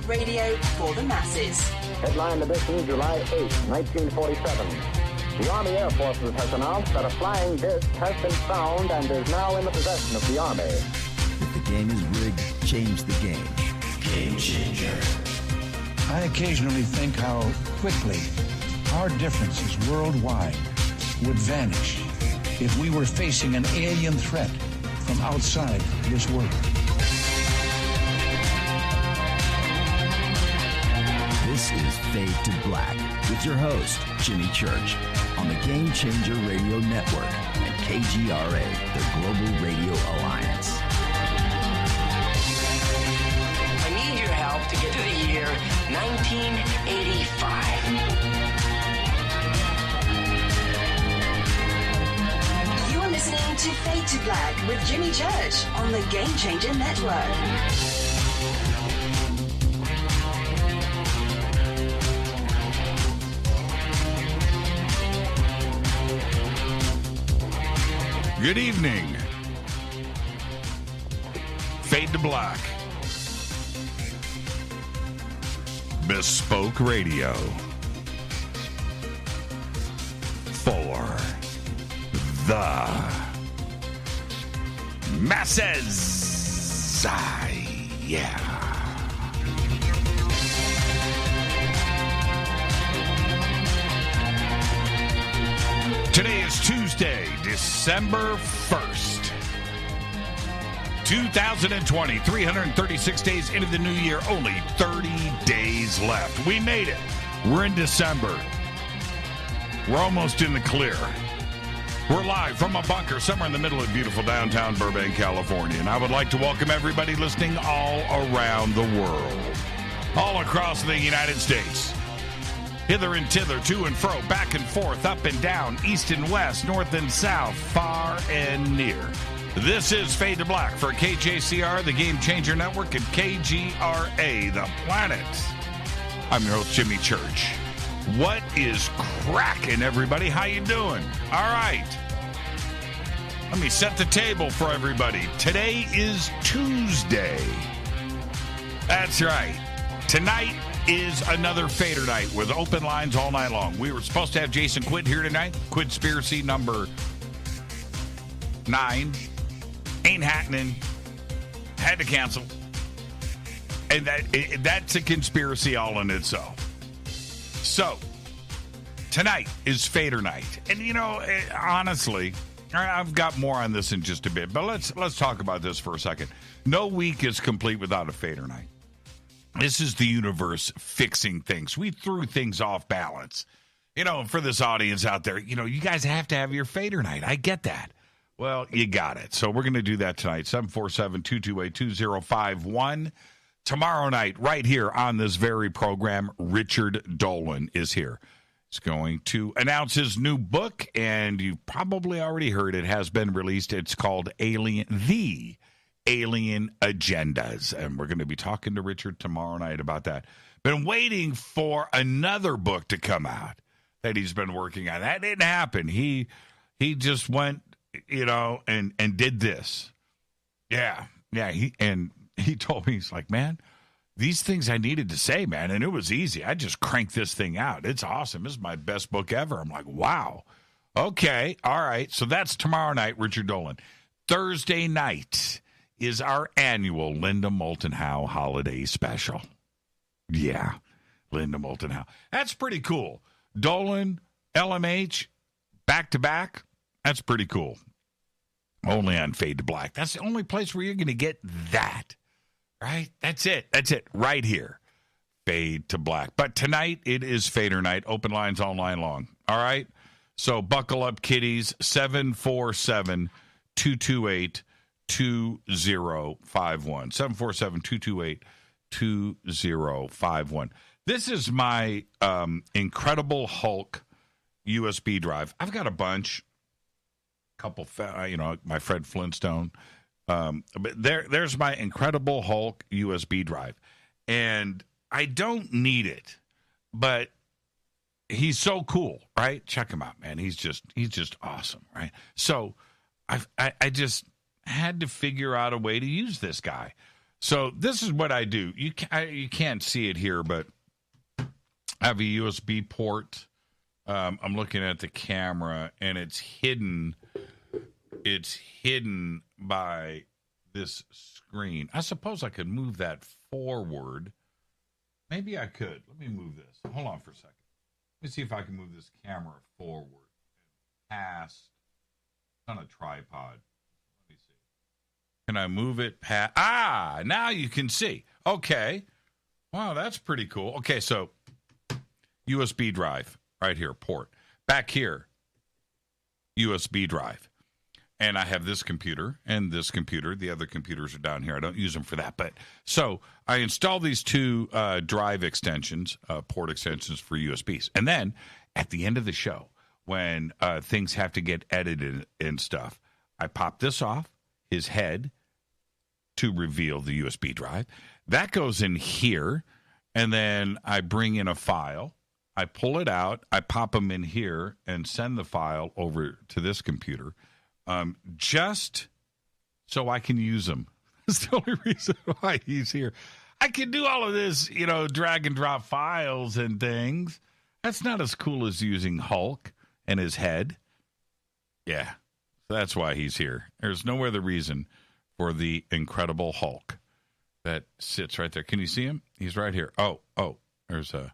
radio for the masses. Headline edition, July 8, 1947. The Army Air Forces has announced that a flying disc has been found and is now in the possession of the Army. If the game is rigged, change the game. Game changer. I occasionally think how quickly our differences worldwide would vanish if we were facing an alien threat from outside this world. This is Fade to Black with your host, Jimmy Church, on the Game Changer Radio Network and KGRA, the Global Radio Alliance. I need your help to get to the year 1985. You are listening to Fade to Black with Jimmy Church on the Game Changer Network. Good evening. Fade to Black. Bespoke Radio. For the masses. Yeah. Today is Tuesday, December 1st, 2020. 336 days into the new year, only 30 days left. We made it. We're in December. We're almost in the clear. We're live from a bunker somewhere in the middle of beautiful downtown Burbank, California. And I would like to welcome everybody listening all around the world, all across the United States. Hither and thither, to and fro, back and forth, up and down, east and west, north and south, far and near. This is Fade to Black for KJCR, the Game Changer Network, and KGRA, the planet. I'm your host, Jimmy Church. What is cracking, everybody? How you doing? All right. Let me set the table for everybody. Today is Tuesday. That's right. Tonight is another Fader night with open lines all night long. We were supposed to have Jason Quitt here tonight. Conspiracy number 9. Ain't happening. Had to cancel. And that's a conspiracy all in itself. So, tonight is Fader night. And, you know, honestly, I've got more on this in just a bit. But let's talk about this for a second. No week is complete without a Fader night. This is the universe fixing things. We threw things off balance. You know, for this audience out there, you know, you guys have to have your Fader night. I get that. Well, you got it. So we're going to do that tonight, 747-228-2051. Tomorrow night, right here on this very program, Richard Dolan is here. He's going to announce his new book, and you've probably already heard it has been released. It's called The Alien Agendas, and we're going to be talking to Richard tomorrow night about that. Been waiting for another book to come out that he's been working on. That didn't happen. He just went, you know, and did this. Yeah. He told me, he's like, man, these things I needed to say, man, and it was easy. I just cranked this thing out. It's awesome. This is my best book ever. I'm like, wow. Okay, all right. So that's tomorrow night, Richard Dolan. Thursday night is our annual Linda Moulton Howe holiday special. Yeah, Linda Moulton Howe. That's pretty cool. Dolan, LMH, back-to-back. That's pretty cool. Only on Fade to Black. That's the only place where you're going to get that, right? That's it. That's it, right here. Fade to Black. But tonight, it is Fader night. Open lines all night long. All right? So buckle up, kiddies. 747-228-2051. 747-228-2051. This is my Incredible Hulk USB drive. I've got a bunch. Couple, my Fred Flintstone. But there's my Incredible Hulk USB drive. And I don't need it, but he's so cool, right? Check him out, man. He's just awesome, right? So I just had to figure out a way to use this guy. So this is what I do. You can't see it here, but I have a USB port. I'm looking at the camera, and it's hidden. It's hidden by this screen. I suppose I could move that forward. Maybe I could. Let me move this. Hold on for a second. Let me see if I can move this camera forward and past on a tripod. Let me see. Can I move it past? Now you can see. Okay. Wow, that's pretty cool. Okay, so USB drive right here, port. Back here, USB drive. And I have this computer and this computer. The other computers are down here. I don't use them for that. But so I installed these two drive extensions, port extensions for USBs. And then at the end of the show, when things have to get edited and stuff, I pop this off, his head, to reveal the USB drive. That goes in here. And then I bring in a file. I pull it out. I pop them in here and send the file over to this computer. Just so I can use them. That's the only reason why he's here. I can do all of this, drag and drop files and things. That's not as cool as using Hulk and his head. Yeah, that's why he's here. There's no other reason for the Incredible Hulk that sits right there. Can you see him? He's right here. Oh, there's a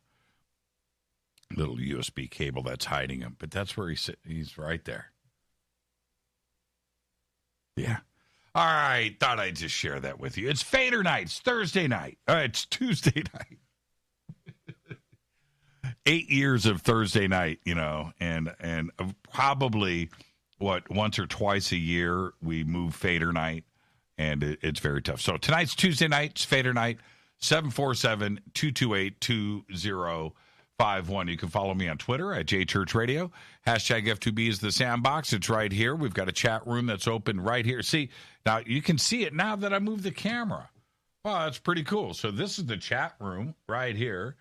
little USB cable that's hiding him, but that's where he's right there. Yeah. All right. Thought I'd just share that with you. It's Fadernight. It's Thursday night. It's Tuesday night. 8 years of Thursday night, and probably once or twice a year we move Fadernight, and it's very tough. So tonight's Tuesday night. It's Fadernight. 747-228-2051. You can follow me on Twitter at JChurchRadio. Hashtag F2B is the sandbox. It's right here. We've got a chat room that's open right here. See, now you can see it now that I moved the camera. Well, that's pretty cool. So this is the chat room right here.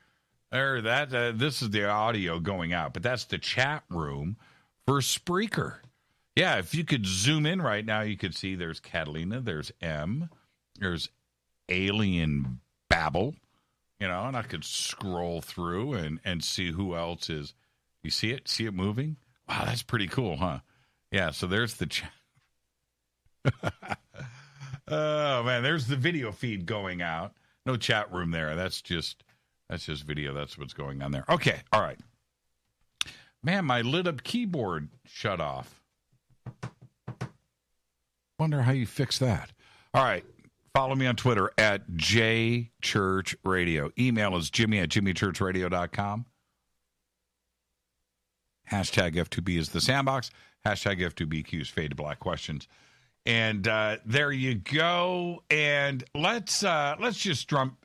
This is the audio going out, but that's the chat room for Spreaker. Yeah, if you could zoom in right now, you could see there's Catalina, there's M, there's Alien Babble. And I could scroll through and see who else is. You see it? See it moving? Wow, that's pretty cool, huh? Yeah, so there's the chat. Oh, man, there's the video feed going out. No chat room there. That's just video. That's what's going on there. Okay, all right. Man, my lit-up keyboard shut off. Wonder how you fix that. All right. Follow me on Twitter at JChurchRadio. Email is jimmy@jimmychurchradio.com. Hashtag F2B is the sandbox. Hashtag F2BQ's Fade to Black questions. And there you go. And let's just jump.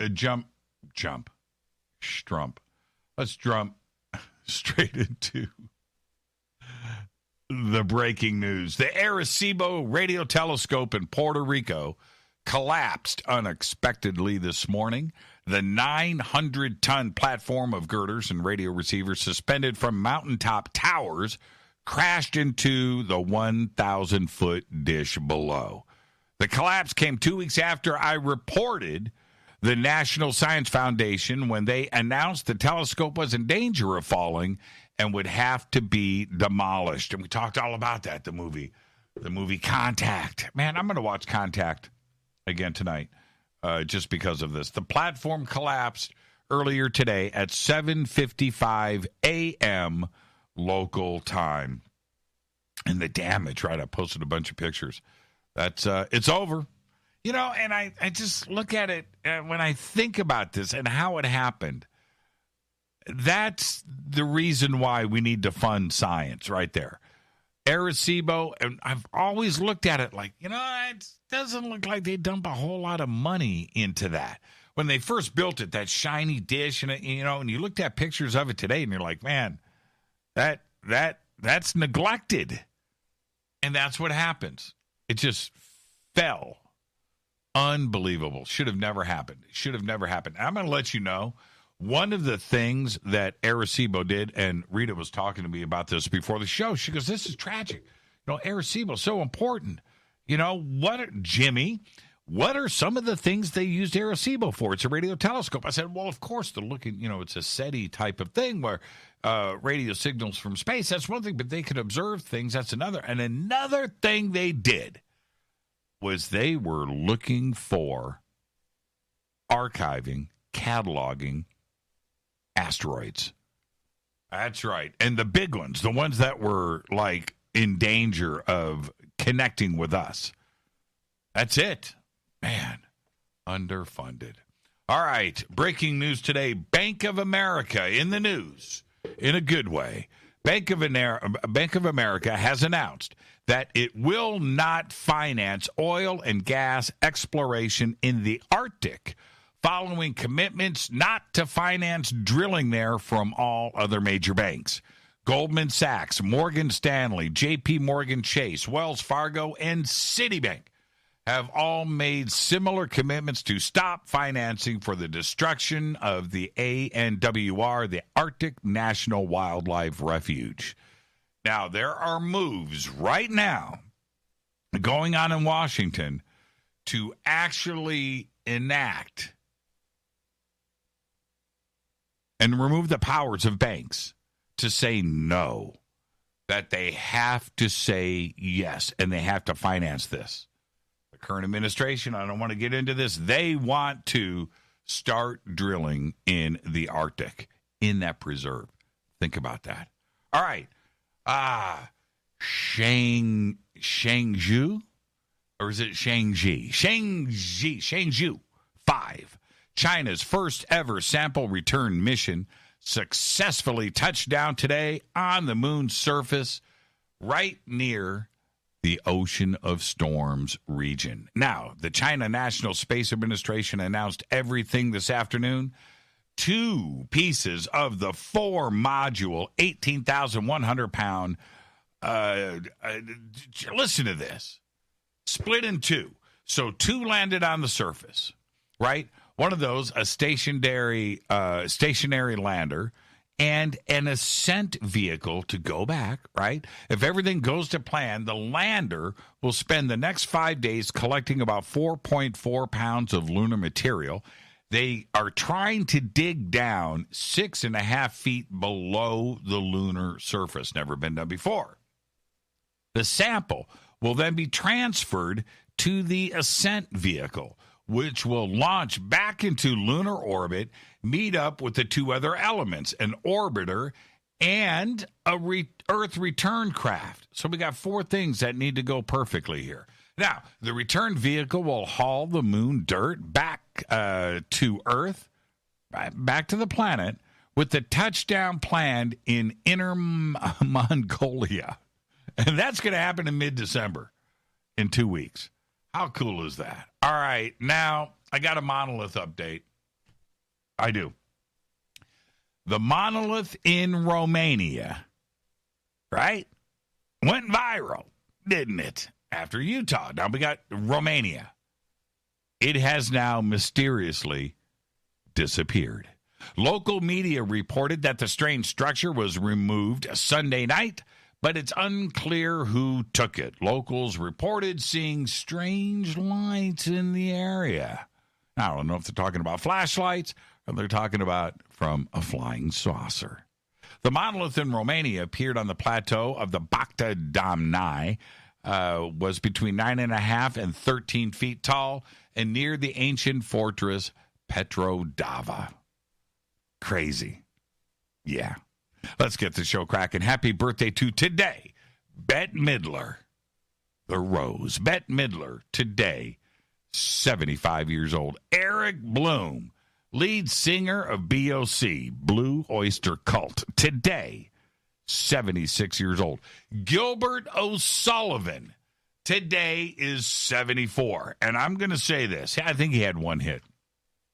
Let's jump straight into the breaking news. The Arecibo radio telescope in Puerto Rico collapsed unexpectedly this morning. The 900-ton platform of girders and radio receivers suspended from mountaintop towers crashed into the 1,000-foot dish below. The collapse came 2 weeks after I reported the National Science Foundation when they announced the telescope was in danger of falling and would have to be demolished. And we talked all about that, the movie Contact. Man, I'm going to watch Contact again tonight, just because of this. The platform collapsed earlier today at 7:55 a.m. local time. And the damage, right? I posted a bunch of pictures. That's it's over. And I just look at it when I think about this and how it happened. That's the reason why we need to fund science right there. Arecibo, and I've always looked at it like, it doesn't look like they dump a whole lot of money into that. When they first built it, that shiny dish, and you looked at pictures of it today, and you're like, man, that's neglected. And that's what happens. It just fell. Unbelievable. Should have never happened. I'm going to let you know, one of the things that Arecibo did, and Rita was talking to me about this before the show. She goes, this is tragic. Arecibo is so important. Jimmy, what are some of the things they used Arecibo for? It's a radio telescope. I said, well, of course, they're looking, it's a SETI type of thing where radio signals from space. That's one thing, but they could observe things. That's another. And another thing they did was they were looking for archiving, cataloging asteroids. That's right. And the big ones, the ones that were like in danger of connecting with us. That's it. Man, underfunded. All right, breaking news today. Bank of America in the news in a good way. Bank of America has announced that it will not finance oil and gas exploration in the Arctic following commitments not to finance drilling there from all other major banks. Goldman Sachs, Morgan Stanley, JP Morgan Chase, Wells Fargo, and Citibank have all made similar commitments to stop financing for the destruction of the ANWR, the Arctic National Wildlife Refuge. Now, there are moves right now going on in Washington to actually enact and remove the powers of banks to say no, that they have to say yes, and they have to finance this. The current administration, I don't want to get into this, they want to start drilling in the Arctic, in that preserve. Think about that. All right. Shangzhou? Or is it Shangji? Shangzhou 5. China's first ever sample return mission successfully touched down today on the moon's surface right near the Ocean of Storms region. Now, the China National Space Administration announced everything this afternoon. 2 pieces of the 4-module, 18,100-pound, listen to this, split in 2. So 2 landed on the surface, right? One of those, a stationary lander, and an ascent vehicle to go back, right? If everything goes to plan, the lander will spend the next 5 days collecting about 4.4 pounds of lunar material. They are trying to dig down 6.5 feet below the lunar surface. Never been done before. The sample will then be transferred to the ascent vehicle, which will launch back into lunar orbit, meet up with the 2 other elements, an orbiter and a Earth return craft. So we got 4 things that need to go perfectly here. Now, the return vehicle will haul the moon dirt back to Earth, back to the planet, with the touchdown planned in Inner Mongolia. And that's going to happen in mid-December, in 2 weeks. How cool is that? All right, now I got a Monolith update. I do. The Monolith in Romania, right? Went viral, didn't it? After Utah. Now we got Romania. It has now mysteriously disappeared. Local media reported that the strange structure was removed Sunday night, but it's unclear who took it. Locals reported seeing strange lights in the area. I don't know if they're talking about flashlights or they're talking about from a flying saucer. The monolith in Romania appeared on the plateau of the Bacta Damnai, was between 9.5 and 13 feet tall, and near the ancient fortress Petrodava. Crazy. Yeah. Let's get the show cracking. Happy birthday to today, Bette Midler. The Rose. Bette Midler, today, 75 years old. Eric Bloom, lead singer of BOC, Blue Oyster Cult, today, 76 years old. Gilbert O'Sullivan, today is 74. And I'm going to say this. I think he had 1 hit,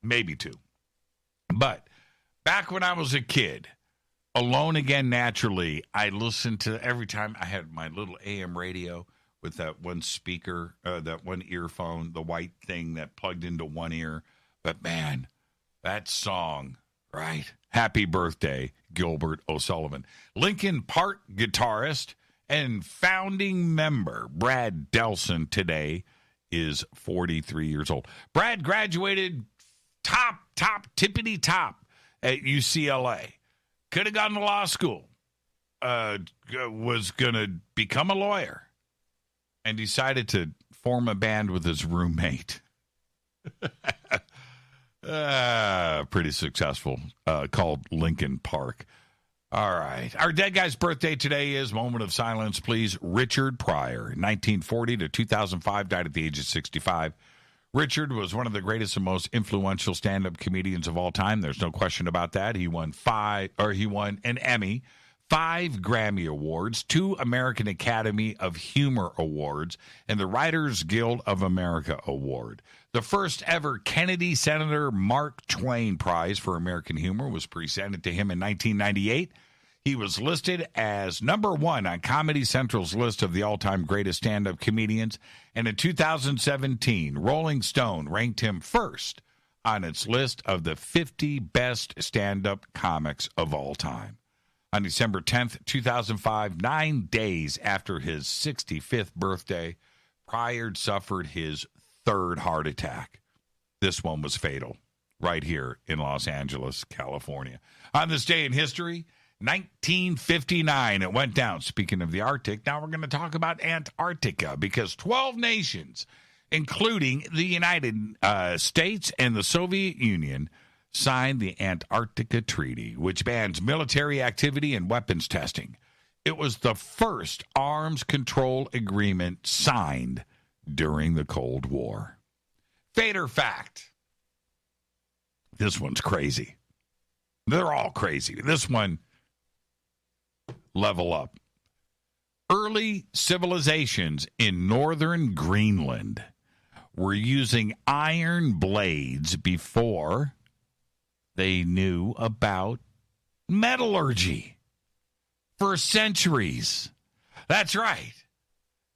maybe 2. But back when I was a kid, Alone Again Naturally, I listened to every time. I had my little AM radio with that one speaker, that one earphone, the white thing that plugged into one ear. But man, that song, right? Happy birthday, Gilbert O'Sullivan. Linkin Park guitarist and founding member Brad Delson today is 43 years old. Brad graduated top, tippity top at UCLA. Could have gone to law school. Was going to become a lawyer. And decided to form a band with his roommate. Pretty successful. Called Lincoln Park. All right. Our dead guy's birthday today is, moment of silence, please, Richard Pryor. 1940 to 2005, died at the age of 65. Richard was one of the greatest and most influential stand-up comedians of all time. There's no question about that. He won an Emmy, 5 Grammy Awards, 2 American Academy of Humor Awards, and the Writers Guild of America Award. The first ever Kennedy Senator Mark Twain Prize for American Humor was presented to him in 1998. He was listed as number 1 on Comedy Central's list of the all-time greatest stand-up comedians, and in 2017, Rolling Stone ranked him first on its list of the 50 best stand-up comics of all time. On December 10th, 2005, 9 days after his 65th birthday, Pryor suffered his 3rd heart attack. This one was fatal, right here in Los Angeles, California. On this day in history, 1959, it went down. Speaking of the Arctic, now we're going to talk about Antarctica, because 12 nations, including the United States and the Soviet Union, signed the Antarctica Treaty, which bans military activity and weapons testing. It was the first arms control agreement signed during the Cold War. Fader fact. This one's crazy. They're all crazy. This one, level up. Early civilizations in northern Greenland were using iron blades before they knew about metallurgy. For centuries. That's right.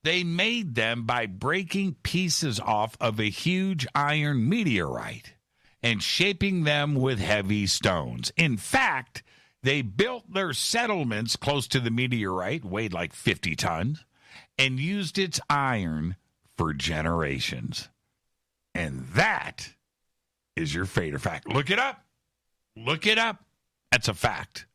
They made them by breaking pieces off of a huge iron meteorite and shaping them with heavy stones. In fact, they built their settlements close to the meteorite, weighed like 50 tons, and used its iron for generations. And that is your Fader fact. Look it up. Look it up. That's a fact.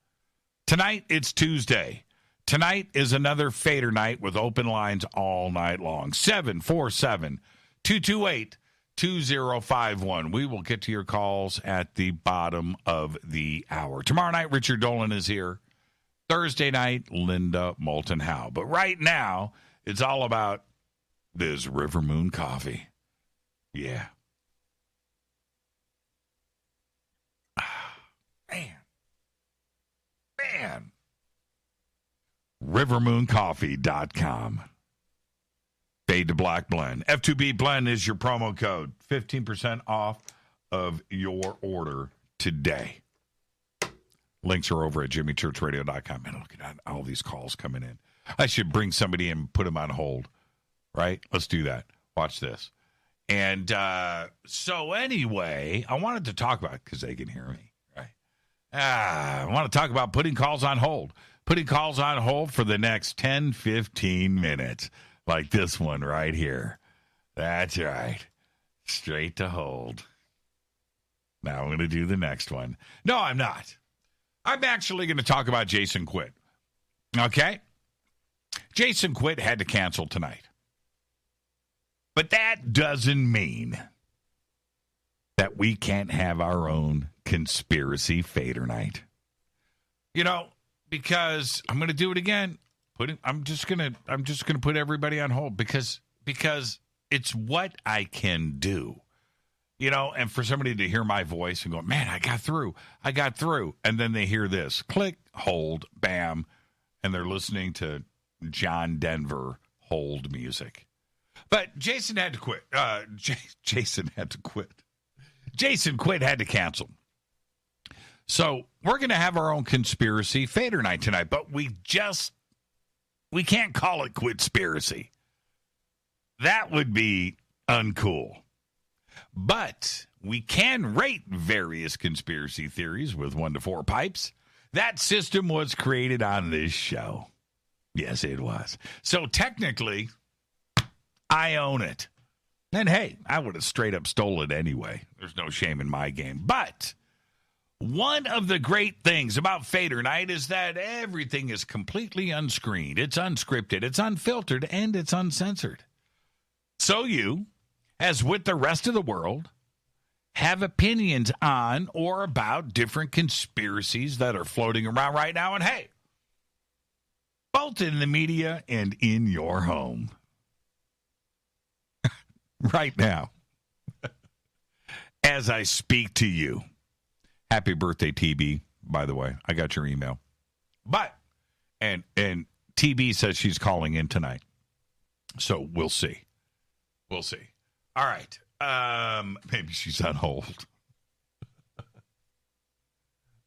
Tonight, it's Tuesday. Tonight is another Fader night with open lines all night long. 747-228-2051. We will get to your calls at the bottom of the hour. Tomorrow night, Richard Dolan is here. Thursday night, Linda Moulton Howe. But right now, it's all about this River Moon coffee. Yeah. Man. RivermoonCoffee.com. Fade to Black Blend. F2B Blend is your promo code. 15% off of your order today. Links are over at jimmychurchradio.com. Man, look at all these calls coming in. I should bring somebody in and put them on hold. Right? Let's do that. Watch this. And so anyway, I wanted to talk about, because they can hear me, right? I want to talk about putting calls on hold. Putting calls on hold for the next 10, 15 minutes. Like this one right here. That's right. Straight to hold. Now I'm going to do the next one. No, I'm not. I'm actually going to talk about Jason Quitt. Okay? Jason Quitt had to cancel tonight. But that doesn't mean that we can't have our own conspiracy Fader night. You know, because I'm going to do it again. I'm just going to put everybody on hold because it's what I can do. You know, and for somebody to hear my voice and go, "Man, I got through." And then they hear this. Click, hold, bam, and they're listening to John Denver hold music. But Jason had to quit. Jason had to quit. Jason Quitt had to cancel. So we're going to have our own conspiracy Fader night tonight, but we can't call it Quitspiracy. That would be uncool. But we can rate various conspiracy theories with 1 to 4 pipes. That system was created on this show. Yes, it was. So technically, I own it. And hey, I would have straight up stole it anyway. There's no shame in my game. But one of the great things about Fadernight is that everything is completely unscreened. It's unscripted, it's unfiltered, and it's uncensored. So you, as with the rest of the world, have opinions on or about different conspiracies that are floating around right now. And hey, both in the media and in your home. Right now, as I speak to you. Happy birthday, TB, by the way. I got your email. But, and TB says she's calling in tonight. So we'll see. We'll see. All right. Maybe she's on hold.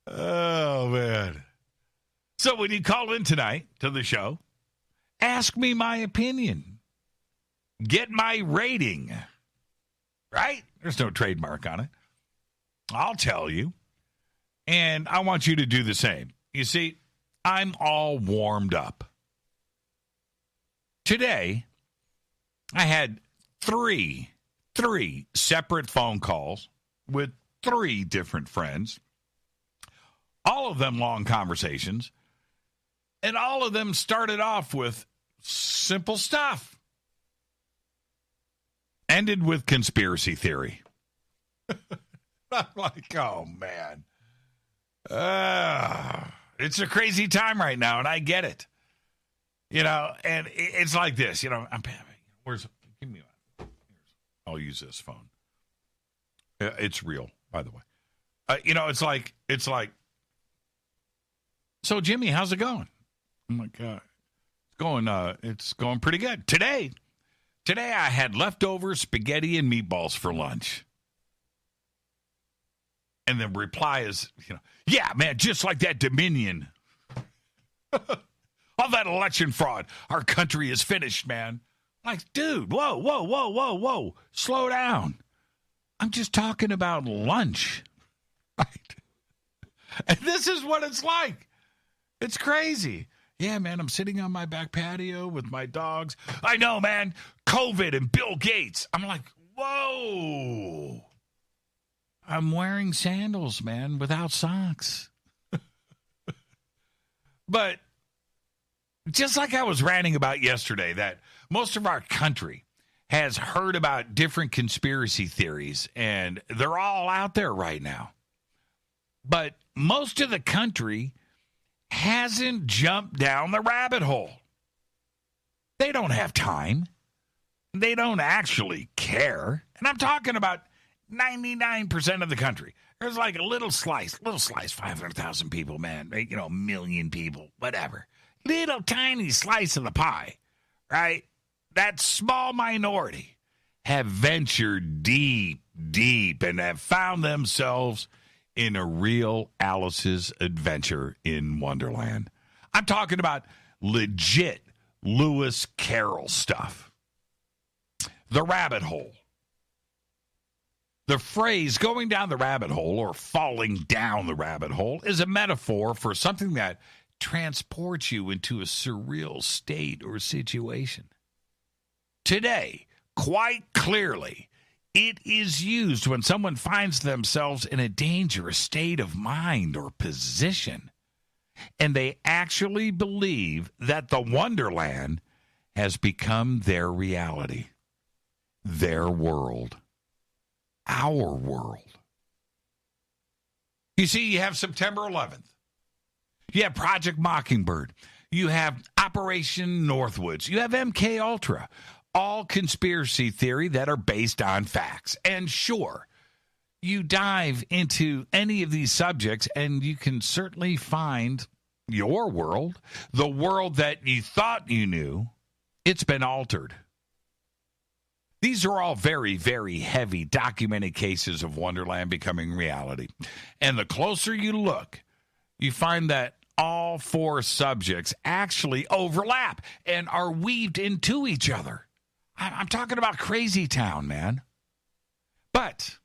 Oh, man. So when you call in tonight to the show, ask me my opinion. Get my rating. Right? There's no trademark on it. I'll tell you. And I want you to do the same. You see, I'm all warmed up. Today, I had three separate phone calls with 3 different friends. All of them long conversations. And all of them started off with simple stuff. Ended with conspiracy theory. I'm like, oh, man. It's a crazy time right now, and I get it. You know, and it's like this. You know, give me one. I'll use this phone. It's real, by the way. You know, it's like, so Jimmy, how's it going? I'm like, it's going pretty good. Today I had leftover spaghetti and meatballs for lunch. And the reply is, you know, yeah, man, just like that Dominion. All that election fraud. Our country is finished, man. Like, dude, whoa. Slow down. I'm just talking about lunch. Right? And this is what it's like. It's crazy. Yeah, man, I'm sitting on my back patio with my dogs. I know, man, COVID and Bill Gates. I'm like, whoa. I'm wearing sandals, man, without socks. But just like I was ranting about yesterday, that most of our country has heard about different conspiracy theories, and they're all out there right now. But most of the country hasn't jumped down the rabbit hole. They don't have time. They don't actually care. And I'm talking about 99% of the country. There's like a little slice, 500,000 people, man, you know, 1 million people, whatever. Little tiny slice of the pie, right? That small minority have ventured deep, and have found themselves in a real Alice's adventure in Wonderland. I'm talking about legit Lewis Carroll stuff. The rabbit hole. The phrase going down the rabbit hole or falling down the rabbit hole is a metaphor for something that transports you into a surreal state or situation. Today, quite clearly, it is used when someone finds themselves in a dangerous state of mind or position, and they actually believe that the Wonderland has become their reality, their world, our world. You see, you have September 11th. You have Project Mockingbird. You have Operation Northwoods. You have MK Ultra. All conspiracy theory that are based on facts. And sure, you dive into any of these subjects and you can certainly find your world, the world that you thought you knew. It's been altered. These are all very, very heavy documented cases of Wonderland becoming reality. And the closer you look, you find that all 4 subjects actually overlap and are weaved into each other. I'm talking about crazy town, man. But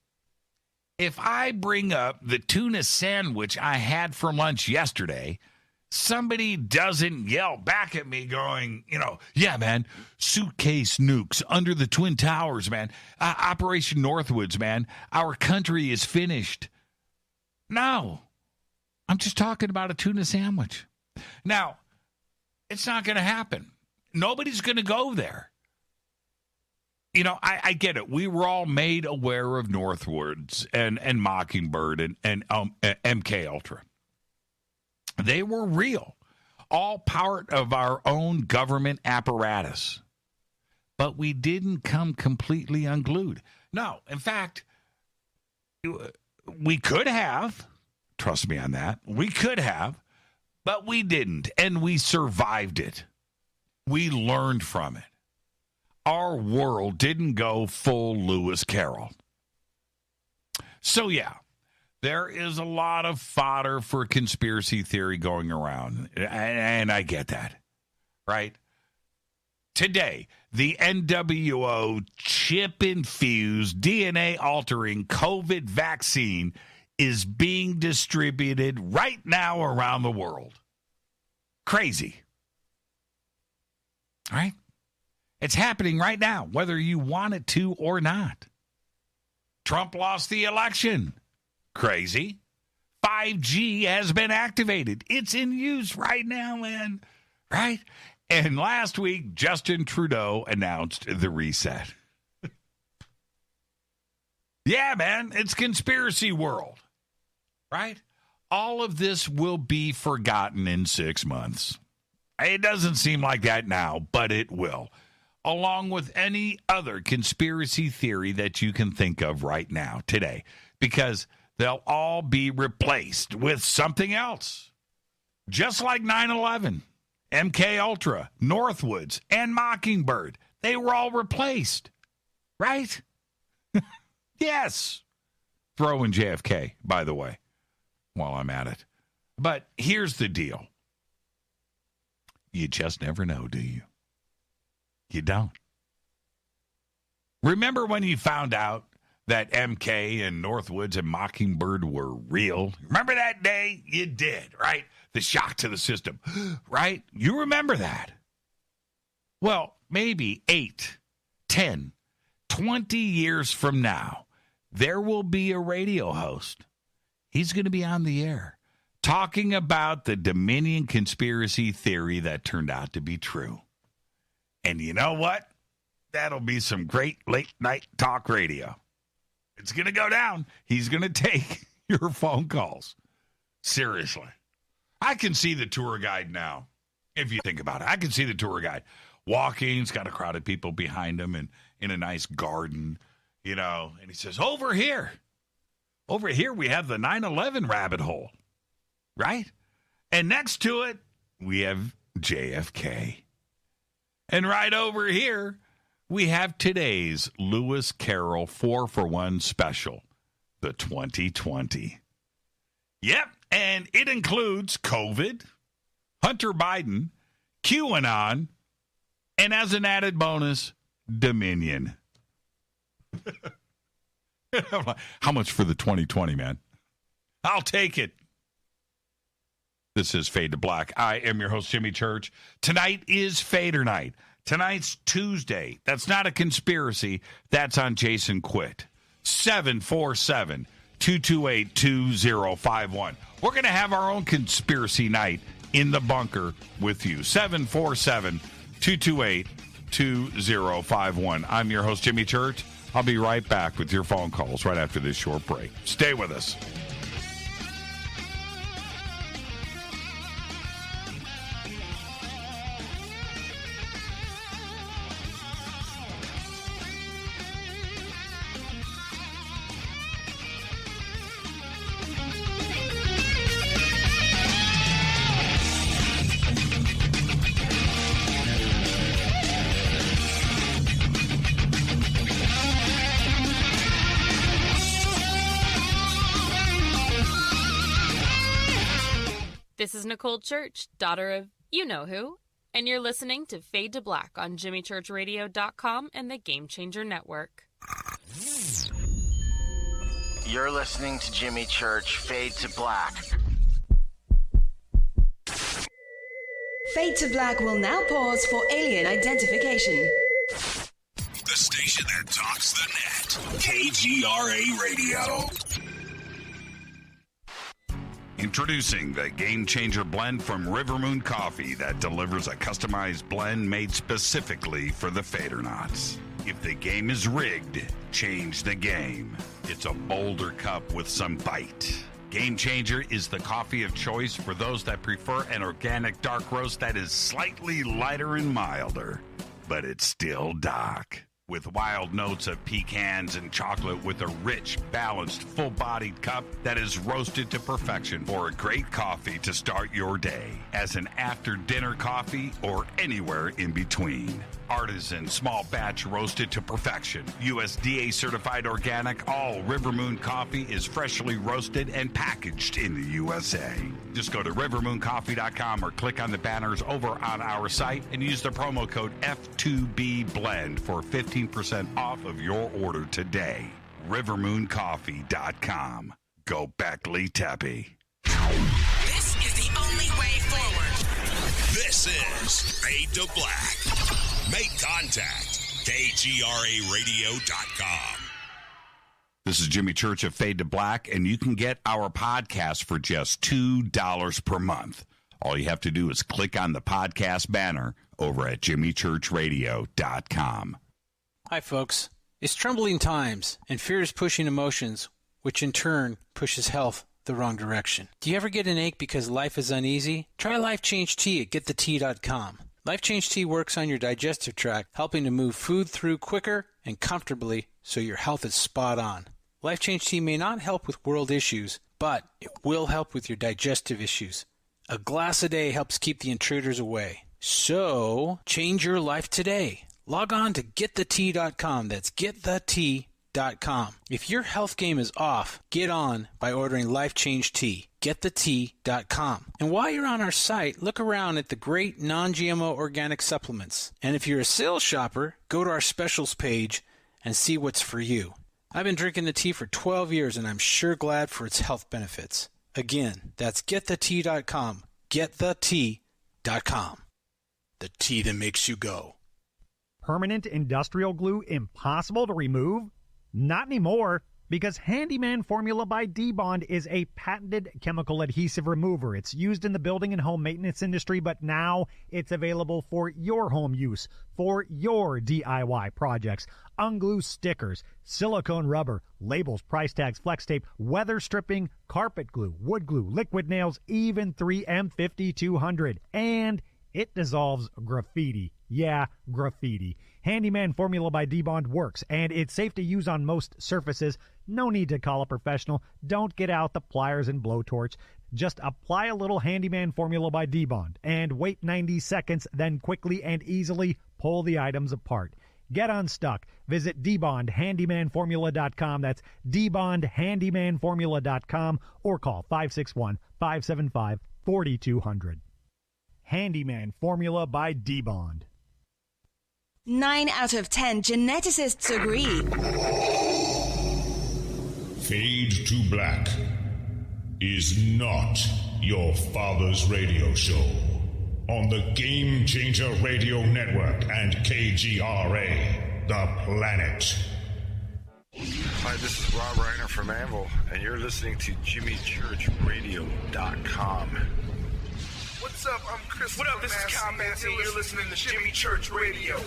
if I bring up the tuna sandwich I had for lunch yesterday, somebody doesn't yell back at me going, yeah, man, suitcase nukes under the Twin Towers, man. Operation Northwoods, man. Our country is finished. No. I'm just talking about a tuna sandwich. Now, it's not going to happen. Nobody's going to go there. I get it. We were all made aware of Northwoods and Mockingbird and MK Ultra. They were real, all part of our own government apparatus. But we didn't come completely unglued. No, in fact, we could have. Trust me on that. We could have, but we didn't, and we survived it. We learned from it. Our world didn't go full Lewis Carroll. So, yeah, there is a lot of fodder for conspiracy theory going around, and I get that, right? Today, the NWO chip-infused, DNA-altering COVID vaccine is being distributed right now around the world. Crazy. All right? It's happening right now, whether you want it to or not. Trump lost the election. Crazy. 5G has been activated. It's in use right now, man. Right? And last week, Justin Trudeau announced the reset. Yeah, man, it's conspiracy world. Right? All of this will be forgotten in 6 months. It doesn't seem like that now, but it will. Along with any other conspiracy theory that you can think of right now, today. Because they'll all be replaced with something else. Just like 9/11, MK Ultra, Northwoods, and Mockingbird. They were all replaced. Right? Yes. Throw in JFK, by the way, while I'm at it. But here's the deal. You just never know, do you? You don't. Remember when you found out that MK and Northwoods and Mockingbird were real? Remember that day? You did, right? The shock to the system, right? You remember that. Well, maybe 8, 10, 20 years from now, there will be a radio host. He's going to be on the air talking about the Dominion conspiracy theory that turned out to be true. And you know what? That'll be some great late-night talk radio. It's going to go down. He's going to take your phone calls. Seriously. I can see the tour guide now, if you think about it. I can see the tour guide walking. He's got a crowd of people behind him and in a nice garden, and he says, over here we have the 9/11 rabbit hole, right? And next to it, we have JFK. And right over here, we have today's Lewis Carroll 4-for-1 special, the 2020. Yep, and it includes COVID, Hunter Biden, QAnon, and as an added bonus, Dominion. How much for the 2020, man? I'll take it. This is Fade to Black. I am your host, Jimmy Church. Tonight is Fadernight. Tonight's Tuesday. That's not a conspiracy. That's on Jason Quitt. 747-228-2051. We're going to have our own conspiracy night in the bunker with you. 747-228-2051. I'm your host, Jimmy Church. I'll be right back with your phone calls right after this short break. Stay with us. This is Nicole Church, daughter of you-know-who, and you're listening to Fade to Black on JimmyChurchRadio.com and the Game Changer Network. You're listening to Jimmy Church Fade to Black. Fade to Black will now pause for alien identification. The station that talks the net. KGRA Radio. Introducing the Game Changer blend from Rivermoon Coffee that delivers a customized blend made specifically for the Fadernauts. If the game is rigged, change the game. It's a bolder cup with some bite. Game Changer is the coffee of choice for those that prefer an organic dark roast that is slightly lighter and milder, but it's still dark. With wild notes of pecans and chocolate with a rich, balanced, full-bodied cup that is roasted to perfection for a great coffee to start your day, as an after-dinner coffee or anywhere in between. Artisan, small batch roasted to perfection. USDA certified organic, all Rivermoon coffee is freshly roasted and packaged in the USA. Just go to rivermooncoffee.com or click on the banners over on our site and use the promo code F2BBLEND for 15% off of your order today. rivermooncoffee.com. Go Beckley Teppy. This is the only way forward. This is Fade to Black. Make contact. KGRARadio.com. This is Jimmy Church of Fade to Black, and you can get our podcast for just $2 per month. All you have to do is click on the podcast banner over at jimmychurchradio.com. Hi, folks. It's troubling times, and fear is pushing emotions, which in turn pushes health the wrong direction. Do you ever get an ache because life is uneasy? Try Life Change Tea at getthetea.com. Life Change Tea works on your digestive tract, helping to move food through quicker and comfortably so your health is spot on. Life Change Tea may not help with world issues, but it will help with your digestive issues. A glass a day helps keep the intruders away. So, change your life today. Log on to getthetea.com. That's getthetea.com. If your health game is off, get on by ordering Life Change Tea. GetTheTea.com. And while you're on our site, look around at the great non-GMO organic supplements. And if you're a sales shopper, go to our specials page and see what's for you. I've been drinking the tea for 12 years, and I'm sure glad for its health benefits. Again, that's GetTheTea.com. GetTheTea.com. The tea that makes you go. Permanent industrial glue impossible to remove? Not anymore, because Handyman Formula by D-Bond is a patented chemical adhesive remover. It's used in the building and home maintenance industry, but now it's available for your home use, for your DIY projects. Unglue stickers, silicone rubber, labels, price tags, flex tape, weather stripping, carpet glue, wood glue, liquid nails, even 3M 5200. And it dissolves graffiti. Yeah, graffiti. Handyman Formula by D-Bond works, and it's safe to use on most surfaces. No need to call a professional. Don't get out the pliers and blowtorch. Just apply a little Handyman Formula by D-Bond and wait 90 seconds, then quickly and easily pull the items apart. Get unstuck. Visit DBondHandymanFormula.com. That's DBondHandymanFormula.com or call 561-575-4200. Handyman Formula by D-Bond. 9 out of 10 geneticists agree. Fade to Black is not your father's radio show on the Game Changer Radio Network and KGRA, the planet. Hi, this is Rob Reiner from Anvil, and you're listening to JimmyChurchRadio.com. What's up? I'm Chris. What up? This is Kyle Manson. You're listening to Jimmy Church Radio.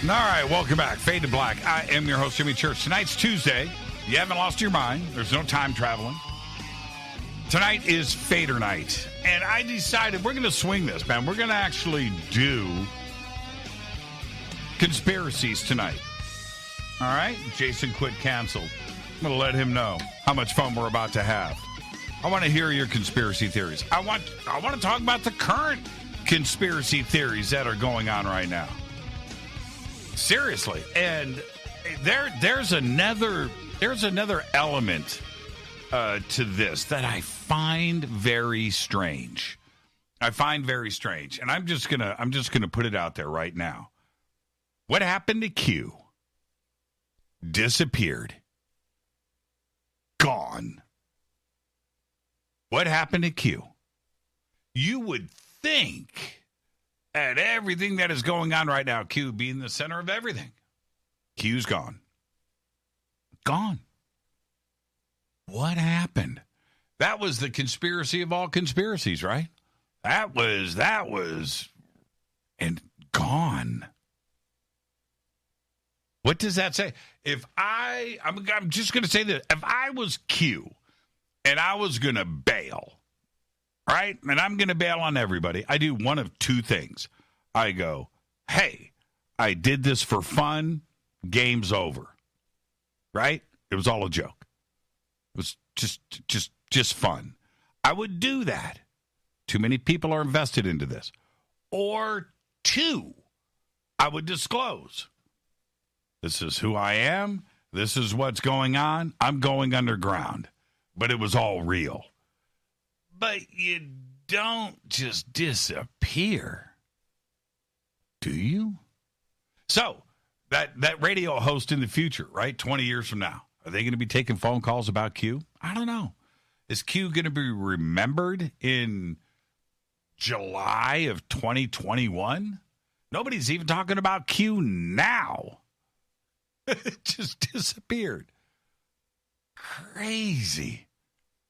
All right, welcome back. Fade to Black. I am your host, Jimmy Church. Tonight's Tuesday. You haven't lost your mind. There's no time traveling. Tonight is Fadernight, and I decided we're going to swing this, man. We're going to actually do conspiracies tonight. All right? Jason Quitt canceled. I'm going to let him know how much fun we're about to have. I want to hear your conspiracy theories. I want to talk about the current conspiracy theories that are going on right now. Seriously. And there's another element to this that I find very strange. I find very strange, and I'm just gonna put it out there right now. What happened to Q? Disappeared. Gone. What happened to Q? You would think at everything that is going on right now, Q being the center of everything. Q's gone. Gone. What happened? That was the conspiracy of all conspiracies, right? That was, and gone. What does that say? If I'm just going to say that if I was Q and I was going to bail, right? And I'm going to bail on everybody. I do one of two things. I go, hey, I did this for fun. Game's over. Right? It was all a joke. It was just fun. I would do that. Too many people are invested into this. Or two, I would disclose. This is who I am. This is what's going on. I'm going underground. But it was all real. But you don't just disappear. Do you? So, that radio host in the future, right? 20 years from now, are they going to be taking phone calls about Q? I don't know. Is Q going to be remembered in July of 2021? Nobody's even talking about Q now. It just disappeared. Crazy.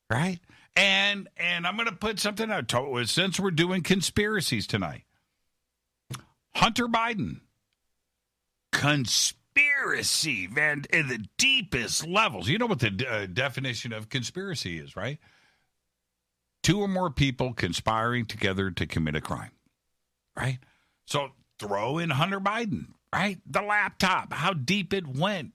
Right? And I'm going to put something out. Since we're doing conspiracies tonight. Hunter Biden. Conspiracy, man, in the deepest levels. You know what the definition of conspiracy is, right? Two or more people conspiring together to commit a crime, right? So throw in Hunter Biden, right? The laptop, how deep it went,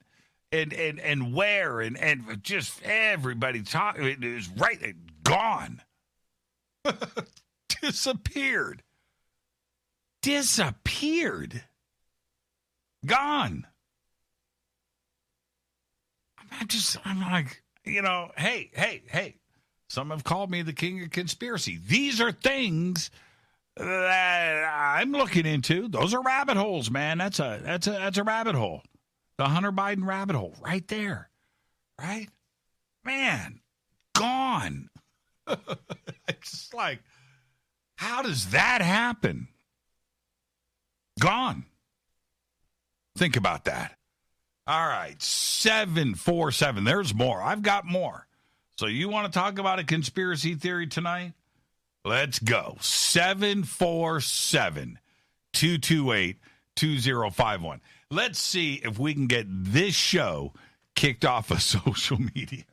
and where, and just everybody talking. It was right, gone. Disappeared. Gone. I'm like, hey. Some have called me the king of conspiracy. These are things that I'm looking into. Those are rabbit holes, man. That's a rabbit hole. The Hunter Biden rabbit hole right there. Right? Man, gone. It's just like, how does that happen? Gone. Think about that. All right, 747. There's more. I've got more. So you want to talk about a conspiracy theory tonight? Let's go. 747-228-2051. Let's see if we can get this show kicked off of social media.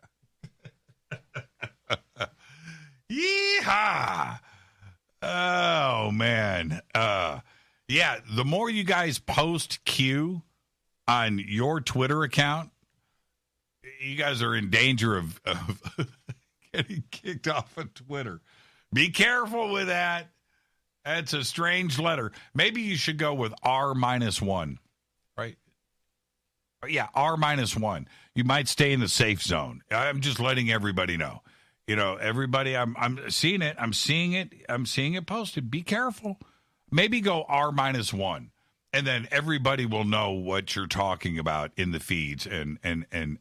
Yeehaw! Oh, man. Yeah, the more you guys post Q on your Twitter account, you guys are in danger of getting kicked off of Twitter. Be careful with that. That's a strange letter. Maybe you should go with R-1, right? Yeah, R-1. You might stay in the safe zone. I'm just letting everybody know. You know, everybody, I'm seeing it. I'm seeing it posted. Be careful. Maybe go R-1. And then everybody will know what you're talking about in the feeds and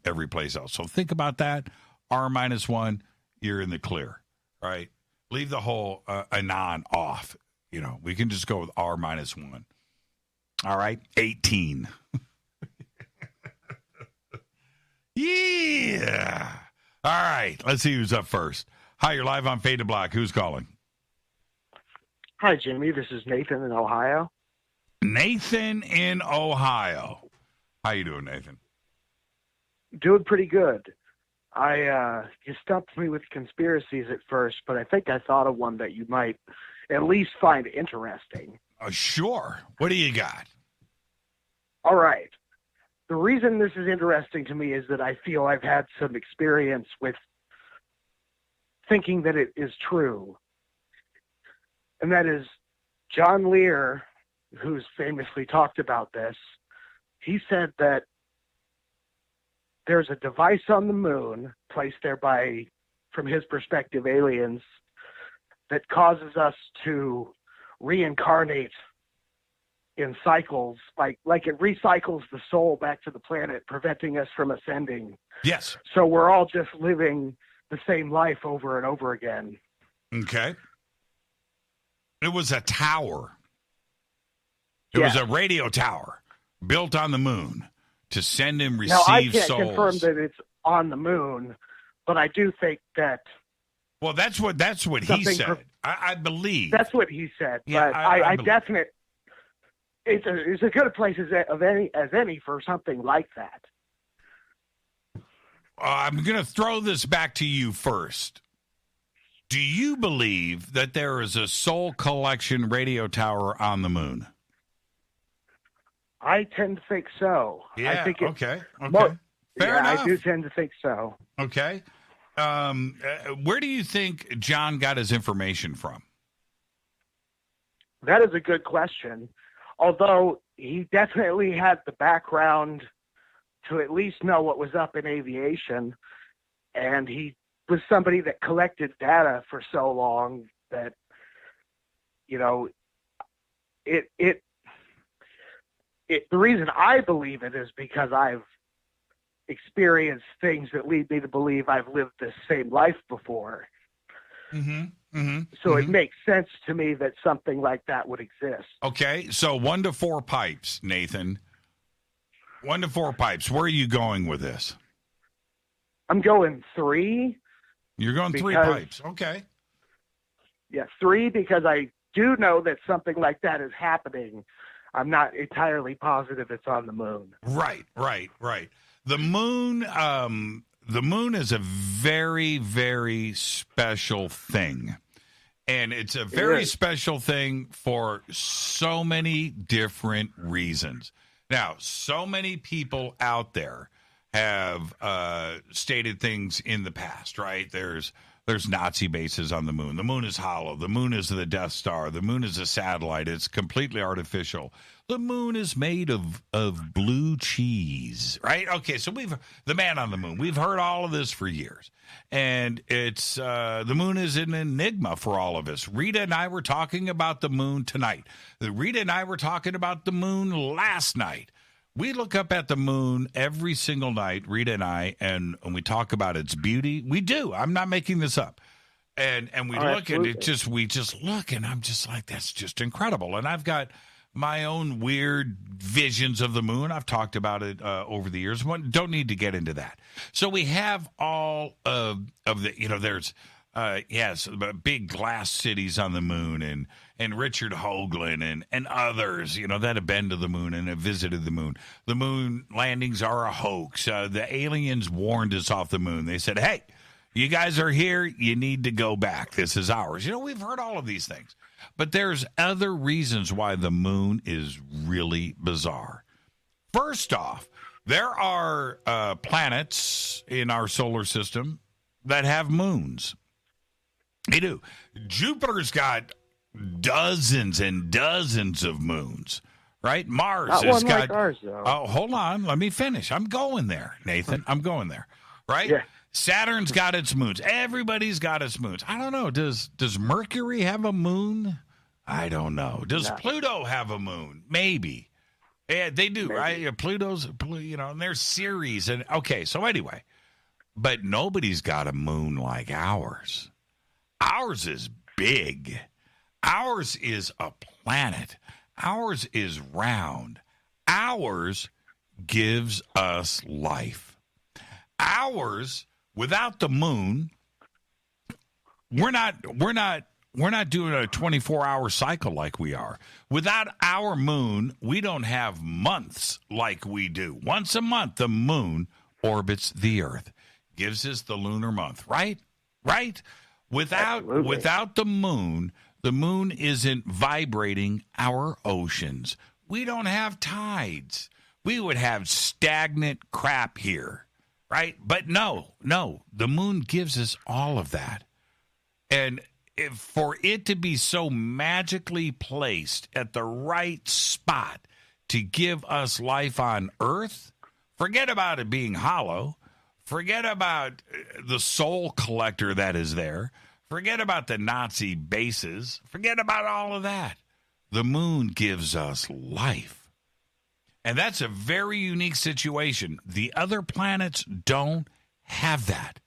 every place else. So think about that. R-1, you're in the clear, right? Leave the whole anon off. You know, we can just go with R-1. All right, 18. Yeah. All right, let's see who's up first. Hi, you're live on Fade to Black. Who's calling? Hi, Jimmy. This is Nathan in Ohio. Nathan in Ohio. How you doing, Nathan? Doing pretty good. You stumped me with conspiracies at first, but I think I thought of one that you might at least find interesting. Sure. What do you got? All right. The reason this is interesting to me is that I feel I've had some experience with thinking that it is true. And that is John Lear, who's famously talked about this. He said that there's a device on the moon placed there by, from his perspective, aliens that causes us to reincarnate in cycles, like it recycles the soul back to the planet, preventing us from ascending. Yes. So we're all just living the same life over and over again. Okay. It was a tower. It was a radio tower built on the moon to send and receive souls. Now, I can't souls. confirm that it's on the moon, but I do think that. Well, that's what he said. I believe. That's what he said. Yeah, but I I definitely. It's as good a place as any for something like that. I'm going to throw this back to you first. Do you believe that there is a soul collection radio tower on the moon? I tend to think so. Yeah, I think okay. Fair enough. I do tend to think so. Okay. Where do you think John got his information from? That is a good question. Although he definitely had the background to at least know what was up in aviation, and he was somebody that collected data for so long that, the reason I believe it is because I've experienced things that lead me to believe I've lived this same life before. So it makes sense to me that something like that would exist. Okay, so 1 to 4 pipes, Nathan. 1 to 4 pipes. Where are you going with this? I'm going 3. You're going 3 pipes. Okay. Yeah, 3 because I do know that something like that is happening. I'm not entirely positive it's on the moon. Right. The moon is a very, very special thing. And it's a very special thing for so many different reasons. Now, so many people out there have stated things in the past, right? There's Nazi bases on the moon. The moon is hollow. The moon is the Death Star. The moon is a satellite. It's completely artificial. The moon is made of blue cheese, right? Okay, so the man on the moon. We've heard all of this for years. And it's the moon is an enigma for all of us. Rita and I were talking about the moon tonight. Rita and I were talking about the moon last night. We look up at the moon every single night, Rita and I, and we talk about its beauty. We do. I'm not making this up. And we look at it, we just look, and I'm just like, that's just incredible. And I've got my own weird visions of the moon. I've talked about it over the years. Don't need to get into that. So we have all of the, there's, big glass cities on the moon and Richard Hoagland and others, that have been to the moon and have visited the moon. The moon landings are a hoax. The aliens warned us off the moon. They said, hey, you guys are here. You need to go back. This is ours. We've heard all of these things. But there's other reasons why the moon is really bizarre. First off, there are planets in our solar system that have moons. They do. Jupiter's got dozens and dozens of moons, right? Mars Not has one got. like ours, though. Oh, hold on. Let me finish. I'm going there, Nathan. I'm going there, right? Yeah. Saturn's got its moons. Everybody's got its moons. I don't know. Does Mercury have a moon? I don't know. Does Pluto have a moon? Maybe. Yeah, they do, right? Pluto's, and there's Ceres. And okay, so anyway, but nobody's got a moon like ours. Ours is big. Ours is a planet. Ours is round. Ours gives us life. Ours, without the moon, we're not doing a 24-hour cycle like we are. Without our moon, we don't have months like we do. Once a month, the moon orbits the Earth, gives us the lunar month, right? Right? Without the moon isn't vibrating our oceans. We don't have tides. We would have stagnant crap here, right? But no, the moon gives us all of that. And for it to be so magically placed at the right spot to give us life on Earth, forget about it being hollow. Forget about the soul collector that is there. Forget about the Nazi bases. Forget about all of that. The moon gives us life. And that's a very unique situation. The other planets don't have that.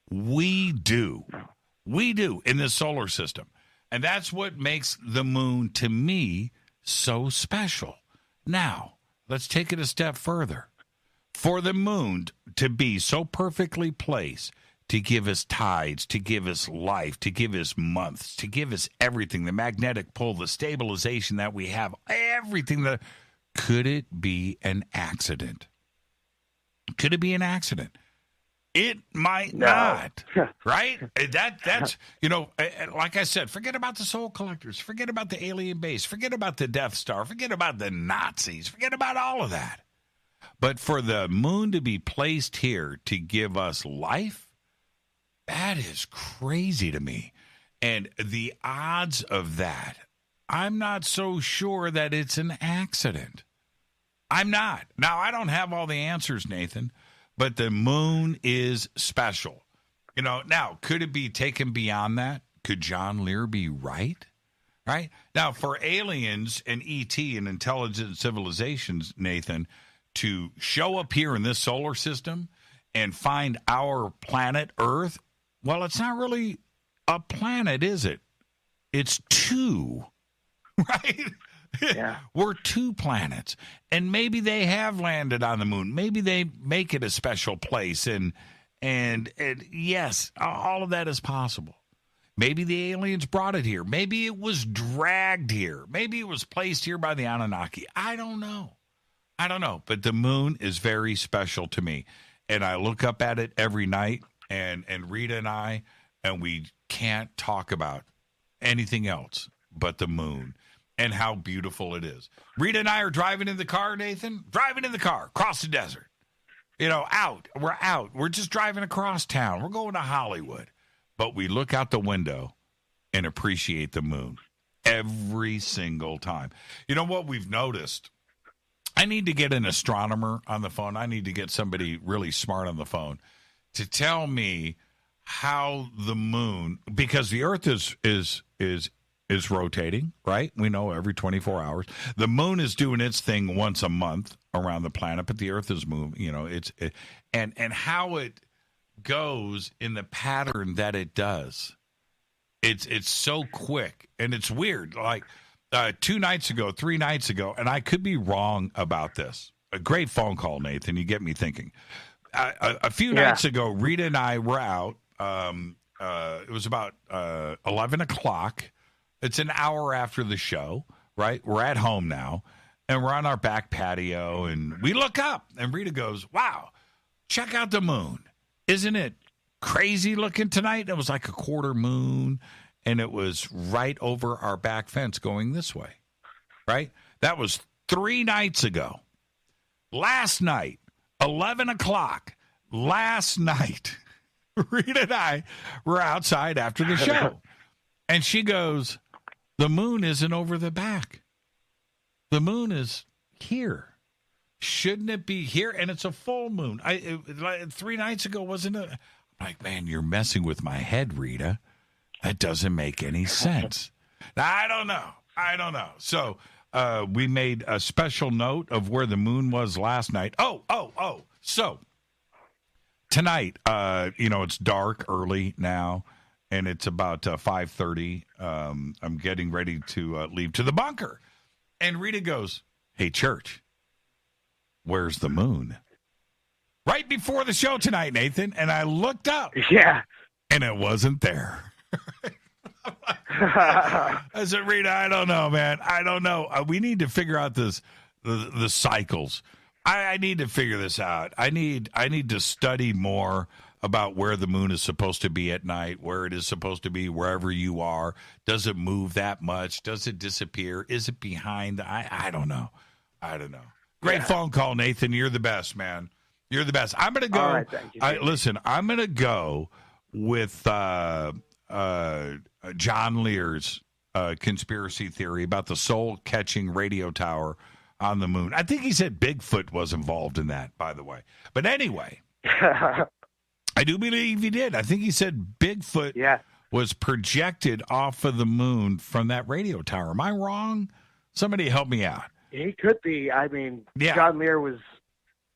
We do. We do in the solar system. And that's what makes the moon, to me, so special. Now, let's take it a step further. For the moon to be so perfectly placed to give us tides, to give us life, to give us months, to give us everything, the magnetic pull, the stabilization that we have, everything that... Could it be an accident? Could it be an accident? It might not, right? That's, like I said, forget about the soul collectors, forget about the alien base, forget about the Death Star, forget about the Nazis, forget about all of that. But for the moon to be placed here to give us life, that is crazy to me. And the odds of that, I'm not so sure that it's an accident. I'm not. Now, I don't have all the answers, Nathan, but the moon is special. Now, could it be taken beyond that? Could John Lear be right? Right? Now, for aliens and ET and intelligent civilizations, Nathan, to show up here in this solar system and find our planet Earth, well, it's not really a planet, is it? It's two. Right? Yeah. We're two planets. And maybe they have landed on the moon. Maybe they make it a special place. And yes, all of that is possible. Maybe the aliens brought it here. Maybe it was dragged here. Maybe it was placed here by the Anunnaki. I don't know. But the moon is very special to me. And I look up at it every night, and Rita and I, and we can't talk about anything else but the moon and how beautiful it is. Rita and I are driving in the car, Nathan, across the desert. We're out. We're just driving across town. We're going to Hollywood. But we look out the window and appreciate the moon every single time. You know what we've noticed? I need to get an astronomer on the phone. I need to get somebody really smart on the phone to tell me how the moon, because the Earth is rotating, right? We know every 24 hours. The moon is doing its thing once a month around the planet, but the Earth is moving. And how it goes in the pattern that it does. It's so quick, and it's weird. Like 3 nights ago, and I could be wrong about this. A great phone call, Nathan. You get me thinking. A few nights ago, Rita and I were out. It was about 11 o'clock. It's an hour after the show, right? We're at home now, and we're on our back patio, and we look up, and Rita goes, wow, check out the moon. Isn't it crazy looking tonight? It was like a quarter moon, and it was right over our back fence going this way, right? That was 3 nights ago. Last night, 11 o'clock, last night, Rita and I were outside after the show, and she goes, the moon isn't over the back. The moon is here. Shouldn't it be here? And it's a full moon. 3 nights ago, wasn't it? I'm like, man, you're messing with my head, Rita. That doesn't make any sense. Now, I don't know. So we made a special note of where the moon was last night. So tonight, it's dark early now, and it's about 5:30. I'm getting ready to leave to the bunker. And Rita goes, hey, church, where's the moon? Right before the show tonight, Nathan. And I looked up. Yeah. And it wasn't there. I said, Rita, I don't know, man. I don't know. We need to figure out the cycles. I need to figure this out. I need to study more about where the moon is supposed to be at night, where it is supposed to be wherever you are. Does it move that much? Does it disappear? Is it behind? I don't know. Great phone call, Nathan. You're the best, man. You're the best. I'm going to go. All right, thank you. Listen, I'm going to go with John Lear's conspiracy theory about the soul-catching radio tower on the moon. I think he said Bigfoot was involved in that, by the way. But anyway, I do believe he did. I think he said Bigfoot was projected off of the moon from that radio tower. Am I wrong? Somebody help me out. He could be. I mean, Yeah. John Lear was,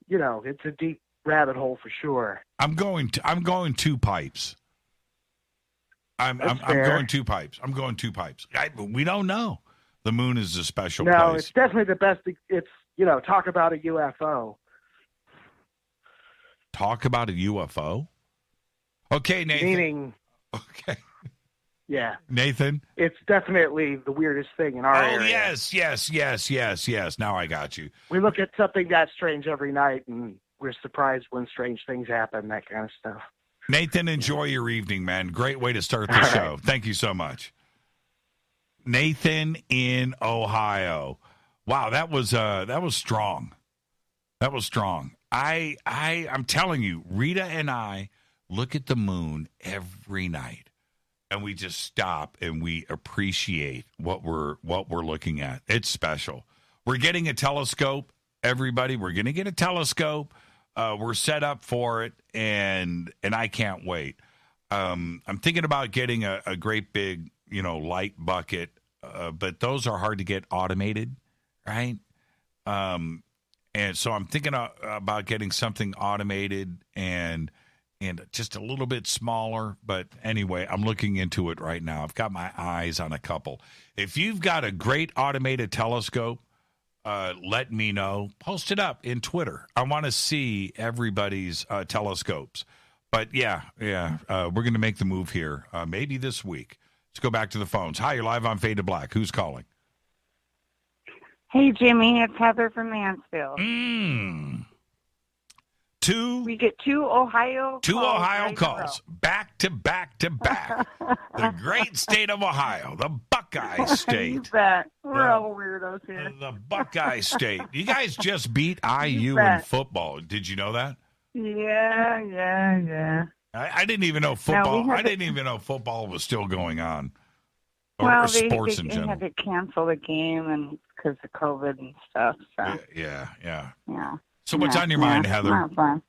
it's a deep rabbit hole for sure. I'm going 2 pipes. I'm going 2 pipes. I'm going 2 pipes. We don't know. The moon is a special No, place. it's definitely the best. It's, talk about a UFO. Talk about a UFO? Okay, Nathan. Meaning, okay. Yeah. Nathan? It's definitely the weirdest thing in our area. Yes. Now I got you. We look at something that strange every night, and we're surprised when strange things happen, that kind of stuff. Nathan, enjoy your evening, man. Great way to start the show. Right. Thank you so much. Nathan in Ohio. Wow, that was strong. That was strong. I'm telling you, Rita and I look at the moon every night, and we just stop and we appreciate what we're looking at. It's special. We're getting a telescope, everybody. We're going to get a telescope. We're set up for it, and I can't wait. I'm thinking about getting a great big, light bucket, but those are hard to get automated, right? And so I'm thinking about getting something automated and just a little bit smaller. But anyway, I'm looking into it right now. I've got my eyes on a couple. If you've got a great automated telescope, let me know. Post it up in Twitter. I want to see everybody's telescopes. But yeah, we're going to make the move here maybe this week. Let's go back to the phones. Hi, you're live on Fade to Black. Who's calling? Hey, Jimmy, it's Heather from Mansfield. We get 2 Ohio calls. Back to back to back. The great state of Ohio, the Buckeye State. You bet. We're all weirdos here. The Buckeye State. You guys just beat IU in football. Did you know that? Yeah. I didn't even know football. I didn't even know football was still going on. Or sports in general. They had to cancel the game and because of COVID and stuff. So. Yeah. So what's on your mind, Heather? Not fun.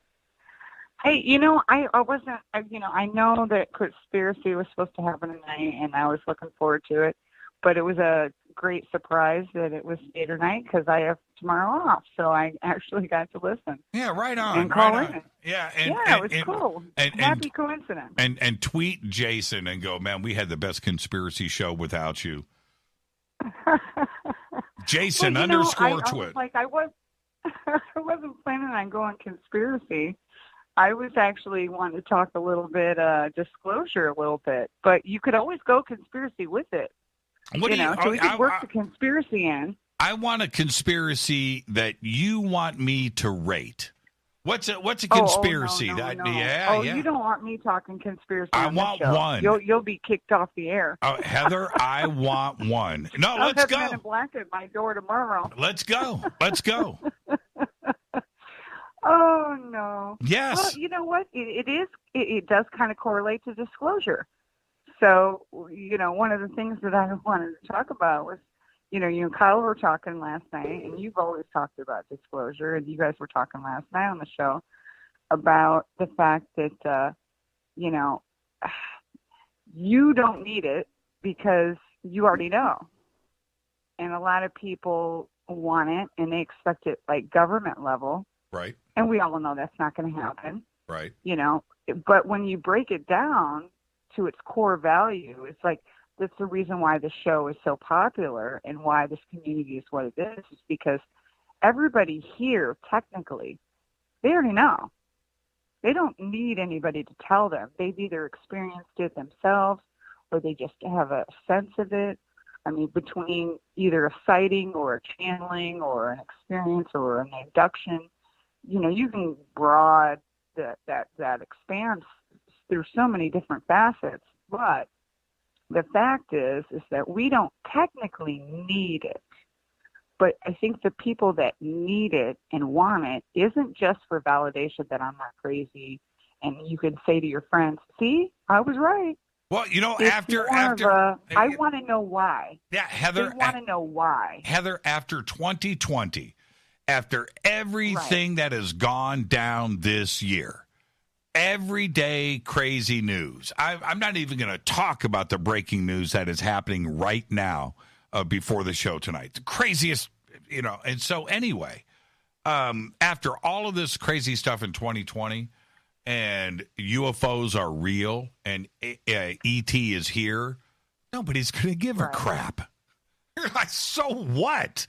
Hey, I wasn't. I know that conspiracy was supposed to happen tonight, and I was looking forward to it. But it was a great surprise that it was Fadernight because I have tomorrow off, so I actually got to listen. Yeah, right on. And call in. Yeah, it was cool. Happy coincidence. And tweet Jason and go, man, we had the best conspiracy show without you. Jason _twit. I wasn't planning on going conspiracy. I was actually wanting to talk a little bit disclosure a little bit, but you could always go conspiracy with it. So we could work the conspiracy in. I want a conspiracy that you want me to rate. What's a conspiracy? No. Yeah. You don't want me talking conspiracy. I want one. You'll be kicked off the air. Heather, I want one. No, let's go. Men in Black at my door tomorrow. Let's go. Oh no. Yes. Well, you know what? It does kind of correlate to disclosure. So, one of the things that I wanted to talk about was, you and Kyle were talking last night, and you've always talked about disclosure, and you guys were talking last night on the show about the fact that, you don't need it because you already know. And a lot of people want it, and they expect it like government level. Right. And we all know that's not going to happen. Right. But when you break it down to its core value, it's like that's the reason why the show is so popular and why this community is what it is because everybody here, technically, they already know. They don't need anybody to tell them. They've either experienced it themselves or they just have a sense of it. I mean, between either a sighting or a channeling or an experience or an abduction, you can broad that expands through so many different facets. But the fact is that we don't technically need it. But I think the people that need it and want it isn't just for validation that I'm not crazy. And you can say to your friends, see, I was right. Well, I want to know why. Yeah, Heather. I want to know why. Heather, after 2020, after everything that has gone down this year, everyday crazy news. I'm not even going to talk about the breaking news that is happening right now before the show tonight. The craziest, And so anyway, after all of this crazy stuff in 2020 and UFOs are real and ET is here, nobody's going to give a crap. You're like, so what?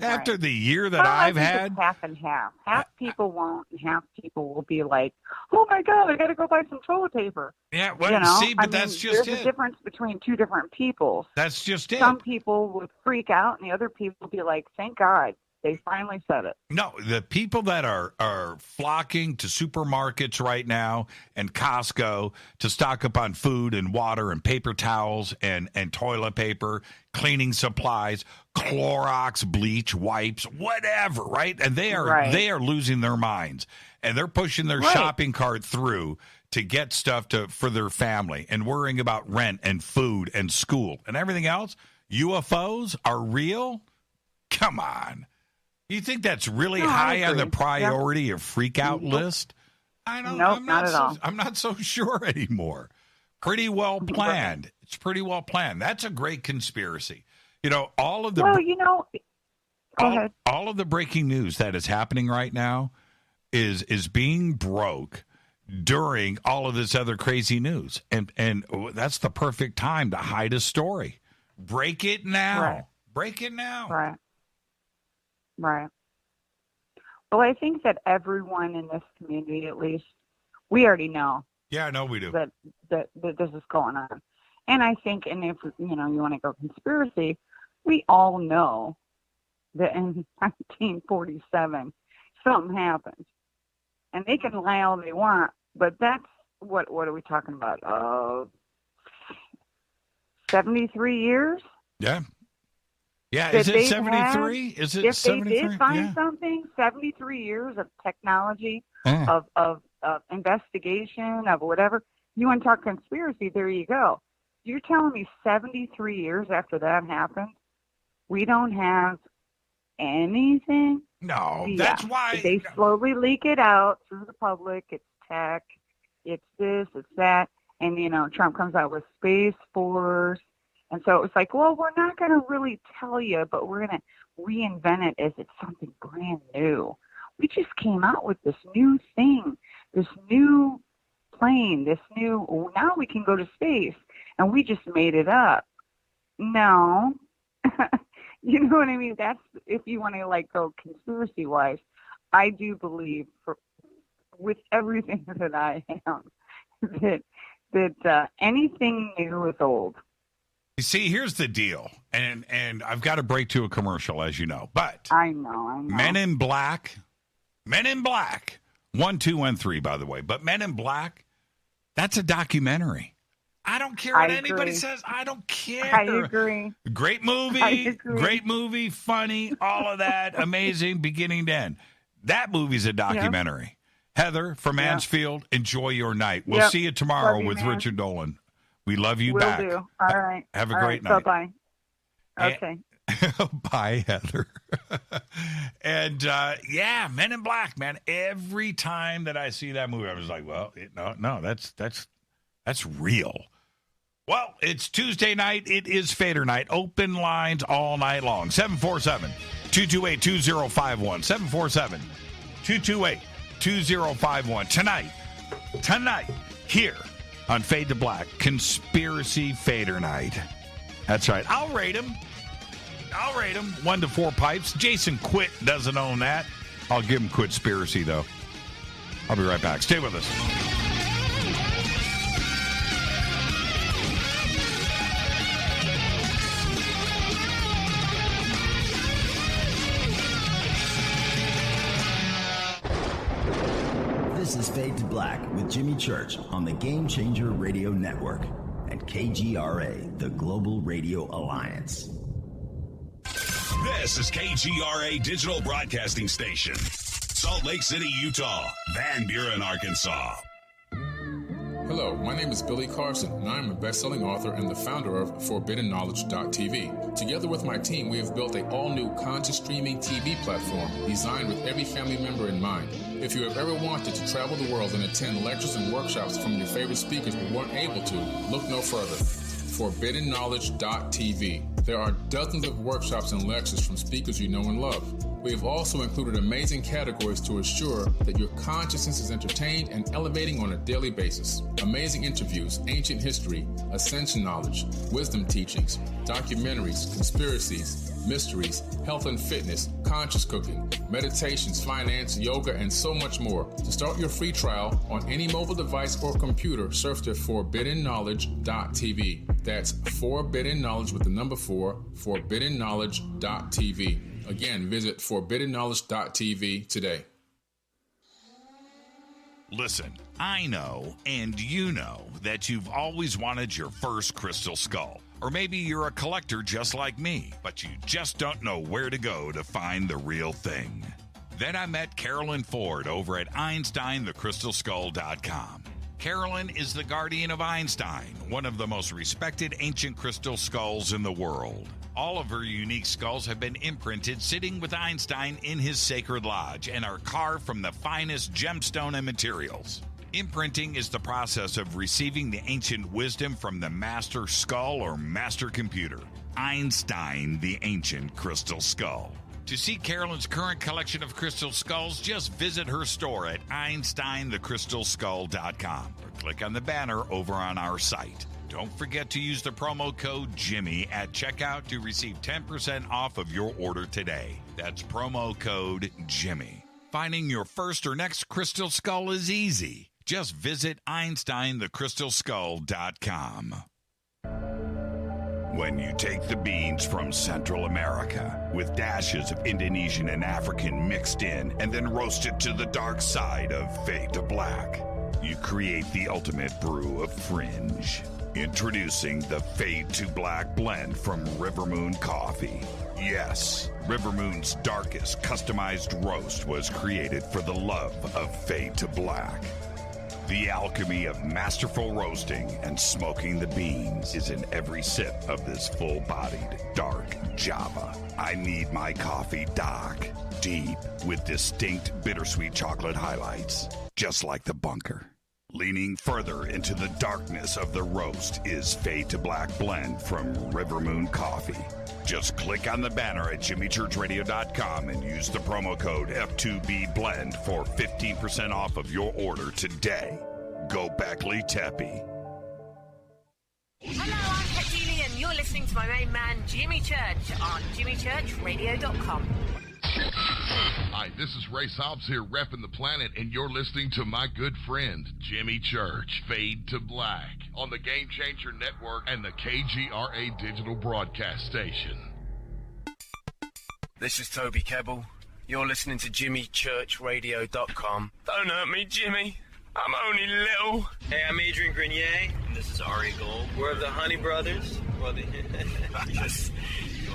After the year that I've had, it's half and half. Half people won't, and half people will be like, "Oh my God, I got to go buy some toilet paper." Yeah, well, see, but that's just there's a difference between two different people. That's just it. Some people would freak out, and the other people would be like, "Thank God they finally said it." No, the people that are flocking to supermarkets right now and Costco to stock up on food and water and paper towels and toilet paper, cleaning supplies, Clorox, bleach, wipes, whatever, right? And they are losing their minds, and they're pushing their shopping cart through to get stuff for their family and worrying about rent and food and school and everything else. UFOs are real? Come on. You think that's really high on the priority or freak out list? I'm not so sure anymore. Pretty well planned. It's pretty well planned. That's a great conspiracy. All of the go ahead. All of the breaking news that is happening right now is being broke during all of this other crazy news, and that's the perfect time to hide a story. Break it now. Right. Break it now. Right. Well, I think that everyone in this community, at least, we already know. Yeah, I know we do. That this is going on. And I think, and if you want to go conspiracy, we all know that in 1947 something happened. And they can lie all they want, but that's what are we talking about? 73 years? Yeah. Yeah, is it 73? Is it 73? If they did find something, 73 years of technology, of investigation, of whatever. You want to talk conspiracy, there you go. You're telling me 73 years after that happened, we don't have anything? No, that's why. They slowly leak it out through the public. It's tech, it's this, it's that. And, Trump comes out with Space Force. And so it was like, well, we're not going to really tell you, but we're going to reinvent it as it's something brand new. We just came out with this new thing, this new plane, now we can go to space, and we just made it up. No. You know what I mean? That's, if you want to go conspiracy-wise, I do believe with everything that I am that anything new is old. You see, here's the deal, and I've got to break to a commercial, as you know. But I know. Men in Black, 1, 2, and 3, by the way. But Men in Black, that's a documentary. I don't care what anybody says. I don't care. I agree. Great movie, funny, all of that, amazing, beginning to end. That movie's a documentary. Yep. Heather from Mansfield, enjoy your night. We'll see you tomorrow with Richard Dolan. We love you back. Will do. All right. Have a great night. Bye-bye. Okay. Bye, Heather. And, Men in Black, man. Every time that I see that movie, I was like, well, no, that's real. Well, it's Tuesday night. It is Fadernight. Open lines all night long. 747-228-2051. 747-228-2051. Tonight, here on Fade to Black, Conspiracy Fadernight. That's right. I'll rate him. 1 to 4 pipes. Jason Quitt doesn't own that. I'll give him Quitspiracy, though. I'll be right back. Stay with us. This is Fade to Black with Jimmy Church on the Game Changer Radio Network and KGRA, the Global Radio Alliance. This is KGRA Digital Broadcasting Station. Salt Lake City, Utah. Van Buren, Arkansas. Hello, my name is Billy Carson, and I am a best-selling author and the founder of ForbiddenKnowledge.tv. Together with my team, we have built an all-new conscious streaming TV platform designed with every family member in mind. If you have ever wanted to travel the world and attend lectures and workshops from your favorite speakers but weren't able to, look no further. ForbiddenKnowledge.tv. There are dozens of workshops and lectures from speakers you know and love. We have also included amazing categories to ensure that your consciousness is entertained and elevating on a daily basis. Amazing interviews, ancient history, ascension knowledge, wisdom teachings, documentaries, conspiracies, mysteries, health and fitness, conscious cooking, meditations, finance, yoga, and so much more. To start your free trial on any mobile device or computer, surf to ForbiddenKnowledge.tv. That's Forbidden Knowledge with the number 4, ForbiddenKnowledge.tv. Again, visit ForbiddenKnowledge.tv today. Listen, I know, and you know, that you've always wanted your first crystal skull. Or maybe you're a collector just like me, but you just don't know where to go to find the real thing. Then I met Carolyn Ford over at EinsteinTheCrystalSkull.com. Carolyn is the guardian of Einstein, one of the most respected ancient crystal skulls in the world. All of her unique skulls have been imprinted sitting with Einstein in his sacred lodge and are carved from the finest gemstone and materials. Imprinting is the process of receiving the ancient wisdom from the master skull or master computer, Einstein, the ancient crystal skull. To see Carolyn's current collection of crystal skulls, just visit her store at EinsteinTheCrystalSkull.com or click on the banner over on our site. Don't forget to use the promo code Jimmy at checkout to receive 10% off of your order today. That's promo code Jimmy. Finding your first or next crystal skull is easy. Just visit EinsteinTheCrystalSkull.com. When you take the beans from Central America with dashes of Indonesian and African mixed in and then roasted to the dark side of fade to black, you create the ultimate brew of fringe. Introducing the Fade to Black blend from River Moon Coffee. Yes, River Moon's darkest customized roast was created for the love of Fade to Black. The alchemy of masterful roasting and smoking the beans is in every sip of this full-bodied, dark Java. I need my coffee dark, deep, with distinct bittersweet chocolate highlights, just like the bunker. Leaning further into the darkness of the roast is Fade to Black blend from River Moon Coffee. Just click on the banner at jimmychurchradio.com and use the promo code F2BBLEND for 15% off of your order today. Go Beckley Teppy. Hello, I'm Petini, and you're listening to my main man, Jimmy Church, on jimmychurchradio.com. Hi, this is Ray Hobbs here, repping the planet, and you're listening to my good friend, Jimmy Church, Fade to Black, on the Game Changer Network and the KGRA Digital Broadcast Station. This is Toby Kebbell. You're listening to JimmyChurchRadio.com. Don't hurt me, Jimmy. I'm only little. Hey, I'm Adrian Grenier. And this is Ari Gold. We're the Honey Brothers. Yes.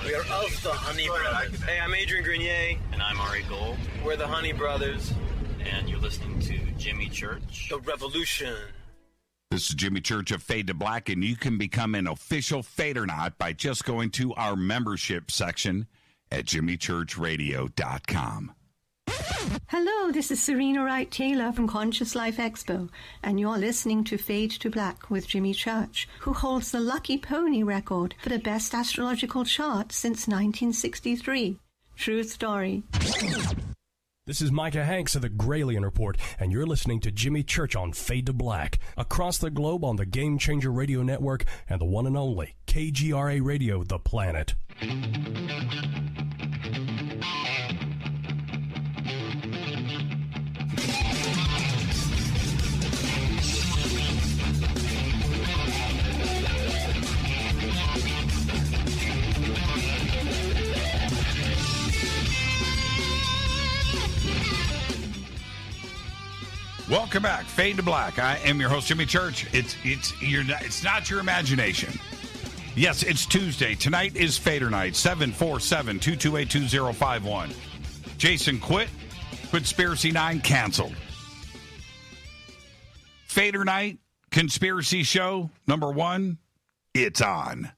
We are of the Honey Brothers. Hey, I'm Adrian Grenier. And I'm Ari Gold. We're the Honey Brothers. And you're listening to Jimmy Church. The Revolution. This is Jimmy Church of Fade to Black, and you can become an official Fadernight by just going to our membership section at jimmychurchradio.com. Hello, this is Serena Wright Taylor from Conscious Life Expo, and you're listening to Fade to Black with Jimmy Church, who holds the Lucky Pony record for the best astrological chart since 1963. True story. This is Micah Hanks of the Gralien Report, and you're listening to Jimmy Church on Fade to Black, across the globe on the Game Changer Radio Network and the one and only KGRA Radio, The Planet. Welcome back, Fade to Black. I am your host, Jimmy Church. It's not your imagination. Yes, it's Tuesday. Tonight is Fader Night. 747-228-2051. Jason Quitt. Conspiracy 9 canceled. Fader Night conspiracy show number 1, it's on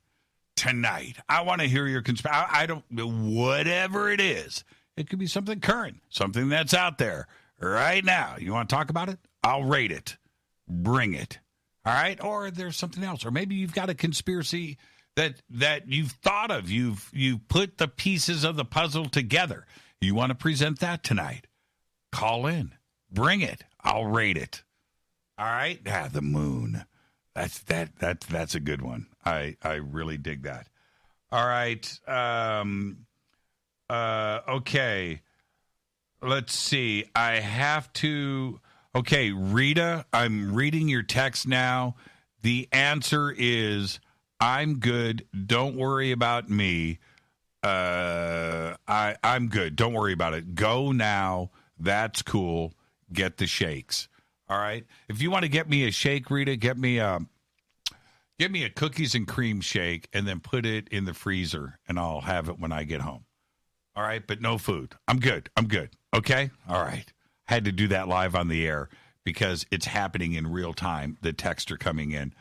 tonight. I want to hear your conspiracy. I don't, whatever it is. It could be something current, something that's out there right now. You want to talk about it? I'll rate it. Bring it. All right? Or there's something else. Or maybe you've got a conspiracy that you've thought of. You've put the pieces of the puzzle together. You want to present that tonight? Call in. Bring it. I'll rate it. All right? The moon. That's a good one. I really dig that. All right. Okay. Let's see. I have to. Okay, Rita, I'm reading your text now. The answer is I'm good. Don't worry about me. I'm good. Don't worry about it. Go now. That's cool. Get the shakes. All right. If you want to get me a shake, Rita, get me a cookies and cream shake and then put it in the freezer and I'll have it when I get home. All right, but no food. I'm good. Okay? All right. Had to do that live on the air because it's happening in real time. The texts are coming in.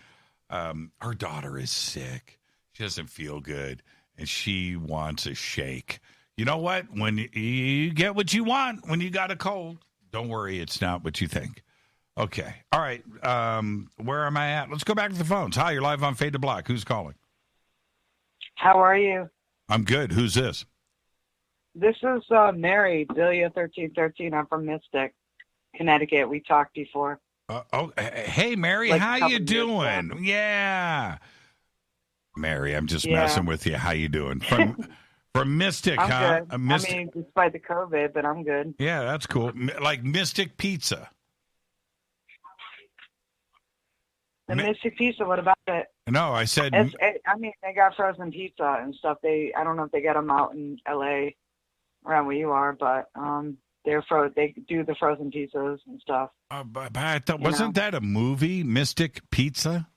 Our daughter is sick. She doesn't feel good, and she wants a shake. You know what? When you get what you want when you got a cold, don't worry. It's not what you think. Okay. All right. Where am I at? Let's go back to the phones. Hi, you're live on Fade to Black. Who's calling? How are you? I'm good. Who's this? This is Mary, Delia 1313. I'm from Mystic, Connecticut. We talked before. Hey, Mary, how you doing? Yeah. Mary, I'm just messing with you. How you doing? From Mystic, I'm huh? good. I mean, despite the COVID, but I'm good. Yeah, that's cool. Like Mystic Pizza. The Mystic Pizza, what about it? No, I said... I mean, they got frozen pizza and stuff. I don't know if they get them out in L.A., around where you are, but they do the frozen pizzas and stuff. But I thought, wasn't that a movie, Mystic Pizza?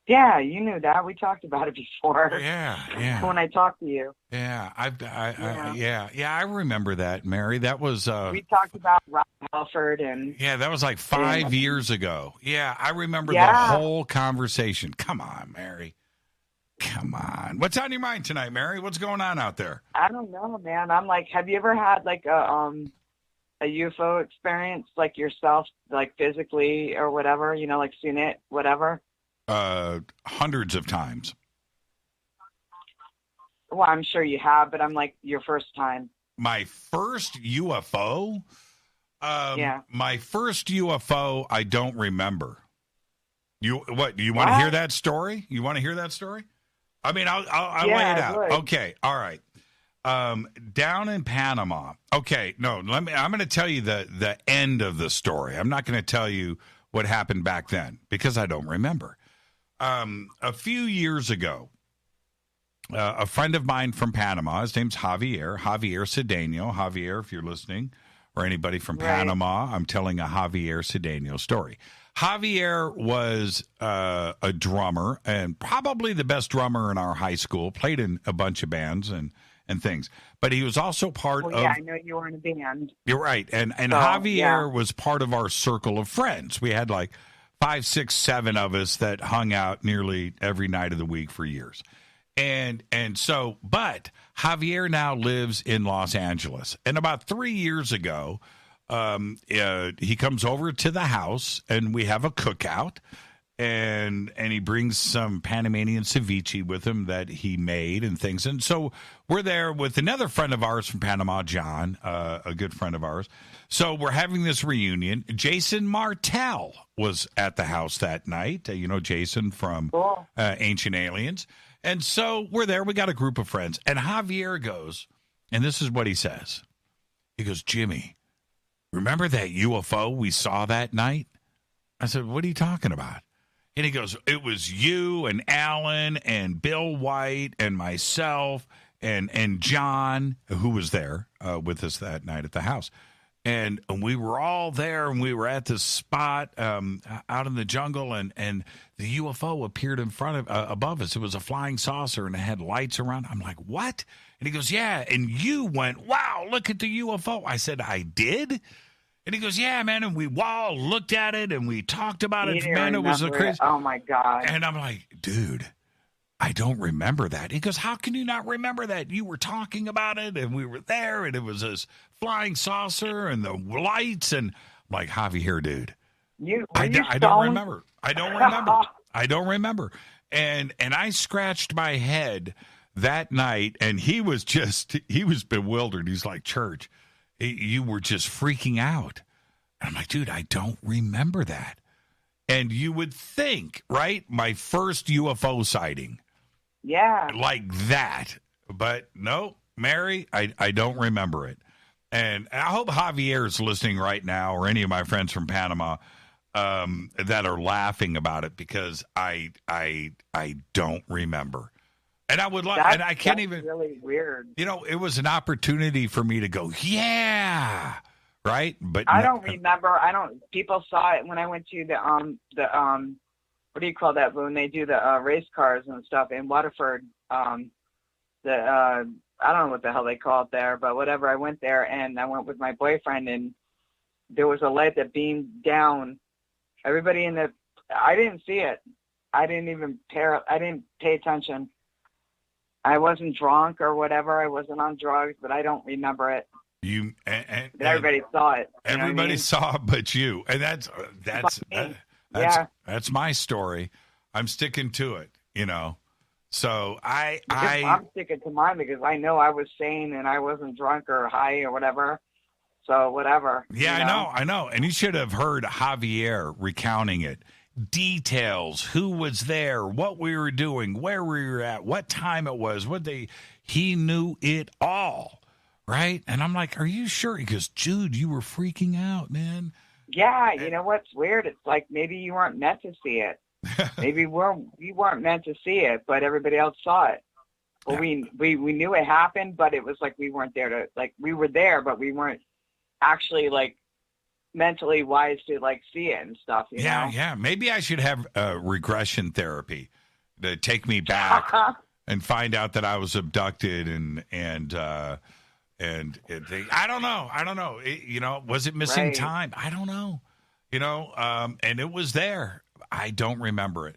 Yeah, you knew that. We talked about it before. Yeah. When I talked to you. Yeah, I remember that, Mary. That was... we talked about Rob Halford and... Yeah, that was like 5 years ago. Yeah, I remember the whole conversation. Come on, Mary. Come on. What's on your mind tonight, Mary? What's going on out there? I don't know, man. I'm like, have you ever had like a UFO experience, like yourself, like physically or whatever, like seen it, whatever? Hundreds of times. Well, I'm sure you have, but I'm like your first time. My first UFO? Yeah. My first UFO, I don't remember. Do you want to hear that story? You want to hear that story? I mean, I'll lay it out. Okay, all right. Down in Panama. Okay, no, I'm going to tell you the end of the story. I'm not going to tell you what happened back then because I don't remember. A few years ago, a friend of mine from Panama, his name's Javier Cedeno. Javier, if you're listening, or anybody from Panama, I'm telling a Javier Cedeno story. Javier was a drummer and probably the best drummer in our high school, played in a bunch of bands and things. But he was also part of... I know you were in a band. You're right. And Javier was part of our circle of friends. We had like 5, 6, 7 of us that hung out nearly every night of the week for years. And so, but Javier now lives in Los Angeles. And about 3 years ago... he comes over to the house and we have a cookout and he brings some Panamanian ceviche with him that he made and things. And so we're there with another friend of ours from Panama, John, a good friend of ours. So we're having this reunion. Jason Martell was at the house that night. Jason from Ancient Aliens. And so we're there. We got a group of friends and Javier goes, and this is what he says. He goes, Jimmy, remember that UFO we saw that night? I said, what are you talking about? And he goes, it was you and Alan and Bill White and myself and John, who was there with us that night at the house. And we were all there and we were at this spot out in the jungle and the UFO appeared in front of above us. It was a flying saucer and it had lights around. I'm like, what? And he goes, yeah. And you went, wow, look at the UFO. I said, I did? And he goes, yeah, man. And we all looked at it and we talked about it. You Man, it was a remember crazy. it. Oh, my God. And I'm like, dude, I don't remember that. He goes, how can you not remember that? You were talking about it and we were there and it was this flying saucer and the lights. And I'm like, Javier, dude, I don't remember. I don't remember. I don't remember. And I scratched my head that night, and he was bewildered. He's like, Church, you were just freaking out. And I'm like, dude, I don't remember that. And you would think, right, my first UFO sighting. Yeah. Like that. But no, Mary, I don't remember it. And I hope Javier's listening right now, or any of my friends from Panama that are laughing about it, because I don't remember. And I would like, and I can't even. Really weird. You know, it was an opportunity for me to go, yeah, right. But I don't remember. People saw it when I went to the what do you call that when they do the race cars and stuff in Waterford? I don't know what the hell they call it there, but whatever. I went there and I went with my boyfriend, and there was a light that beamed down. Everybody I didn't see it. I didn't pay attention. I wasn't drunk or whatever. I wasn't on drugs, but I don't remember it. Everybody saw it. Everybody saw it but you. And that's my story. I'm sticking to it, you know. So I'm sticking to mine because I know I was sane and I wasn't drunk or high or whatever. So whatever. Yeah, you know? I know. And you should have heard Javier recounting it. Details, who was there, what we were doing, where we were at, what time it was, he knew it all, right? And I'm like, are you sure? He goes, Jude, you were freaking out, man. Yeah, you know what's weird? It's like maybe you weren't meant to see it. Maybe we weren't meant to see it, but everybody else saw it. Well, we knew it happened, but it was like we weren't there to, like, we were there, but we weren't actually, like, mentally wise to, like, see it and stuff, you know? Yeah. Maybe I should have regression therapy to take me back and find out that I was abducted and I don't know. Was it missing time? I don't know. And it was there. I don't remember it.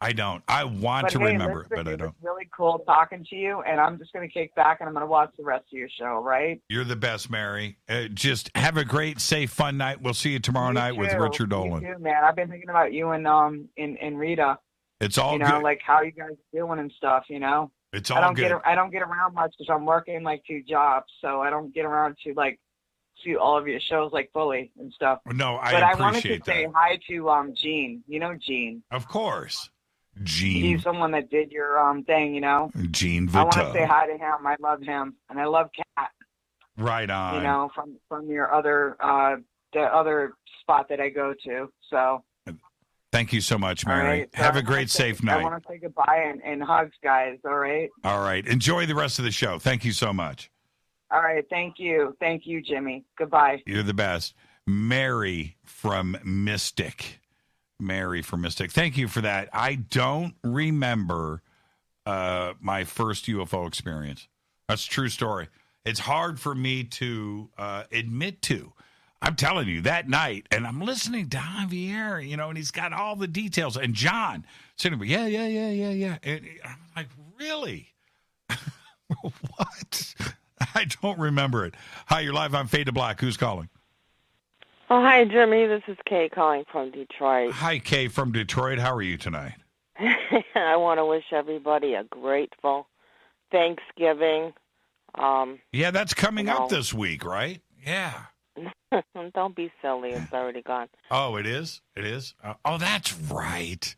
I don't. I want to remember it, but I don't. It's really cool talking to you, and I'm just going to kick back and I'm going to watch the rest of your show, right? You're the best, Mary. Just have a great, safe, fun night. We'll see you tomorrow night with Richard Dolan. You too, man. I've been thinking about you and Rita. It's all good. Like how you guys doing and stuff, It's all good. I don't get around much because I'm working like 2 jobs, so I don't get around to like see all of your shows like fully and stuff. No, but I wanted to say hi to Gene. You know Gene. Of course. Gene. He's someone that did your thing, Gene Vito. I want to say hi to him. I love him, and I love Kat. Right on. From your other the other spot that I go to. So. Thank you so much, Mary. Right, so have a great, safe night. I want to say goodbye and hugs, guys. All right. All right. Enjoy the rest of the show. Thank you so much. All right. Thank you. Thank you, Jimmy. Goodbye. You're the best. Mary from Mystic. Thank you for that. I don't remember my first UFO experience. That's a true story. It's hard for me to admit to. I'm telling you, that night, and I'm listening to Javier, and he's got all the details. And John sitting there, yeah. And I'm like, really? What? I don't remember it. Hi, you're live on Fade to Black. Who's calling? Oh, hi, Jimmy. This is Kay calling from Detroit. Hi, Kay from Detroit. How are you tonight? I want to wish everybody a grateful Thanksgiving. Yeah, that's coming up this week, right? Yeah. Don't be silly. It's already gone. Oh, it is? It is? Oh, that's right.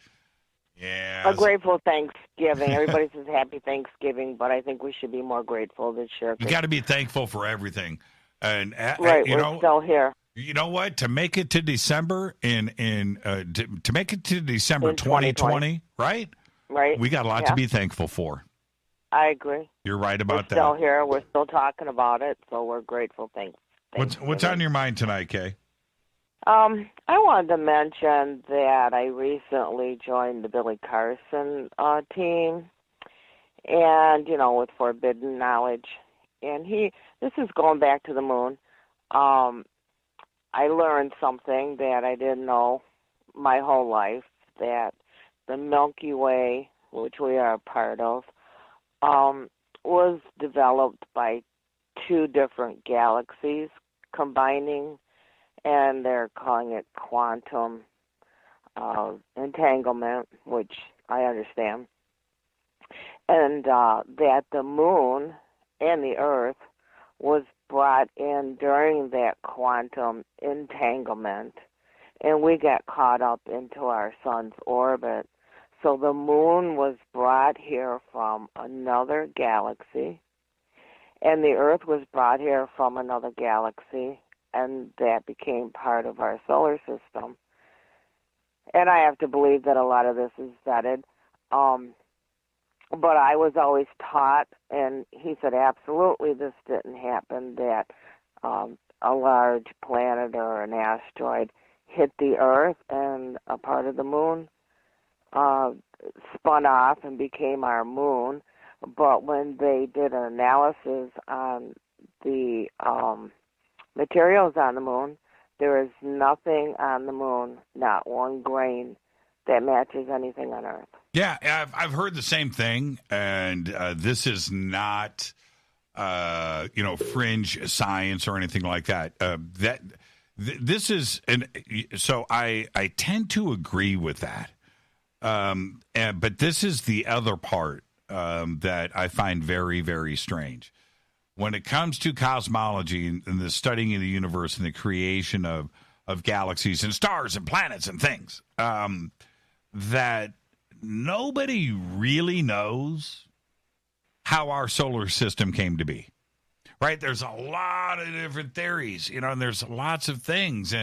Yeah. A grateful Thanksgiving. Everybody says Happy Thanksgiving, but I think we should be more grateful this year. You got to be thankful for everything. And right, we're still here. You know what? To make it to December to make it to December 2020, right? Right. We got a lot to be thankful for. I agree. You're right about that. We're still here. We're still talking about it, so we're grateful. What's on your mind tonight, Kay? I wanted to mention that I recently joined the Billy Carson team, and with Forbidden Knowledge, and this is going back to the moon. I learned something that I didn't know my whole life, that the Milky Way, which we are a part of, was developed by two different galaxies combining, and they're calling it quantum entanglement, which I understand, and that the moon and the Earth was brought in during that quantum entanglement, and we got caught up into our sun's orbit. So the moon was brought here from another galaxy, and the Earth was brought here from another galaxy, and that became part of our solar system. And I have to believe that a lot of this is vetted. But I was always taught, and he said, absolutely, this didn't happen, that a large planet or an asteroid hit the Earth, and a part of the moon spun off and became our moon. But when they did an analysis on the materials on the moon, there is nothing on the moon, not one grain, that matches anything on Earth. Yeah, I've heard the same thing, and this is not, fringe science or anything like that. This is, so I tend to agree with that. But this is the other part that I find very, very strange. When it comes to cosmology and the studying of the universe and the creation of galaxies and stars and planets and things, that nobody really knows how our solar system came to be, right? There's a lot of different theories, and there's lots of things,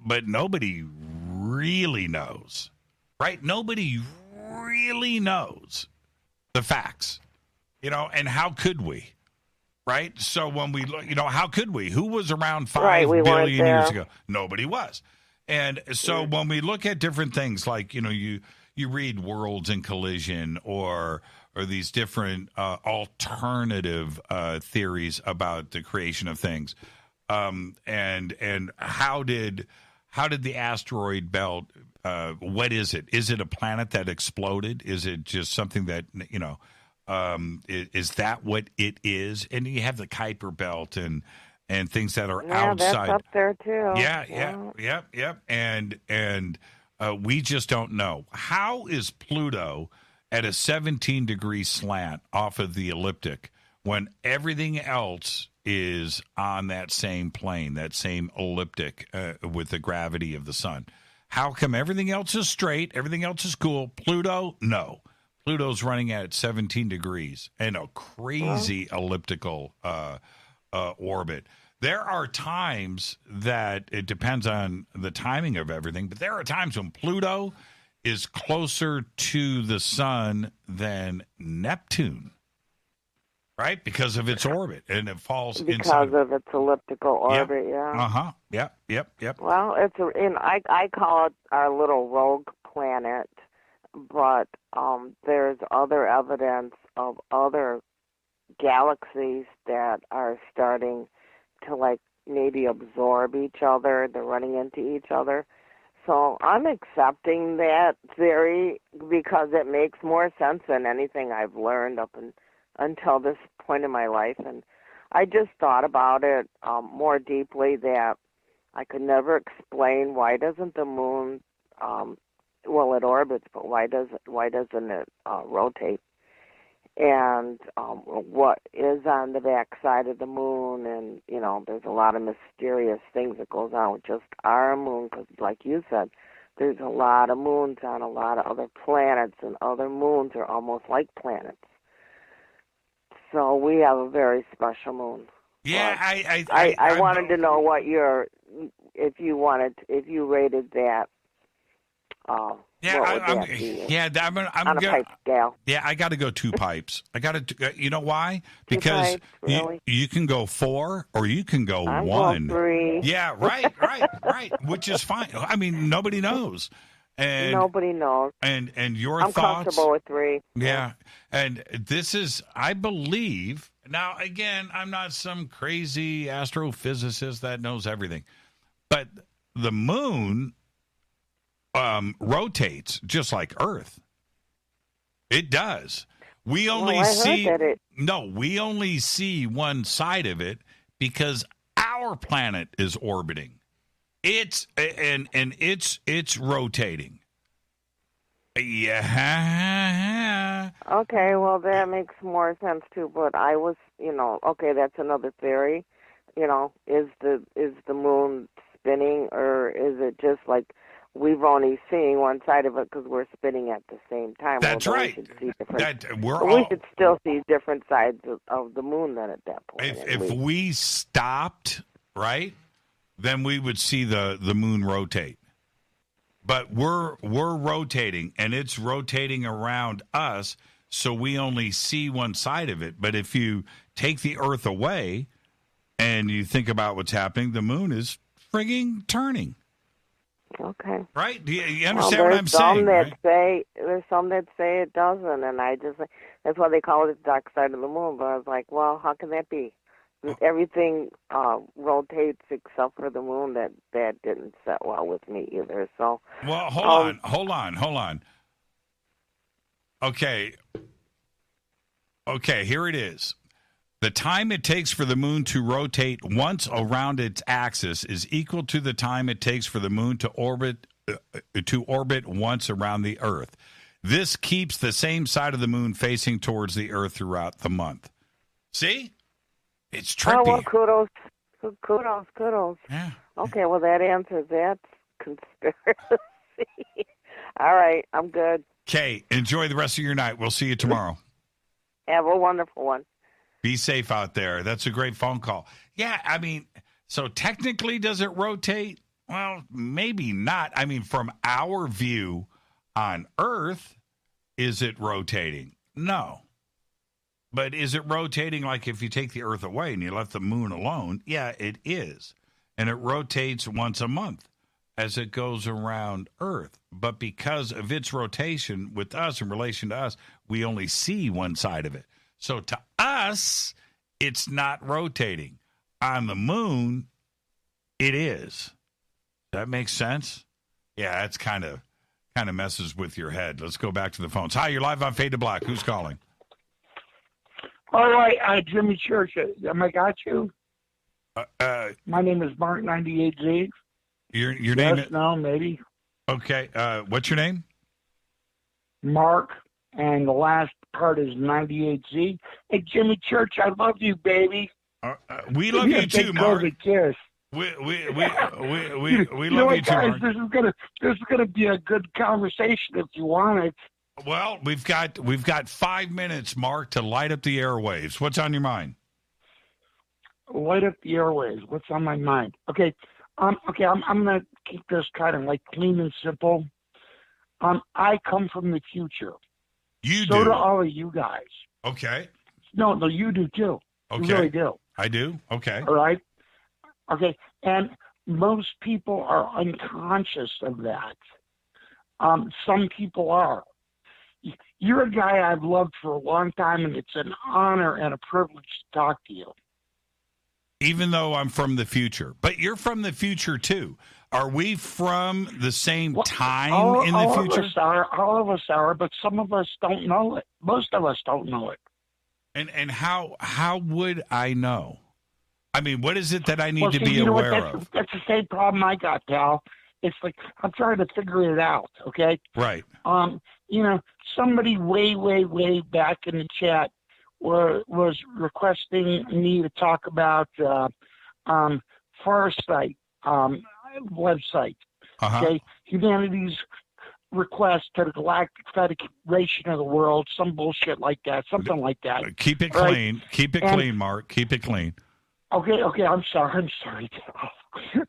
but nobody really knows, right? Nobody really knows the facts, and how could we, right? So when we look, how could we? Who was around 5 billion years ago? Nobody was. And so when we look at different things, like, you read Worlds in Collision or these different alternative theories about the creation of things, and how did the asteroid belt, what is it? Is it a planet that exploded? Is it just something that, is that what it is? And you have the Kuiper belt and things that are outside. That's up there too. Yep. And we just don't know. How is Pluto at a 17-degree slant off of the ecliptic when everything else is on that same plane, that same elliptic with the gravity of the sun? How come everything else is straight, everything else is cool? Pluto, no. Pluto's running at 17 degrees and a crazy elliptical orbit. There are times that it depends on the timing of everything, but there are times when Pluto is closer to the sun than Neptune, right? Because of its orbit, and it falls because of its elliptical orbit. Yeah. Yep. Well, I call it our little rogue planet, but there's other evidence of other galaxies that are starting to maybe absorb each other. They're running into each other. So I'm accepting that theory because it makes more sense than anything I've learned until this point in my life. And I just thought about it more deeply, that I could never explain why doesn't the moon, it orbits, but why doesn't it rotate? And what is on the back side of the moon, and there's a lot of mysterious things that goes on with just our moon, because like you said, there's a lot of moons on a lot of other planets, and other moons are almost like planets. So we have a very special moon. Yeah, I wanted to know if you rated that. I'm on a pipe scale. Yeah, I got to go 2 pipes. I got to. You know why? Because pipes, really? you can go 4 or you can go I'm 1. Going 3. Yeah, right. Which is fine. I mean, nobody knows. And nobody knows. And your I'm thoughts? comfortable with 3. Yeah. And this is, I believe, now again, I'm not some crazy astrophysicist that knows everything, but the moon rotates just like Earth. It does. We only we only see one side of it because our planet is orbiting. It's rotating. Yeah. Okay, well that makes more sense too. But I was, okay, that's another theory. Is the moon spinning, or is it just like we've only seen one side of it because we're spinning at the same time? That's right. We should still see different sides of the moon then at that point. If we stopped, right, then we would see the moon rotate. But we're rotating, and it's rotating around us, so we only see one side of it. But if you take the Earth away and you think about what's happening, the moon is frigging turning. Okay. Right? Do you understand what I'm saying? There's some that say it doesn't, and that's why they call it the dark side of the moon. But I was like, well, how can that be? Everything rotates except for the moon. That didn't set well with me either. So, well, hold on. Okay, here it is. The time it takes for the moon to rotate once around its axis is equal to the time it takes for the moon to orbit once around the Earth. This keeps the same side of the moon facing towards the Earth throughout the month. See? It's trippy. Oh, well, kudos. Yeah. Okay, well, that answers that conspiracy. All right, I'm good. Okay, enjoy the rest of your night. We'll see you tomorrow. Have a wonderful one. Be safe out there. That's a great phone call. Yeah, I mean, so technically, does it rotate? Well, maybe not. I mean, from our view on Earth, is it rotating? No. But is it rotating like if you take the Earth away and you left the moon alone? Yeah, it is. And it rotates once a month as it goes around Earth. But because of its rotation with us, in relation to us, we only see one side of it. So to us, it's not rotating. On the moon, it is. That makes sense? Yeah, that's kind of messes with your head. Let's go back to the phones. Hi, you're live on Fade to Black. Who's calling? All right, Jimmy Church. Am I got you? My name is Mark 98Z. Your name? Yes, no, maybe. Okay. What's your name? Mark, and the last part is 98Z. Hey, Jimmy Church, I love you, baby. We love you too, Mark. Kiss. We love you too, guys, Mark. This is gonna be a good conversation if you want it. Well, we've got 5 minutes, Mark, to light up the airwaves. What's on your mind? Light up the airwaves. What's on my mind? Okay. I'm gonna keep this kind of like clean and simple. I come from the future. So do all of you guys. Okay. No, you do too. Okay. You really do. I do? Okay. All right? Okay. And most people are unconscious of that. Some people are. You're a guy I've loved for a long time, and it's an honor and a privilege to talk to you. Even though I'm from the future. But you're from the future, too. Are we from the same time in the future? All of us are, but some of us don't know it. Most of us don't know it. And how would I know? I mean, what is it that I need to be aware of? That's the same problem I got, pal. It's like I'm trying to figure it out, okay? Right. Somebody way back in the chat was requesting me to talk about Farsight website. Okay, humanity's request to the Galactic Federation of the World, some bullshit like that, something like that. Keep it clean. Right? Keep it clean, Mark. Keep it clean. Okay. I'm sorry.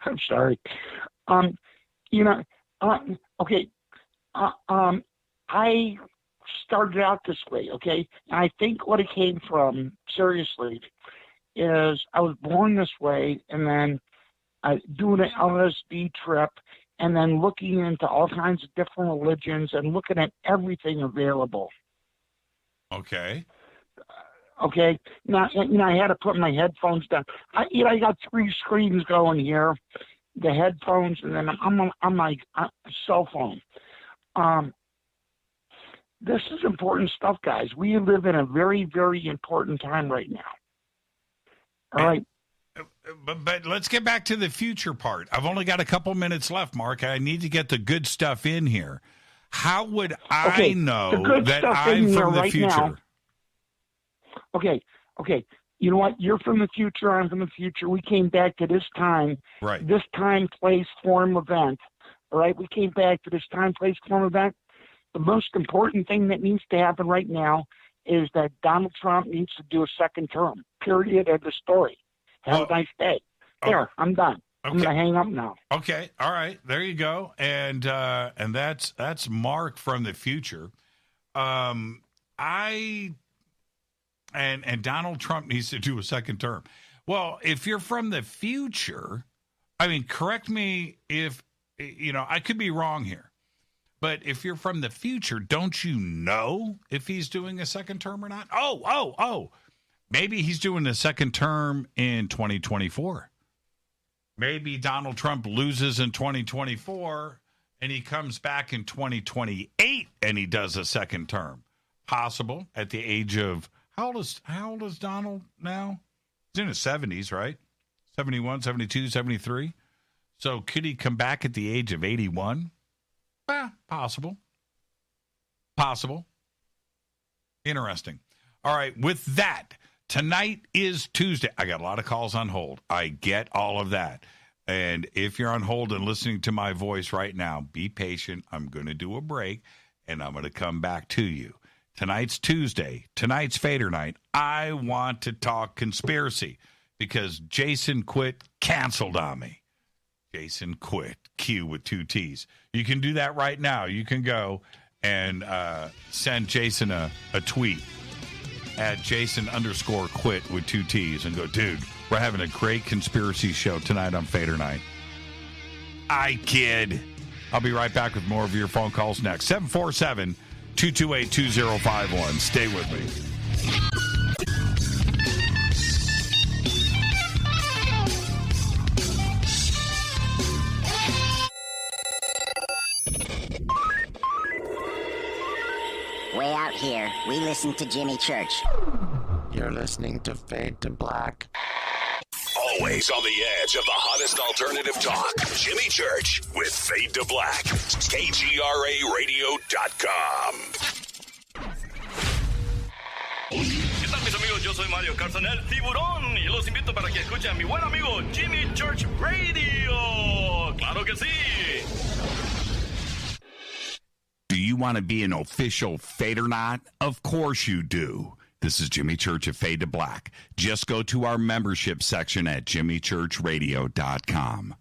I'm sorry. I started out this way, okay? And I think what it came from, seriously, is I was born this way, and then doing an LSD trip, and then looking into all kinds of different religions and looking at everything available. Okay. Okay. Now, I had to put my headphones down. I got 3 screens going here, the headphones, and then I'm on my cell phone. This is important stuff, guys. We live in a very, very important time right now. All right. But let's get back to the future part. I've only got a couple minutes left, Mark. I need to get the good stuff in here. How would I know that I'm from the future? Now, okay. You know what? You're from the future. I'm from the future. We came back to this time. Right. This time, place, form, event. All right. We came back to this time, place, form, event. The most important thing that needs to happen right now is that Donald Trump needs to do a second term. Period of the story. Have a nice day. There, I'm done. I'm going to hang up now. Okay, all right, there you go. And that's Mark from the future. And Donald Trump needs to do a second term. Well, if you're from the future, I mean, correct me if I could be wrong here. But if you're from the future, don't you know if he's doing a second term or not? Oh. Maybe he's doing a second term in 2024. Maybe Donald Trump loses in 2024 and he comes back in 2028 and he does a second term. Possible at the age of, how old is Donald now? He's in his 70s, right? 71, 72, 73. So could he come back at the age of 81? Possible. Interesting. All right, with that, tonight is Tuesday. I got a lot of calls on hold. I get all of that. And if you're on hold and listening to my voice right now, be patient. I'm going to do a break, and I'm going to come back to you. Tonight's Tuesday. Tonight's Fadernight. I want to talk conspiracy because Jason Quitt canceled on me. Jason Quitt, Q with 2 T's. You can do that right now. You can go and send Jason a tweet at Jason_Quitt with 2 T's and go, dude, we're having a great conspiracy show tonight on Fadernight. I kid. I'll be right back with more of your phone calls next. 747-228-2051. Stay with me. Way out here, we listen to Jimmy Church. You're listening to Fade to Black. Always on the edge of the hottest alternative talk. Jimmy Church with Fade to Black. KGRARadio.com. ¿Qué tal, mis amigos? Yo soy Mario Carson, el tiburón, y los invito para que escuchen a mi buen amigo Jimmy Church Radio. ¡Claro que sí! Do you want to be an official Fadernaut? Of course you do. This is Jimmy Church of Fade to Black. Just go to our membership section at jimmychurchradio.com.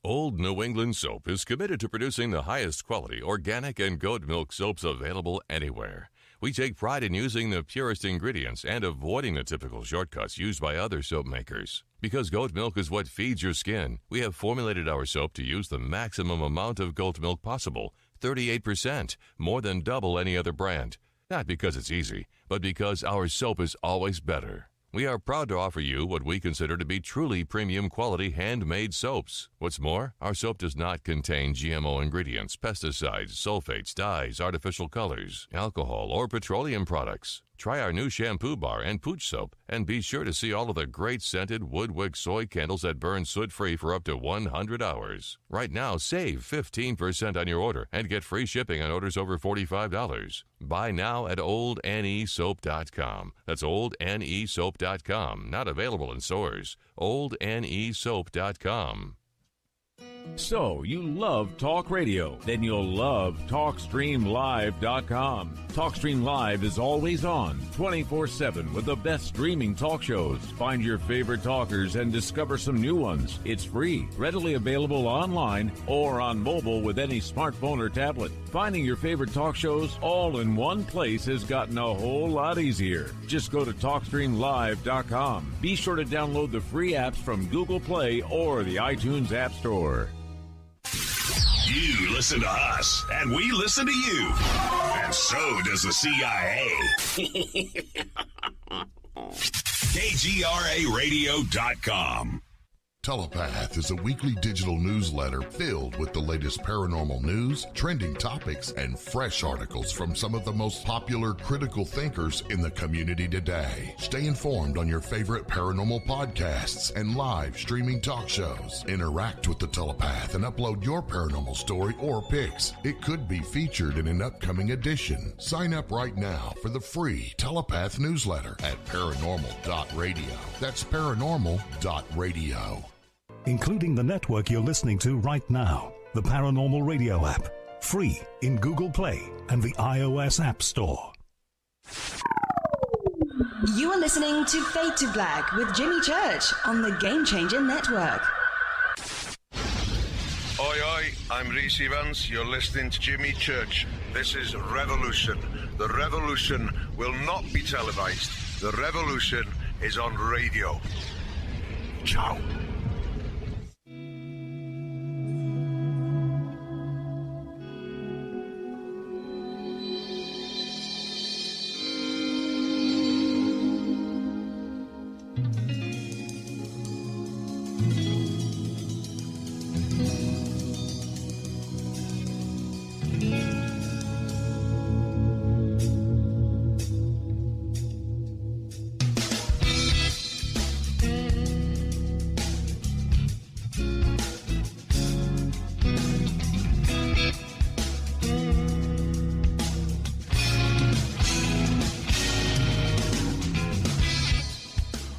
Old New England Soap is committed to producing the highest quality organic and goat milk soaps available anywhere. We take pride in using the purest ingredients and avoiding the typical shortcuts used by other soap makers. Because goat milk is what feeds your skin, we have formulated our soap to use the maximum amount of goat milk possible, 38%, more than double any other brand. Not because it's easy, but because our soap is always better. We are proud to offer you what we consider to be truly premium quality handmade soaps. What's more, our soap does not contain GMO ingredients, pesticides, sulfates, dyes, artificial colors, alcohol, or petroleum products. Try our new shampoo bar and pooch soap, and be sure to see all of the great scented Woodwick soy candles that burn soot-free for up to 100 hours. Right now, save 15% on your order and get free shipping on orders over $45. Buy now at oldnesoap.com. That's oldnesoap.com. Not available in stores. oldnesoap.com. So, you love talk radio? Then you'll love TalkStreamLive.com. TalkStream Live is always on, 24/7 with the best streaming talk shows. Find your favorite talkers and discover some new ones. It's free, readily available online or on mobile with any smartphone or tablet. Finding your favorite talk shows all in one place has gotten a whole lot easier. Just go to TalkStreamLive.com. Be sure to download the free apps from Google Play or the iTunes App Store. You listen to us, and we listen to you. And so does the CIA. KGRAradio.com. Telepath is a weekly digital newsletter filled with the latest paranormal news, trending topics, and fresh articles from some of the most popular critical thinkers in the community today. Stay informed on your favorite paranormal podcasts and live streaming talk shows. Interact with the Telepath and upload your paranormal story or pics. It could be featured in an upcoming edition. Sign up right now for the free Telepath newsletter at paranormal.radio. That's paranormal.radio. Including the network you're listening to right now, the Paranormal Radio app, free in Google Play and the iOS App Store. You are listening to Fade to Black with Jimmy Church on the Game Changer Network. Oi, oi, I'm Reese Evans. You're listening to Jimmy Church. This is Revolution. The revolution will not be televised. The revolution is on radio. Ciao.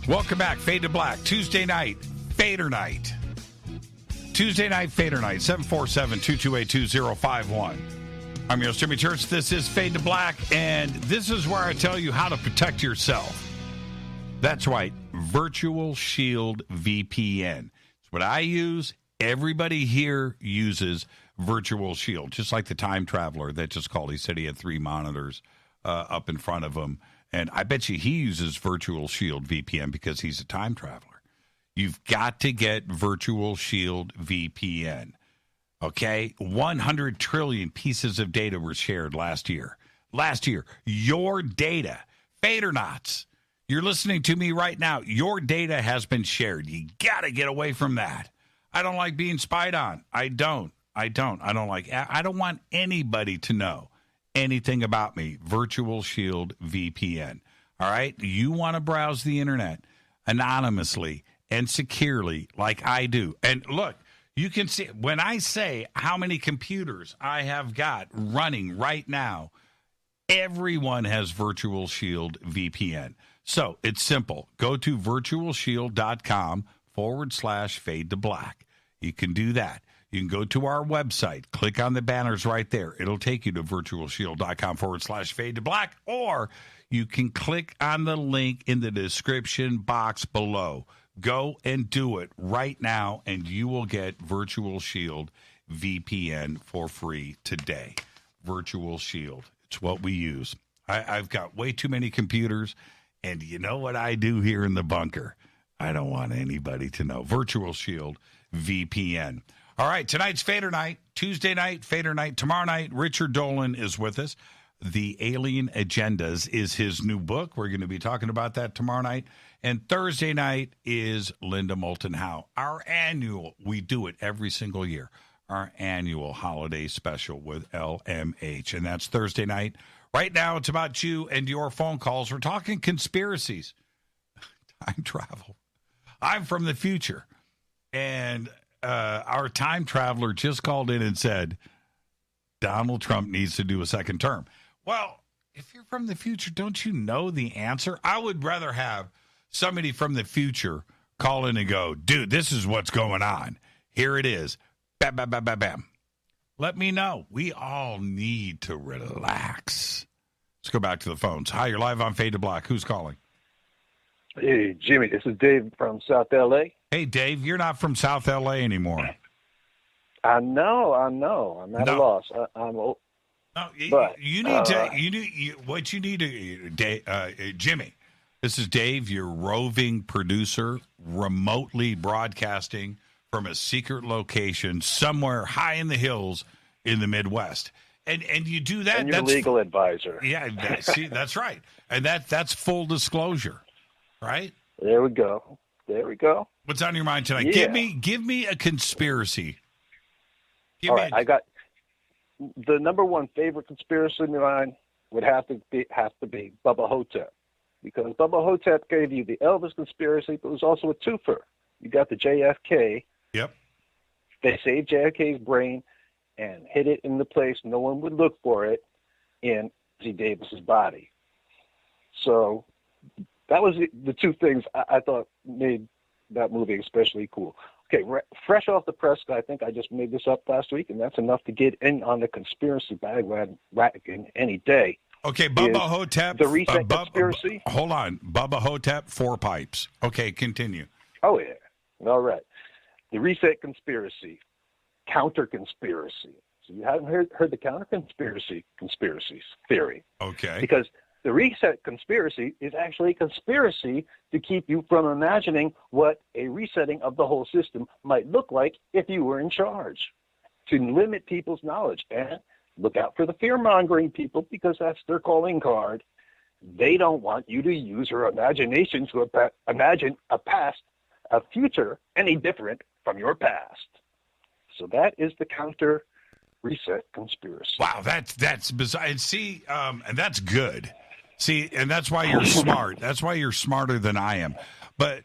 Welcome back. Fade to Black. Tuesday night, Fadernight. Tuesday night, Fadernight. 747-228-2051. I'm your host, Jimmy Church. This is Fade to Black, and this is where I tell you how to protect yourself. That's right. Virtual Shield VPN. It's what I use. Everybody here uses Virtual Shield, just like the time traveler that just called. He said he had 3 monitors up in front of him. And I bet you he uses Virtual Shield VPN because he's a time traveler. You've got to get Virtual Shield VPN. Okay? 100 trillion pieces of data were shared last year. Last year, your data, Fadernauts, you're listening to me right now. Your data has been shared. You got to get away from that. I don't like being spied on. I don't want anybody to know anything about me. Virtual Shield VPN. All right? You want to browse the internet anonymously and securely like I do. And look, you can see when I say how many computers I have got running right now, everyone has Virtual Shield VPN. So it's simple. Go to virtualshield.com/fade to black. You can do that. You can go to our website, click on the banners right there. It'll take you to virtualshield.com/fade to black, or you can click on the link in the description box below. Go and do it right now, and you will get Virtual Shield VPN for free today. Virtual Shield. It's what we use. I've got way too many computers, and you know what I do here in the bunker? I don't want anybody to know. Virtual Shield VPN. All right, tonight's Fader Night. Tuesday night, Fader Night. Tomorrow night, Richard Dolan is with us. The Alien Agendas is his new book. We're going to be talking about that tomorrow night. And Thursday night is Linda Moulton Howe. Our annual, we do it every single year, our annual holiday special with LMH. And that's Thursday night. Right now, it's about you and your phone calls. We're talking conspiracies, time travel. I'm from the future. And our time traveler just called in and said, Donald Trump needs to do a second term. Well, if you're from the future, don't you know the answer? I would rather have somebody from the future call in and go, dude, this is what's going on. Here it is. Bam, bam, bam, bam, bam. Let me know. We all need to relax. Let's go back to the phones. Hi, you're live on Fade to Black. Who's calling? Hey, Jimmy, this is Dave from South L.A. Hey, Dave, you're not from South L.A. anymore. I know. I'm at a loss. I'm old. No, but, you need to, Jimmy, this is Dave, your roving producer, remotely broadcasting from a secret location somewhere high in the hills in the Midwest. And you do that. And your legal advisor. Yeah, that's right. And that's full disclosure, right? There we go. What's on your mind tonight? Yeah. Give me a conspiracy. All right, I got the number one favorite conspiracy line would have to be Bubba Hotep, because Bubba Hotep gave you the Elvis conspiracy, but it was also a twofer. You got the JFK. Yep. They saved JFK's brain and hid it in the place no one would look for it, in Z. Davis's body. So that was the two things I thought made that movie especially cool. Okay, fresh off the press, I think I just made this up last week, and that's enough to get in on the conspiracy bandwagon any day. Okay, Bubba Hotep. The reset conspiracy. Hold on. Bubba Hotep, 4 pipes. Okay, continue. Oh, yeah. All right. The reset conspiracy. Counter-conspiracy. So you haven't heard the counter-conspiracies theory. Okay. Because the reset conspiracy is actually a conspiracy to keep you from imagining what a resetting of the whole system might look like if you were in charge, to limit people's knowledge. And look out for the fear-mongering people, because that's their calling card. They don't want you to use your imagination to imagine a future any different from your past. So that is the counter reset conspiracy. Wow, that's bizarre. And see, and that's good. See, and that's why you're smart. That's why you're smarter than I am. But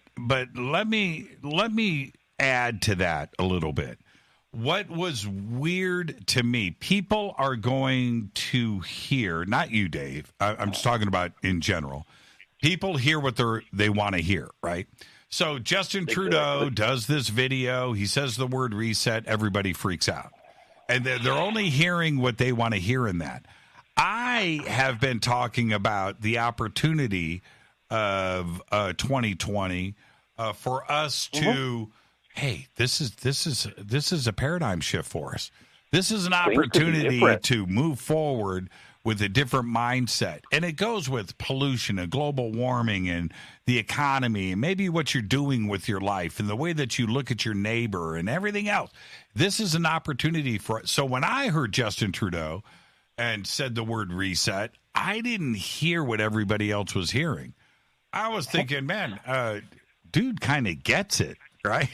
let me add to that a little bit. What was weird to me, people are going to hear, not you, Dave, I'm just talking about in general. People hear what they want to hear, right? So Justin Trudeau does this video. He says the word reset. Everybody freaks out. And they're only hearing what they want to hear in that. I have been talking about the opportunity of 2020 for us to, hey, this is a paradigm shift for us. This is an opportunity to move forward with a different mindset. And it goes with pollution and global warming and the economy and maybe what you're doing with your life and the way that you look at your neighbor and everything else. This is an opportunity for it. So when I heard Justin Trudeau and said the word reset, I didn't hear what everybody else was hearing. I was thinking, man, dude kind of gets it. Right?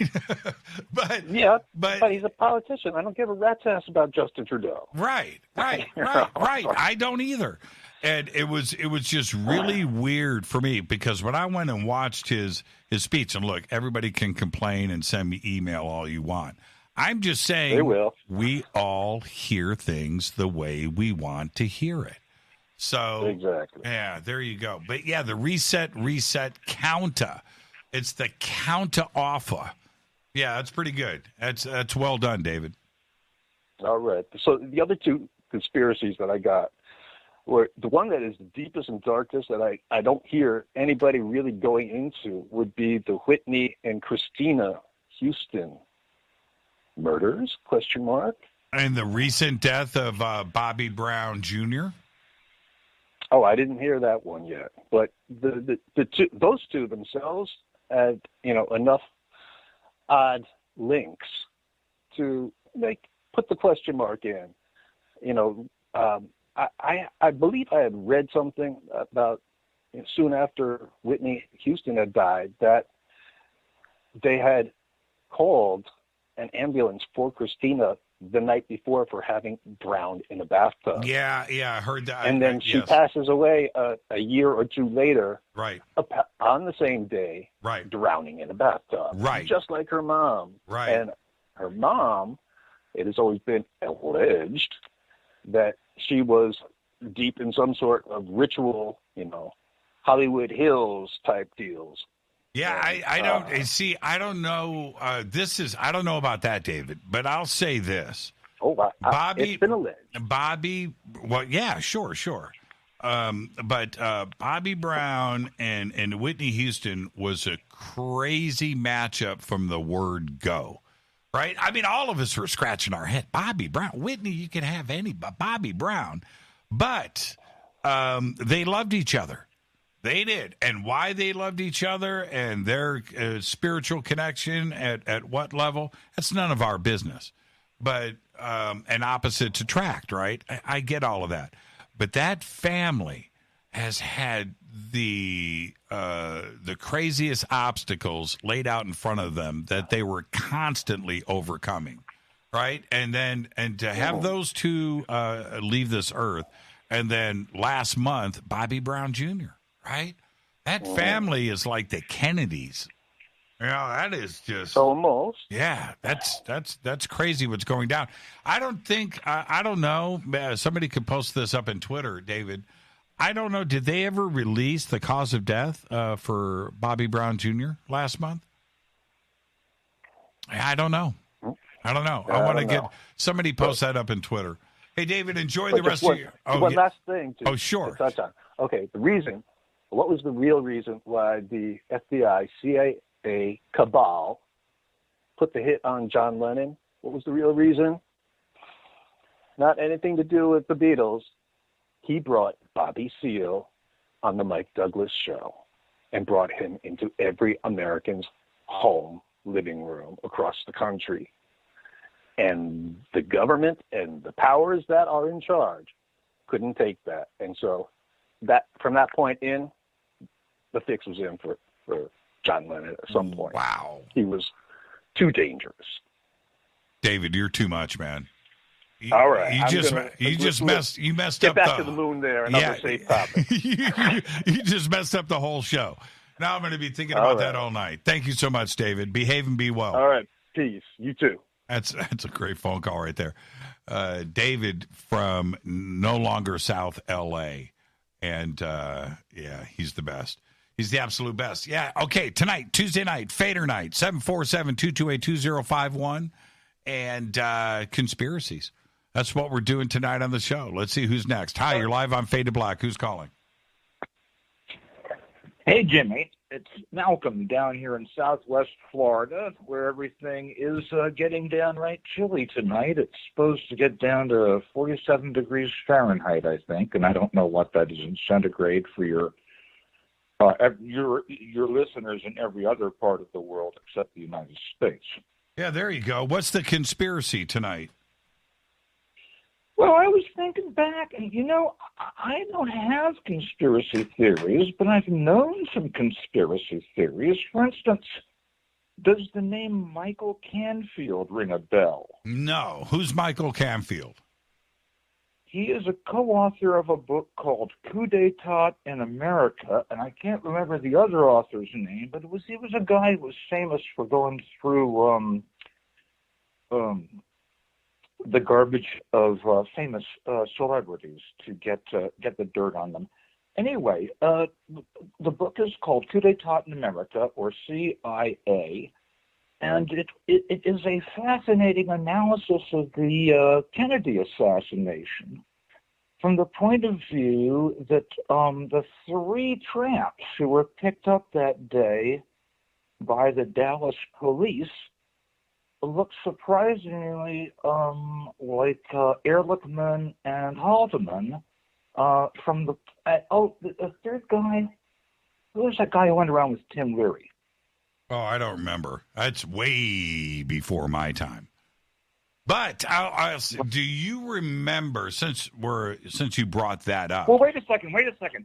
but he's a politician. I don't give a rat's ass about Justin Trudeau. Right. I don't either. And it was just really weird for me, because when I went and watched his speech, and look, everybody can complain and send me email all you want. I'm just saying, they will. We all hear things the way we want to hear it. So exactly. Yeah, there you go. But yeah, the reset counter. It's the counter offer. Yeah, that's pretty good. That's well done, David. All right. So the other two conspiracies that I got were the one that is the deepest and darkest that I don't hear anybody really going into would be the Whitney and Christina Houston murders, ? And the recent death of Bobby Brown Jr.? Oh, I didn't hear that one yet. But those two themselves had, enough odd links to put the question mark in. I believe I had read something about soon after Whitney Houston had died that they had called an ambulance for Christina the night before for having drowned in a bathtub. Yeah, I heard that. And then she passes away a year or two later, right, on the same day, right, drowning in a bathtub, right, just like her mom. Right. And her mom, it has always been alleged that she was deep in some sort of ritual, Hollywood Hills type deals. Yeah, I don't see. I don't know. I don't know about that, David. But I'll say this. Bobby, it's been alleged. Bobby. Well, yeah, sure. But Bobby Brown and Whitney Houston was a crazy matchup from the word go. Right? I mean, all of us were scratching our head. Bobby Brown, Whitney, you can have any, but Bobby Brown. But they loved each other. They did. And why they loved each other and their spiritual connection at what level, that's none of our business. But an opposite attract, right? I get all of that. But that family has had the craziest obstacles laid out in front of them that they were constantly overcoming, right? And to have those two leave this earth, and then last month, Bobby Brown Jr., right? That family is like the Kennedys. You know, that is just almost. Yeah, that's crazy what's going down. I don't know. Somebody could post this up in Twitter, David. I don't know. Did they ever release the cause of death for Bobby Brown Jr. last month? I don't know. I want to get somebody post that up in Twitter. Hey, David, enjoy the rest of your. One last thing. Sure. To touch on. Okay, the reason. What was the real reason why the FBI, CIA cabal put the hit on John Lennon? What was the real reason? Not anything to do with the Beatles. He brought Bobby Seale on the Mike Douglas show and brought him into every American's home living room across the country. And the government and the powers that are in charge couldn't take that. And so that from that point in, the fix was in for John Lennon at some point. Wow. He was too dangerous. David, you're too much, man. All right. You messed get up. Get back to the moon there, and I'll safe topic. you just messed up the whole show. Now I'm going to be thinking about that all night. Thank you so much, David. Behave and be well. All right. Peace. You too. That's a great phone call right there. David from no longer South L.A. And, he's the best. He's the absolute best. Yeah, okay, tonight, Tuesday night, Fadernight, 747-228-2051, and conspiracies. That's what we're doing tonight on the show. Let's see who's next. Hi, you're live on Fade to Black. Who's calling? Hey, Jimmy. It's Malcolm down here in southwest Florida, where everything is getting downright chilly tonight. It's supposed to get down to 47 degrees Fahrenheit, I think, and I don't know what that is in centigrade for your listeners in every other part of the world except the United States. Yeah, there you go. What's the conspiracy tonight? Well, I was thinking back, and, I don't have conspiracy theories, but I've known some conspiracy theories. For instance, does the name Michael Canfield ring a bell? No. Who's Michael Canfield? He is a co-author of a book called Coup d'Etat in America, and I can't remember the other author's name, but he was a guy who was famous for going through the garbage of famous celebrities to get the dirt on them. Anyway, the book is called Coup d'Etat in America, or CIA, and it is a fascinating analysis of the Kennedy assassination from the point of view that the three tramps who were picked up that day by the Dallas police look surprisingly like Ehrlichman and Haldeman from the third guy. Who was that guy who went around with Tim Leary? Oh, I don't remember. That's way before my time. But do you remember, since you brought that up? Well, wait a second.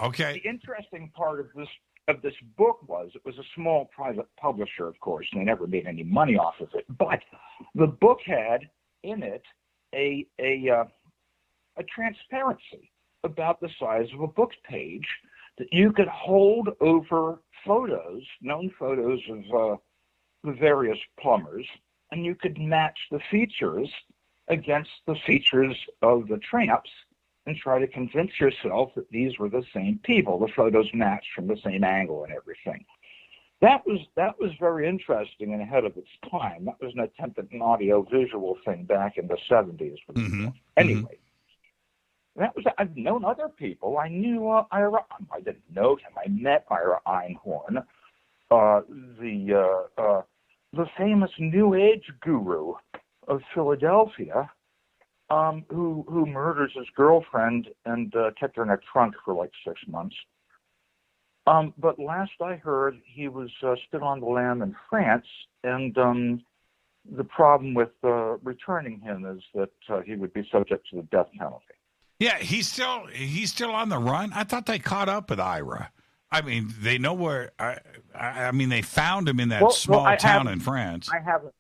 Okay. The interesting part of this book was it was a small private publisher, of course, and they never made any money off of it. But the book had in it a transparency about the size of a book page that you could hold over photos, known photos of the various plumbers, and you could match the features against the features of the tramps and try to convince yourself that these were the same people. The photos matched from the same angle and everything. That was very interesting and ahead of its time. That was an attempt at an audio-visual thing back in the 70s. Mm-hmm. Anyway, I've known other people. I knew Ira. I didn't know him. I met Ira Einhorn, the famous New Age guru of Philadelphia, who murders his girlfriend and kept her in a trunk for like 6 months. But last I heard, he was still on the lam in France, and the problem with returning him is that he would be subject to the death penalty. Yeah, he's still on the run. I thought they caught up with Ira. I mean, they know where. I mean, they found him in that small town in France. I haven't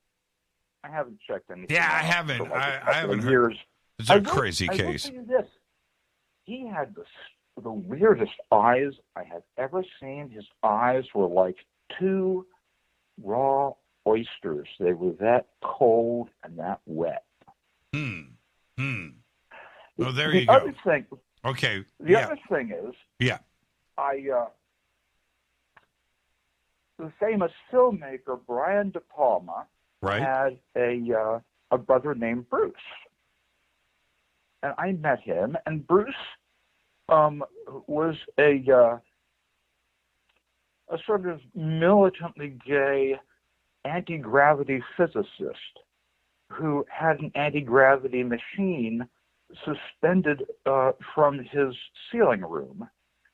checked anything. Yeah, I haven't. I haven't heard. Years. It's a crazy case. I will tell you this. He had the weirdest eyes I have ever seen. His eyes were like two raw oysters. They were that cold and that wet. Well, there you go. Other thing, okay. The other thing is, the famous filmmaker Brian De Palma had a brother named Bruce, and I met him. And Bruce was a sort of militantly gay anti-gravity physicist who had an anti-gravity machine suspended from his ceiling room.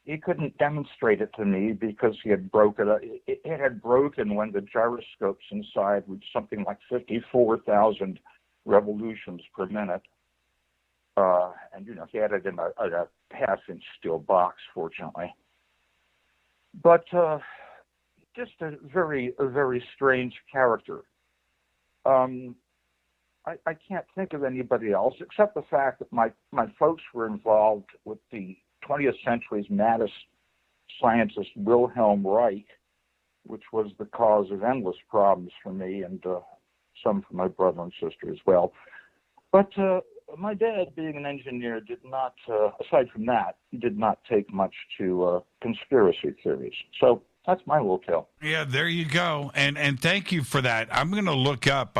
He couldn't demonstrate it to me because he had broken it. It had broken when the gyroscopes inside reached something like 54,000 revolutions per minute. And, he had it in a half-inch steel box, fortunately. But just a very strange character. I can't think of anybody else except the fact that my folks were involved with the 20th century's maddest scientist Wilhelm Reich, which was the cause of endless problems for me and some for my brother and sister as well. But my dad, being an engineer, did not, aside from that, he did not take much to conspiracy theories. So that's my little tale. Yeah, there you go. And thank you for that. I'm going to look up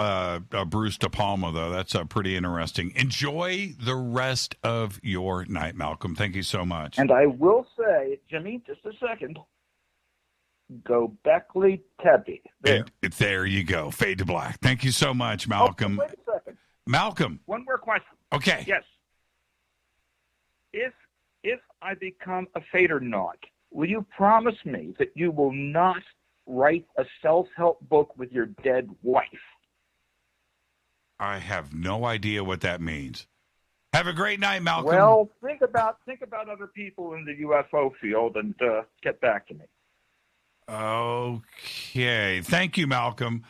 Bruce De Palma, though. That's pretty interesting. Enjoy the rest of your night, Malcolm. Thank you so much. And I will say, Jimmy, just a second, go Beckley Tebby. There you go. Fade to black. Thank you so much, Malcolm. Wait a second. Malcolm. One more question. Okay. Yes. If I become a Fadernaut, will you promise me that you will not write a self-help book with your dead wife? I have no idea what that means. Have a great night, Malcolm. Well, think about other people in the UFO field and get back to me. Okay. Thank you, Malcolm.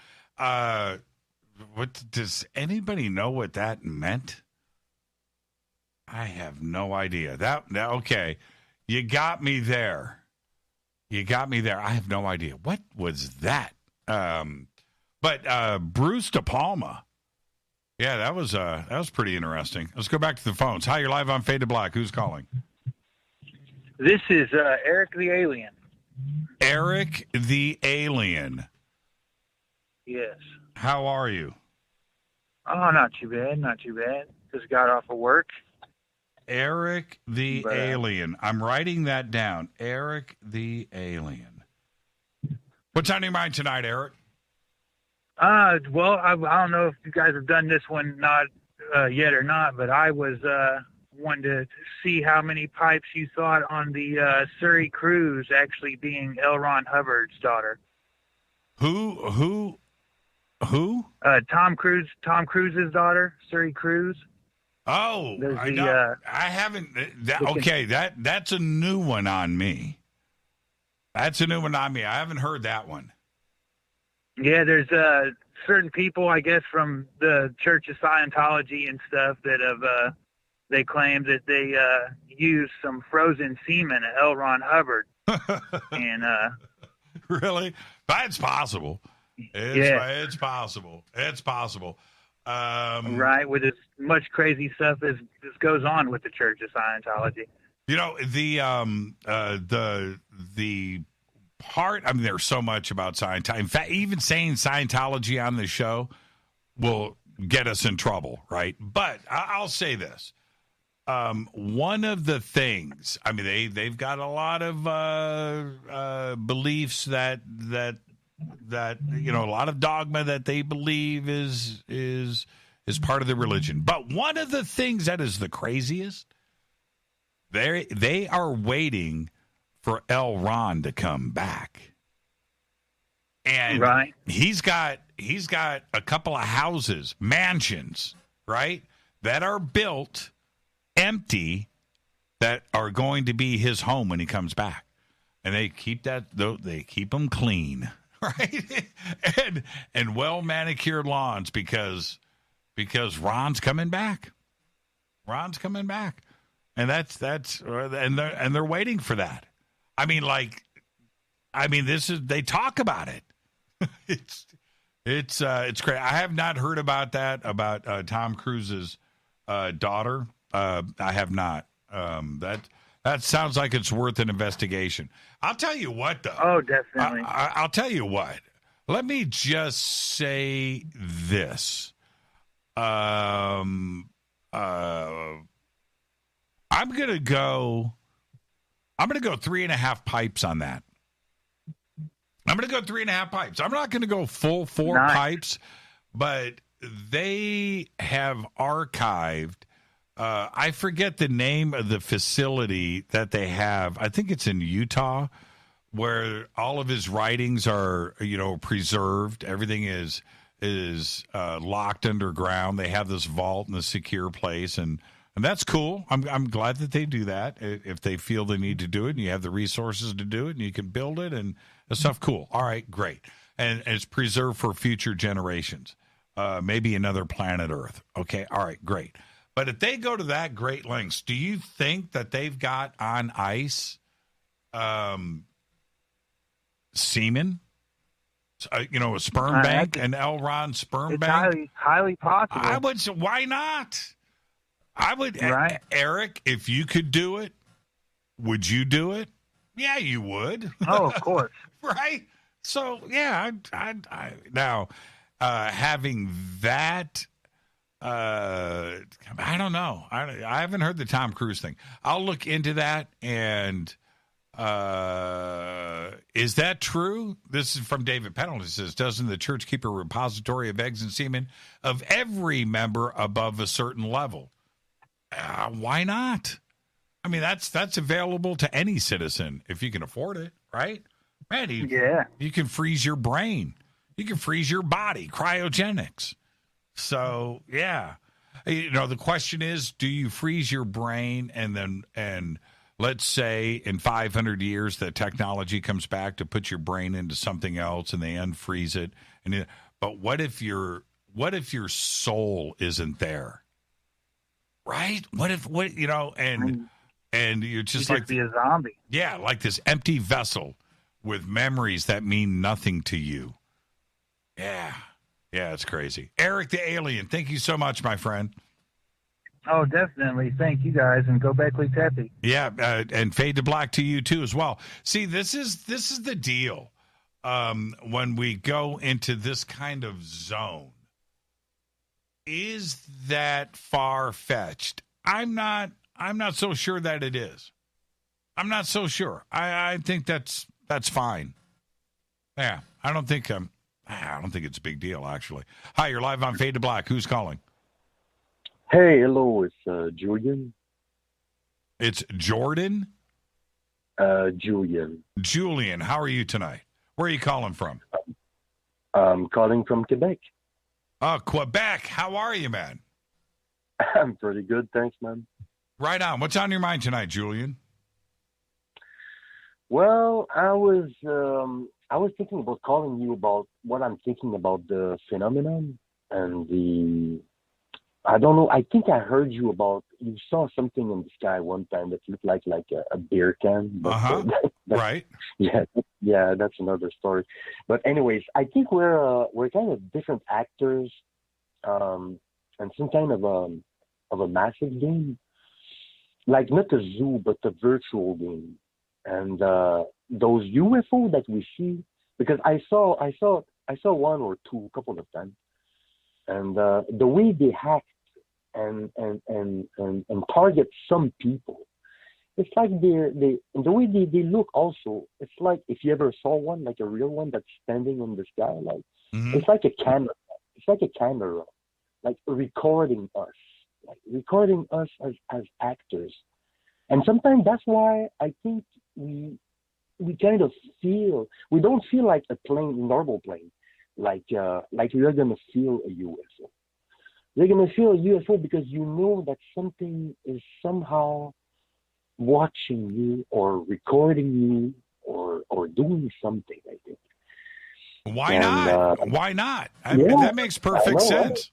What does anybody know what that meant? I have no idea. That okay. You got me there. I have no idea. What was that? But Bruce De Palma. Yeah, that was pretty interesting. Let's go back to the phones. Hi, you're live on Fade to Black. Who's calling? This is Eric the Alien. Eric the Alien. Yes. How are you? Oh, not too bad. Just got off of work. Eric the Alien. I'm writing that down. Eric the Alien. What's on your mind tonight, Eric? Well, I don't know if you guys have done this one not yet or not, but I was wanting to see how many pipes you thought on the Surrey cruise actually being L. Ron Hubbard's daughter. Who? Tom Cruise's daughter, Surrey Cruise. Oh, I haven't. That's a new one on me. I haven't heard that one. Yeah, there's certain people, I guess, from the Church of Scientology and stuff that have they claim that they used some frozen semen at L. Ron Hubbard. And really, that's possible. It's possible. It's possible. Right, with as much crazy stuff as this goes on with the Church of Scientology. You know, the part, I mean, there's so much about Scientology. In fact, even saying Scientology on the show will get us in trouble, right? But I'll say this. One of the things, I mean, they've got a lot of beliefs that you know, a lot of dogma that they believe is part of the religion. But one of the things that is the craziest, they are waiting for L. Ron to come back. And he's got a couple of houses, mansions, right, that are built empty that are going to be his home when he comes back. And they keep them clean, right? and well manicured lawns because Ron's coming back. Ron's coming back. And they're waiting for that. I mean, they talk about it. It's great. I have not heard about that, about Tom Cruise's daughter. I have not. That sounds like it's worth an investigation. I'll tell you what, though. Oh, definitely. I'll tell you what. Let me just say this. I'm gonna go 3.5 pipes on that. I'm going to go 3.5 pipes. I'm not going to go full 4 pipes, but they have archived. I forget the name of the facility that they have. I think it's in Utah, where all of his writings are, preserved. Everything is locked underground. They have this vault in a secure place, and that's cool. I'm glad that they do that. If they feel they need to do it, and you have the resources to do it, and you can build it, and the stuff, cool. All right, great. And it's preserved for future generations. Maybe another planet Earth. Okay, all right, great. But if they go to that great lengths, do you think that they've got on ice semen? A sperm bank, an L. Ron sperm bank? Highly possible. I would say, why not? I would, Eric, if you could do it, would you do it? Yeah, you would. Oh, of course. Right? So, yeah, now, having that, I don't know. I haven't heard the Tom Cruise thing. I'll look into that, and is that true? This is from David Pendleton. It says, doesn't the church keep a repository of eggs and semen of every member above a certain level? Why not? I mean, that's available to any citizen if you can afford it, right? Man, you can freeze your brain. You can freeze your body, cryogenics. So, yeah. The question is, do you freeze your brain and let's say in 500 years that technology comes back to put your brain into something else and they unfreeze it? But what if your soul isn't there? Right? And you're just like be a zombie. Yeah, like this empty vessel with memories that mean nothing to you. Yeah, it's crazy. Eric the Alien, thank you so much, my friend. Oh, definitely. Thank you guys, and go back Tepe. Yeah, and fade to black to you too as well. See, this is the deal. When we go into this kind of zone, is that far-fetched? I'm not so sure that it is. I'm not so sure. I think that's fine. Yeah, I don't think it's a big deal, actually. Hi, you're live on Fade to Black. Who's calling? Hey, hello, it's Julian. It's Jordan? Julian. Julian, how are you tonight? Where are you calling from? I'm calling from Quebec. Oh, Quebec. How are you, man? I'm pretty good, thanks, man. Right on. What's on your mind tonight, Julian? Well, I was thinking about calling you about what I'm thinking about the phenomenon and I don't know. I think I heard you saw something in the sky one time that looked like a beer can. But, right. Yeah, that's another story. But anyways, I think we're kind of different actors, and some kind of a massive game, like not a zoo but a virtual game, and those UFO that we see, because I saw one or two a couple of times, and the way they hack and target some people, it's like they the way they look also, it's like if you ever saw one, like a real one that's standing in the sky, like it's like a camera, like recording us as actors. And sometimes that's why I think we we kind of feel, we don't feel like a normal plane, like you're gonna feel a UFO. You're gonna feel a UFO because you know that something is somehow watching you or recording you or doing something, I think. Why not? Why not? I mean, that makes perfect sense.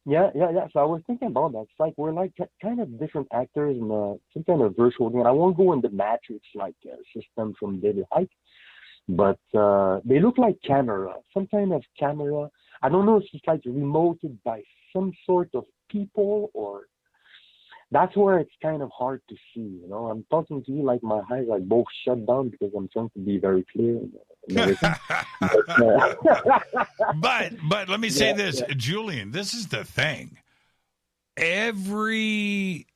Yeah. So I was thinking about that. It's like we're like kind of different actors in some kind of virtual game. I won't go in the Matrix like system from David Icke, but they look like camera, some kind of camera. I don't know if it's like remoted by some sort of people or. That's where it's kind of hard to see, you know. I'm talking to you like my eyes are both shut down because I'm trying to be very clear and everything. But let me say this, Julian, this is the thing. Every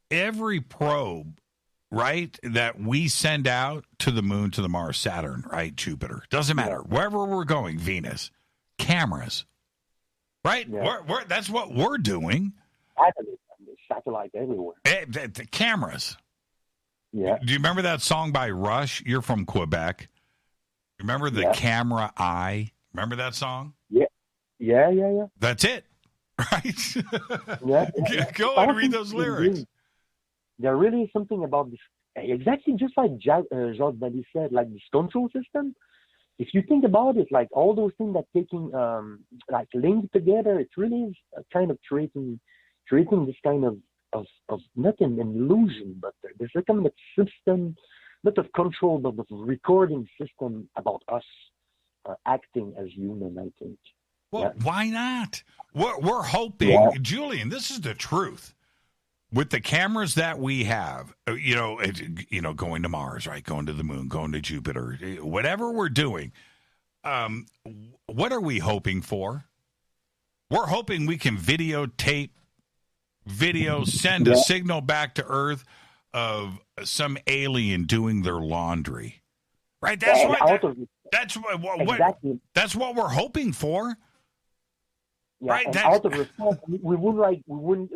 probe, right, that we send out to the moon, to the Mars, Saturn, right, Jupiter, doesn't matter, wherever we're going, Venus, cameras, right? That's what we're doing. Satellite everywhere. The cameras. Yeah. Do you remember that song by Rush? You're from Quebec. Remember the camera eye? Remember that song? Yeah. That's it, right? Yeah. Go and read those lyrics. There really is something about this. Exactly just like Jacques Vallée said, like this control system. If you think about it, like all those things that taking like linked together, it really is kind of creating this kind of not an illusion, but there's a kind of system, not of control, but of recording system about us acting as human, I think. Well, why not? We're hoping, Julian, this is the truth. With the cameras that we have, going to Mars, right, going to the moon, going to Jupiter, whatever we're doing, what are we hoping for? We're hoping we can videotape send a signal back to Earth of some alien doing their laundry, right? That's what we're hoping for, right? And out of respect, we wouldn't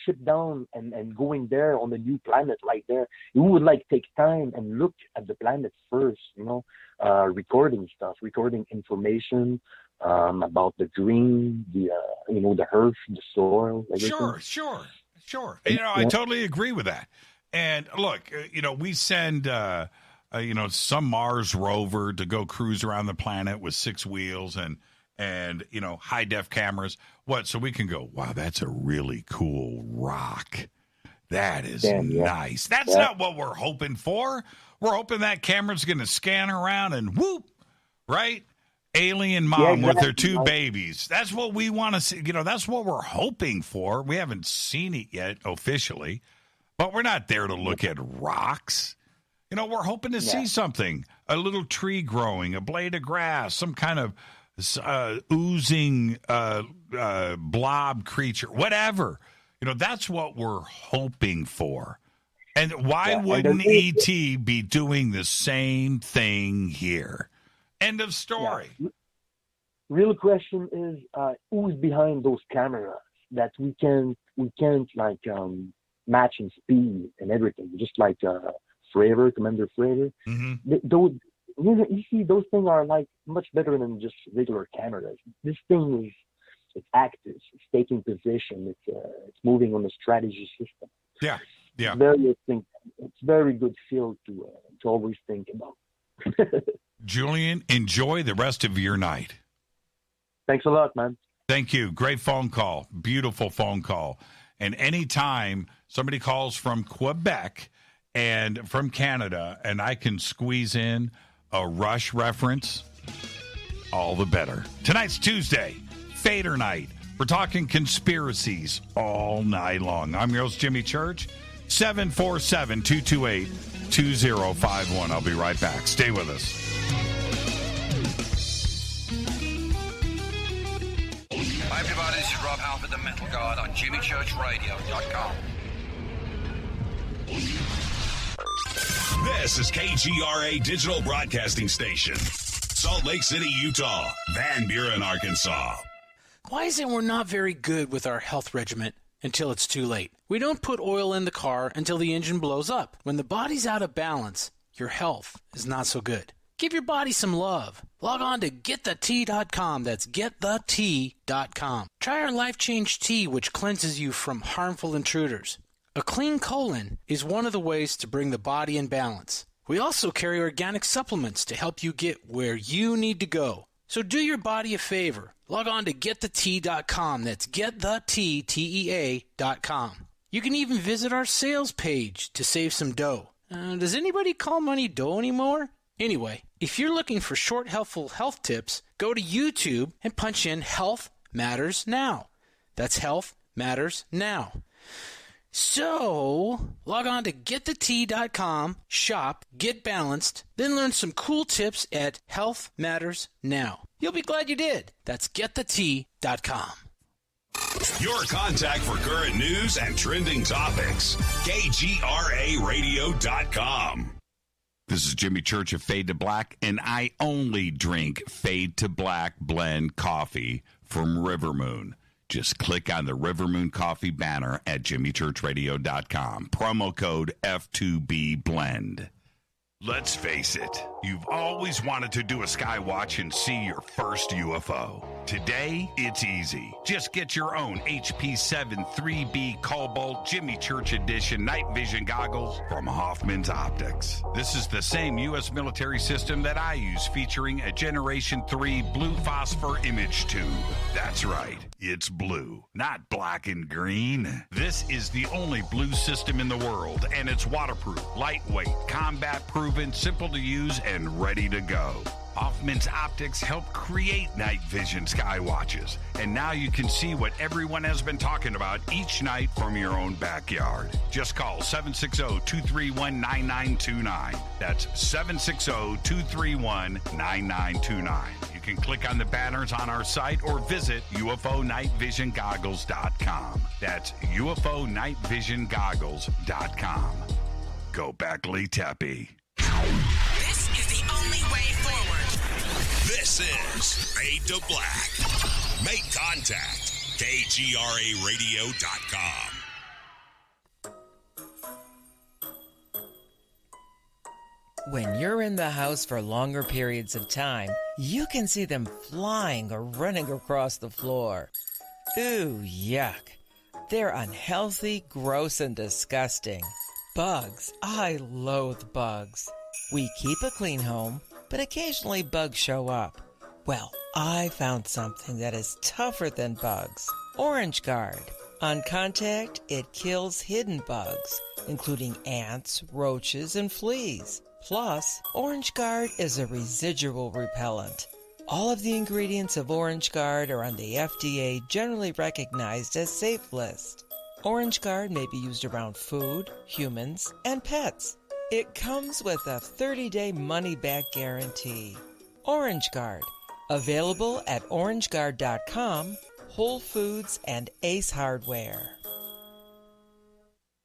ship down and going there on the new planet right there. We would take time and look at the planet first, recording information. About the green, the earth, the soil. Everything. Sure. I totally agree with that. And look, we send, some Mars rover to go cruise around the planet with 6 wheels and high def cameras. So we can go, wow, that's a really cool rock. That is nice. That's not what we're hoping for. We're hoping that camera's going to scan around and whoop, right? Alien mom with her 2 babies. That's what we want to see. That's what we're hoping for. We haven't seen it yet officially, but we're not there to look at rocks. We're hoping to see something, a little tree growing, a blade of grass, some kind of oozing blob creature, whatever. That's what we're hoping for. And why wouldn't E.T. be doing the same thing here? End of story. Real question is who's behind those cameras that we can't match in speed and everything, just like Commander Fravor. Mm-hmm. You see, those things are much better than just regular cameras. This thing it's active, it's taking position, it's moving on the strategy system. Yeah. It's very good field to always think about. Julian, enjoy the rest of your night. Thanks a lot, man. Thank you. Great phone call. Beautiful phone call. And anytime somebody calls from Quebec and from Canada and I can squeeze in a Rush reference, all the better. Tonight's Tuesday, Fadernight. We're talking conspiracies all night long. I'm your host, Jimmy Church. 747-228-2051. I'll be right back. Stay with us. Hi, everybody. This is Rob Halford, the Metal Guard on JimmyChurchRadio.com. This is KGRA Digital Broadcasting Station. Salt Lake City, Utah. Van Buren, Arkansas. Why is it we're not very good with our health regimen until it's too late? We don't put oil in the car until the engine blows up. When the body's out of balance, your health is not so good. Give your body some love. Log on to getthetea.com. That's getthetea.com. Try our Life Change Tea, which cleanses you from harmful intruders. A clean colon is one of the ways to bring the body in balance. We also carry organic supplements to help you get where you need to go. So do your body a favor. Log on to getthetea.com. That's getthetea.com. You can even visit our sales page to save some dough. Does anybody call money dough anymore? Anyway, if you're looking for short, helpful health tips, go to YouTube and punch in Health Matters Now. That's Health Matters Now. So, log on to getthetea.com, shop, get balanced, then learn some cool tips at Health Matters Now. You'll be glad you did. That's getthetea.com. Your contact for current news and trending topics. KGRAradio.com. This is Jimmy Church of Fade to Black, and I only drink Fade to Black blend coffee from Rivermoon. Just click on the Rivermoon Coffee banner at jimmychurchradio.com. Promo code F2B Blend. Let's face it, you've always wanted to do a sky watch and see your first UFO. Today, it's easy. Just get your own HP7 3B Cobalt Jimmy Church Edition night vision goggles from Hoffman's Optics. This is the same U.S. military system that I use, featuring a Generation 3 blue phosphor image tube. That's right, it's blue, not black and green. This is the only blue system in the world, and it's waterproof, lightweight, combat-proven, simple to use, and ready to go. Hoffman's Optics helped create night vision sky watches, and now you can see what everyone has been talking about each night from your own backyard. Just call 760-231-9929. That's 760-231-9929. You can click on the banners on our site or visit UFOnightvisiongoggles.com. That's UFOnightvisiongoggles.com. Go back, Lee Tepe. This is the only way forward. This is Fade to Black. Make contact. KGRAradio.com. When you're in the house for longer periods of time, you can see them flying or running across the floor. Ooh, yuck. They're unhealthy, gross, and disgusting. Bugs. I loathe bugs. We keep a clean home, but occasionally bugs show up. Well, I found something that is tougher than bugs. Orange Guard. On contact, it kills hidden bugs, including ants, roaches, and fleas. Plus, Orange Guard is a residual repellent. All of the ingredients of Orange Guard are on the FDA generally recognized as safe list. Orange Guard may be used around food, humans, and pets. It comes with a 30-day money-back guarantee. Orange Guard. Available at orangeguard.com, Whole Foods, and Ace Hardware.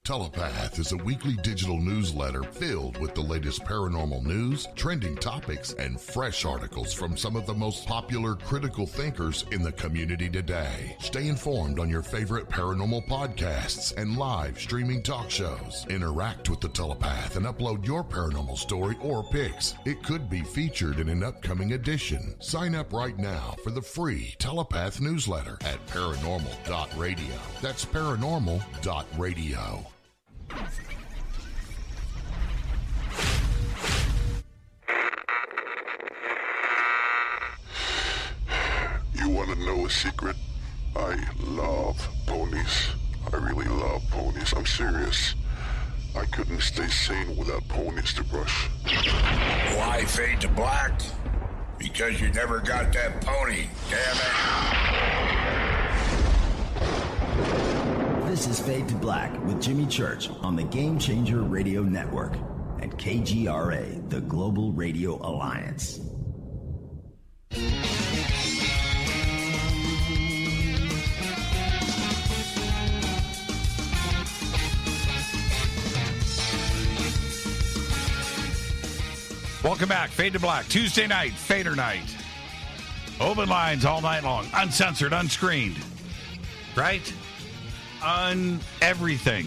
Telepath is a weekly digital newsletter filled with the latest paranormal news, trending topics, and fresh articles from some of the most popular critical thinkers in the community today. Stay informed on your favorite paranormal podcasts and live streaming talk shows. Interact with the Telepath and upload your paranormal story or pics. It could be featured in an upcoming edition. Sign up right now for the free Telepath newsletter at paranormal.radio. That's paranormal.radio. You want to know a secret? I love ponies. I really love ponies. I'm serious. I couldn't stay sane without ponies to brush. Why fade to black? Because you never got that pony, damn it. This is Fade to Black with Jimmy Church on the Game Changer Radio Network and KGRA, the Global Radio Alliance. Welcome back. Fade to Black. Tuesday night, Fader Night. Open lines all night long. Uncensored, unscreened. Right? Everything.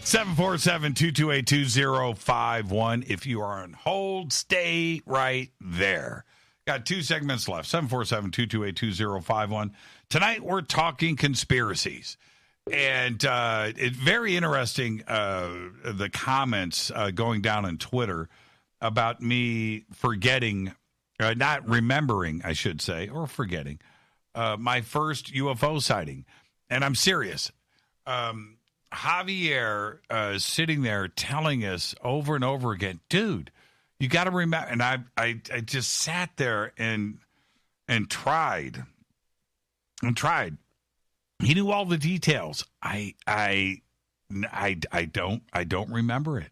747-228-2051. If you are on hold, stay right there. Got 2 segments left. 747-228-2051. Tonight, we're talking conspiracies. And it's very interesting, the comments going down on Twitter about me forgetting, not remembering, I should say, or forgetting, my first UFO sighting. And I'm serious. Javier sitting there telling us over and over again, dude, you got to remember. And I just sat there and tried. He knew all the details. I don't remember it.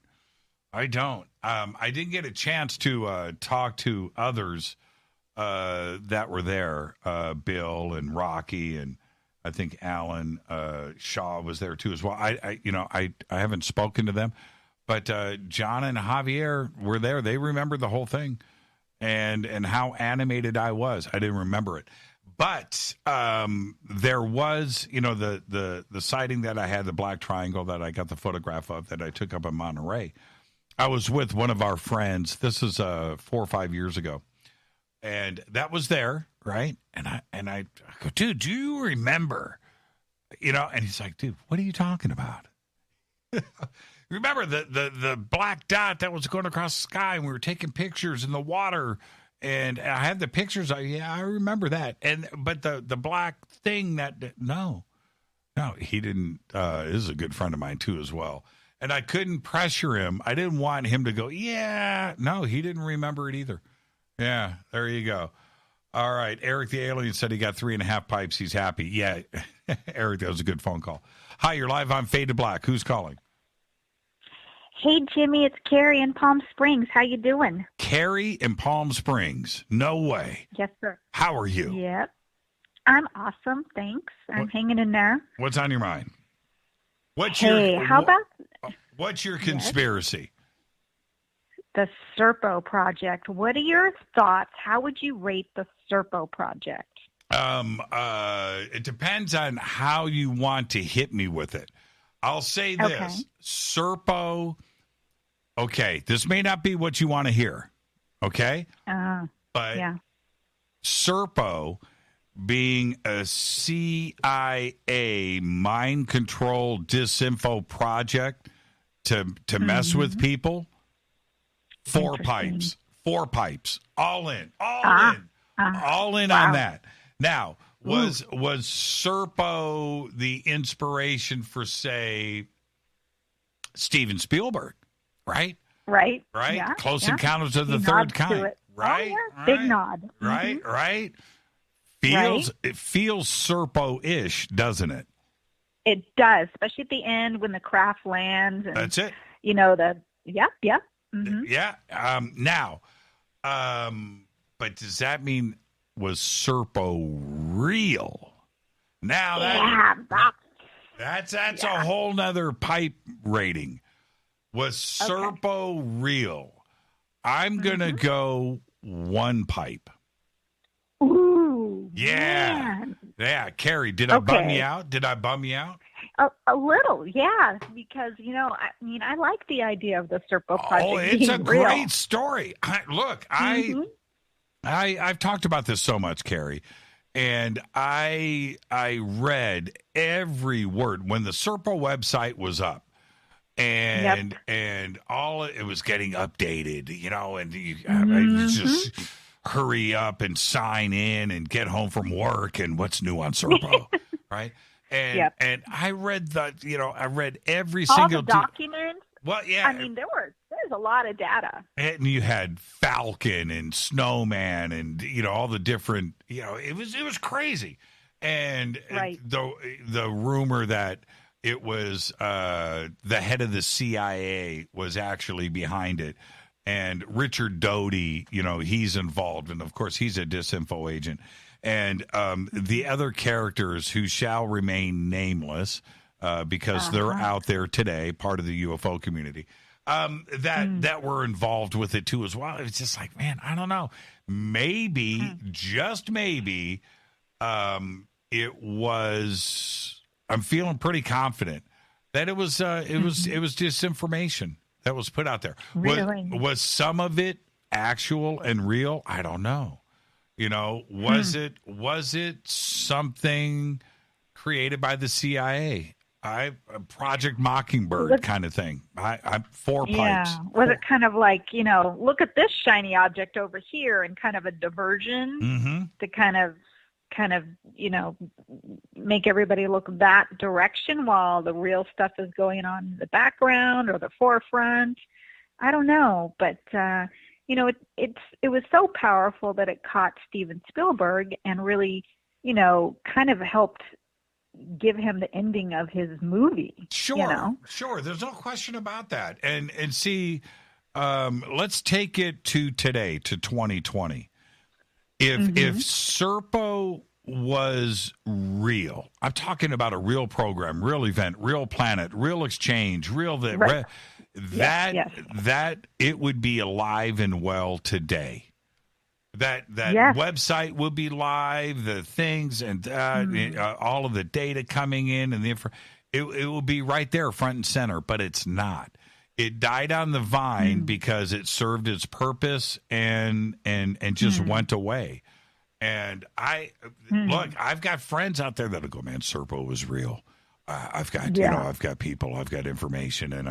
I don't. I didn't get a chance to talk to others that were there. Bill and Rocky, and I think Alan Shaw was there too as well. I haven't spoken to them, but John and Javier were there. They remembered the whole thing, and how animated I was. I didn't remember it. But there was, the sighting that I had, the black triangle that I got the photograph of that I took up in Monterey. I was with one of our friends. This is 4 or 5 years ago, and that was there, right? And I go, dude, do you remember? And he's like, dude, what are you talking about? Remember the black dot that was going across the sky, and we were taking pictures in the water. And I had the pictures. I remember that. But the black thing no, he didn't. This is a good friend of mine too as well. And I couldn't pressure him. I didn't want him to go, yeah. No, he didn't remember it either. Yeah, there you go. All right. Eric the alien said he got 3.5 pipes. He's happy. Yeah, Eric, that was a good phone call. Hi, you're live on Fade to Black. Who's calling? Hey, Jimmy, it's Carrie in Palm Springs. How you doing? Carrie in Palm Springs. No way. Yes, sir. How are you? Yep. I'm awesome, thanks. I'm hanging in there. What's on your mind? What's your conspiracy? The Serpo Project. What are your thoughts? How would you rate the Serpo Project? It depends on how you want to hit me with it. I'll say this. Okay. Serpo, okay, this may not be what you want to hear, okay? But yeah. Serpo being a CIA mind control disinfo project to mess with people, 4 pipes, all in on that. Now, was Serpo the inspiration for, say, Steven Spielberg, right? Right. Yeah, Close Encounters of the Third Kind. Right? Oh, yeah. Big nod. Right? It feels Serpo-ish, doesn't it? It does, especially at the end when the craft lands. And, that's it. Yeah. Yeah. But does that mean was Serpo real? Now that's a whole nother pipe rating. Was Serpo real? I'm gonna go 1 pipe. Ooh. Yeah. Man. Yeah. Carrie, did I bum you out? A little, yeah, because, I like the idea of the Serpo Project. Oh, it's a real. great story. I've talked about this so much, Carrie, and I read every word when the Serpo website was up, and all it was getting updated, and you just hurry up and sign in and get home from work and what's new on Serpo, right? And I read I read every single documents. Well, yeah. I mean, there's a lot of data. And you had Falcon and Snowman and all the different it was crazy. And the rumor that it was the head of the CIA was actually behind it. And Richard Doty, he's involved, and of course he's a disinfo agent. And the other characters who shall remain nameless because they're out there today, part of the UFO community, that were involved with it too as well. It's just like, man, I don't know. Maybe, just maybe, it was. I'm feeling pretty confident That it was disinformation that was put out there. Really? Was some of it actual and real? I don't know. Was it something created by the CIA? Project Mockingbird kind of thing. I 4 pipes. Was it kind of like, look at this shiny object over here, and kind of a diversion to kind of, make everybody look that direction while the real stuff is going on in the background or the forefront? I don't know, but it was so powerful that it caught Steven Spielberg and really, kind of helped give him the ending of his movie. Sure. There's no question about that. And see, let's take it to today, to 2020. If Serpo was real, I'm talking about a real program, real event, real planet, real exchange, that it would be alive and well today. That website would be live, the things and all of the data coming in, and it will be right there, front and center. But it's not. It died on the vine because it served its purpose and just went away. And look, I've got friends out there that'll go, man, Serpo was real. I've got I've got people, I've got information, and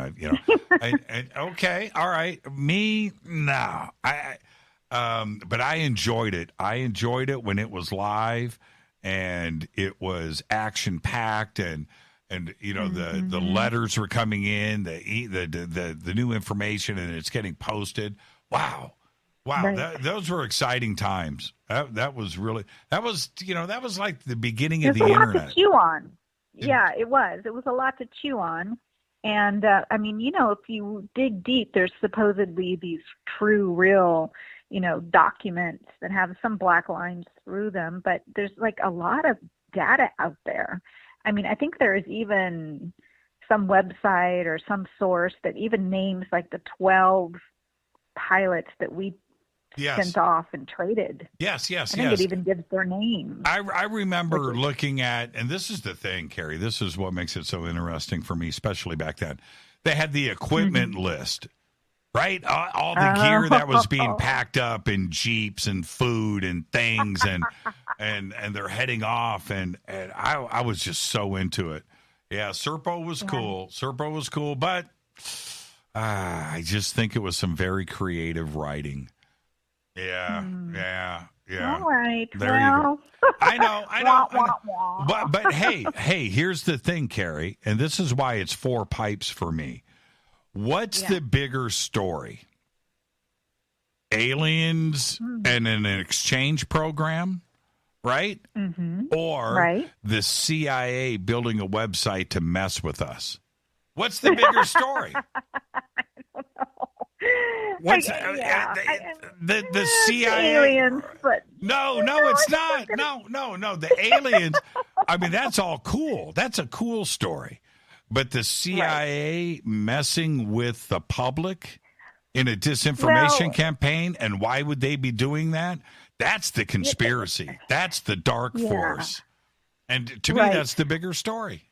and okay, all right, me no, but I enjoyed it. I enjoyed it when it was live and it was action packed, and the letters were coming in, the new information, and it's getting posted. Wow. Right. Those were exciting times. That was like the beginning of the internet. There's a lot to chew on. Yeah, it was. It was a lot to chew on. And if you dig deep, there's supposedly these true, real, documents that have some black lines through them, but there's like a lot of data out there. I mean, I think there is even some website or some source that even names like the 12 pilots that we sent off and traded. Yes. I think it even gives their names. I remember looking at, and this is the thing, Carrie, this is what makes it so interesting for me, especially back then. They had the equipment list, right? All the gear that was being packed up in Jeeps and food and things, and they're heading off, and I was just so into it. Yeah, Serpo was cool. Serpo was cool, but I just think it was some very creative writing. Yeah. All right. There you go. I know. But hey, here's the thing, Carrie, and this is why it's 4 pipes for me. What's the bigger story? Aliens and an exchange program, right? Or the CIA building a website to mess with us? What's the bigger story? What's the CIA? Aliens, but no, it's not. No. The aliens. I mean, that's all cool. That's a cool story. But the CIA messing with the public in a disinformation campaign, and why would they be doing that? That's the conspiracy. That's the dark force. And to me, that's the bigger story.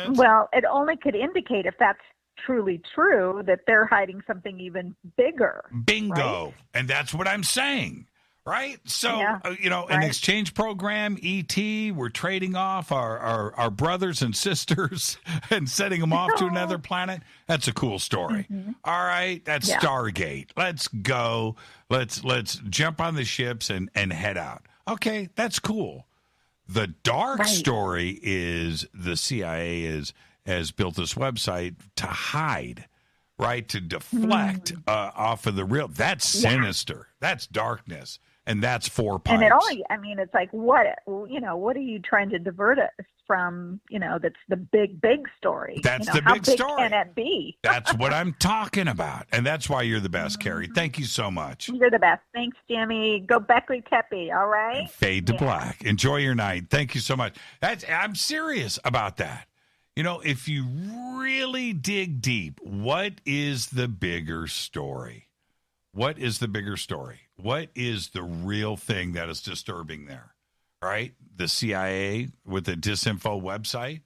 Well, it only could indicate, if that's truly true, that they're hiding something even bigger. Bingo. Right? And that's what I'm saying, right? So, an exchange program, ET, we're trading off our brothers and sisters and sending them off to another planet. That's a cool story. All right, that's Stargate. Let's go. Let's jump on the ships and head out. Okay, that's cool. The dark story is the CIA has built this website to hide, right? To deflect off of the real. That's sinister. That's darkness. And that's 4 pipes. And it's like, what are you trying to divert us from, that's the big story. That's the how big big story. Can it be? That's what I'm talking about. And that's why you're the best, Carrie. Thank you so much. You're the best. Thanks, Jimmy. Go Beckley Teppy, all right? And fade to black. Enjoy your night. Thank you so much. I'm serious about that. If you really dig deep, what is the bigger story? What is the bigger story? What is the real thing that is disturbing there, right? The CIA with the disinfo website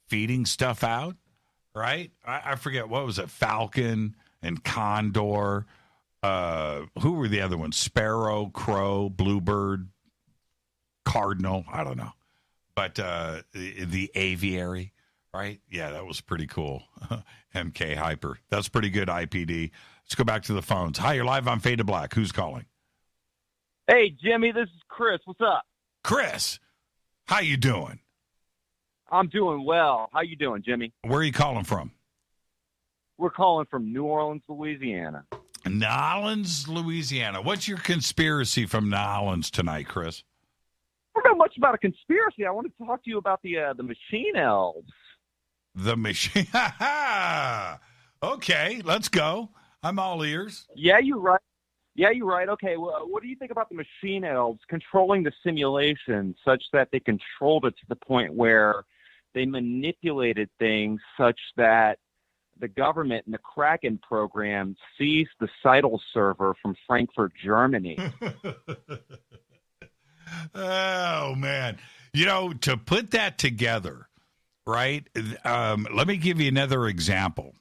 feeding stuff out, right? I forget, what was it? Falcon and Condor. Who were the other ones? Sparrow, Crow, Bluebird, Cardinal. I don't know. But the aviary, right? Yeah, that was pretty cool. MK Hyper. That's pretty good, IPD. Let's go back to the phones. Hi, you're live on Fade to Black. Who's calling? Hey, Jimmy, this is Chris. What's up? Chris, how you doing? I'm doing well. How you doing, Jimmy? Where are you calling from? We're calling from New Orleans, Louisiana. New Orleans, Louisiana. What's your conspiracy from New Orleans tonight, Chris? I don't know much about a conspiracy. I wanted to talk to you about the machine elves. The machine. Okay, let's go. I'm all ears. Yeah, you're right. Okay, well, what do you think about the machine elves controlling the simulation such that they controlled it to the point where they manipulated things such that the government and the Kraken program seized the Scientology server from Frankfurt, Germany? Oh, man. You know, to put that together, right, let me give you another example.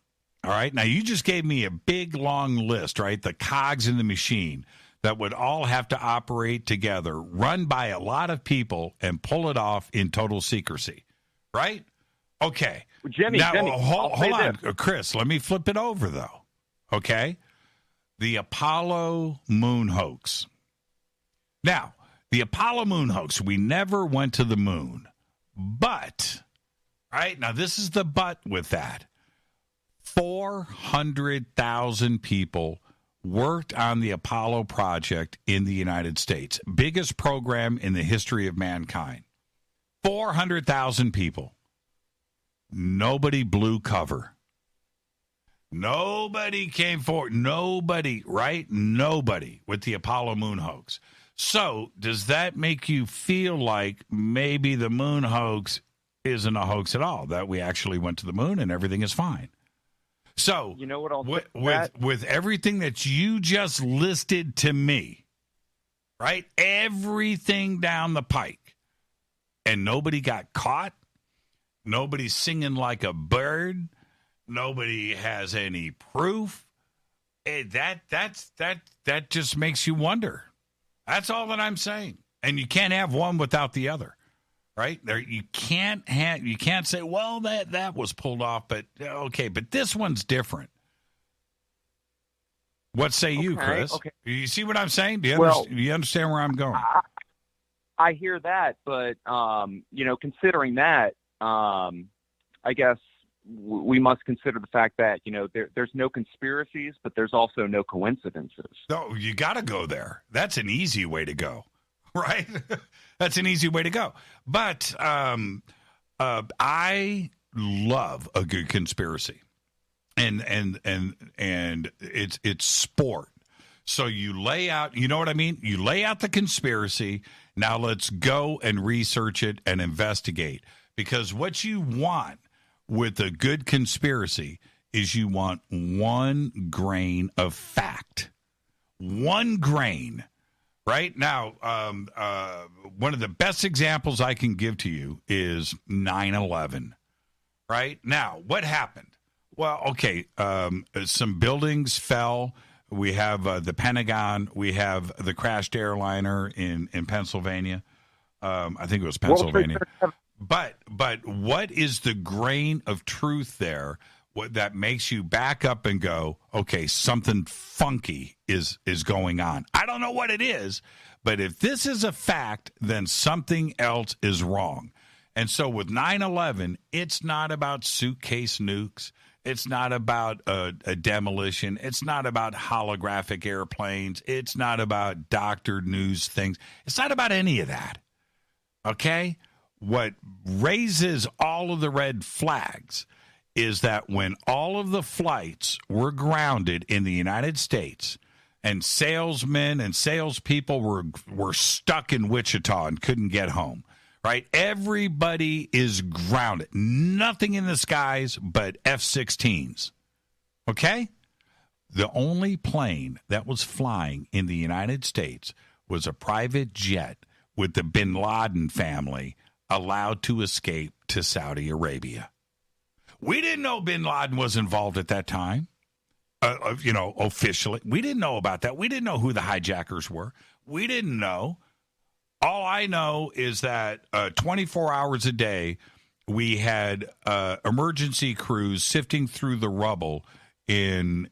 All right. Now, you just gave me a big, long list, right? The cogs in the machine that would all have to operate together, run by a lot of people, and pull it off in total secrecy, right? Okay. Well, Jimmy, hold on, Chris. Let me flip it over, though. Okay. The Apollo moon hoax. Now, the Apollo moon hoax, we never went to the moon. But, right, now this is the but with that. 400,000 people worked on the Apollo project in the United States. Biggest program in the history of mankind. 400,000 people. Nobody blew cover. Nobody came forward. Nobody, right? Nobody with the Apollo moon hoax. So does that make you feel like maybe the moon hoax isn't a hoax at all, that we actually went to the moon and everything is fine? So, you know what I'll with everything that you just listed to me, right? Everything down the pike, and nobody got caught. Nobody's singing like a bird. Nobody has any proof. That just makes you wonder. That's all that I'm saying. And you can't have one without the other. Right? There, you can't say, well, that was pulled off, but okay, but this one's different. What say you, Chris? Okay. You see what I'm saying? Do you understand where I'm going? I hear that, but considering that, I guess we must consider the fact that there's no conspiracies, but there's also no coincidences. No, you got to go there. That's an easy way to go. Right? That's an easy way to go. But I love a good conspiracy. And it's sport. So you lay out, you know what I mean? You lay out the conspiracy. Now let's go and research it and investigate. Because what you want with a good conspiracy is you want one grain of fact. One grain. Right now, one of the best examples I can give to you is 9/11. Right now, what happened? Well, okay, some buildings fell. We have the Pentagon. We have the crashed airliner in Pennsylvania. I think it was Pennsylvania. But what is the grain of truth there? What that makes you back up and go, okay, something funky is going on. I don't know what it is, but if this is a fact, then something else is wrong. And so with 9/11, it's not about suitcase nukes. It's not about a demolition. It's not about holographic airplanes. It's not about doctored news things. It's not about any of that. Okay? What raises all of the red flags is that when all of the flights were grounded in the United States and salesmen and salespeople were stuck in Wichita and couldn't get home, right? Everybody is grounded. Nothing in the skies but F-16s, okay? The only plane that was flying in the United States was a private jet with the bin Laden family allowed to escape to Saudi Arabia. We didn't know bin Laden was involved at that time, officially. We didn't know about that. We didn't know who the hijackers were. We didn't know. All I know is that 24 hours a day, we had emergency crews sifting through the rubble in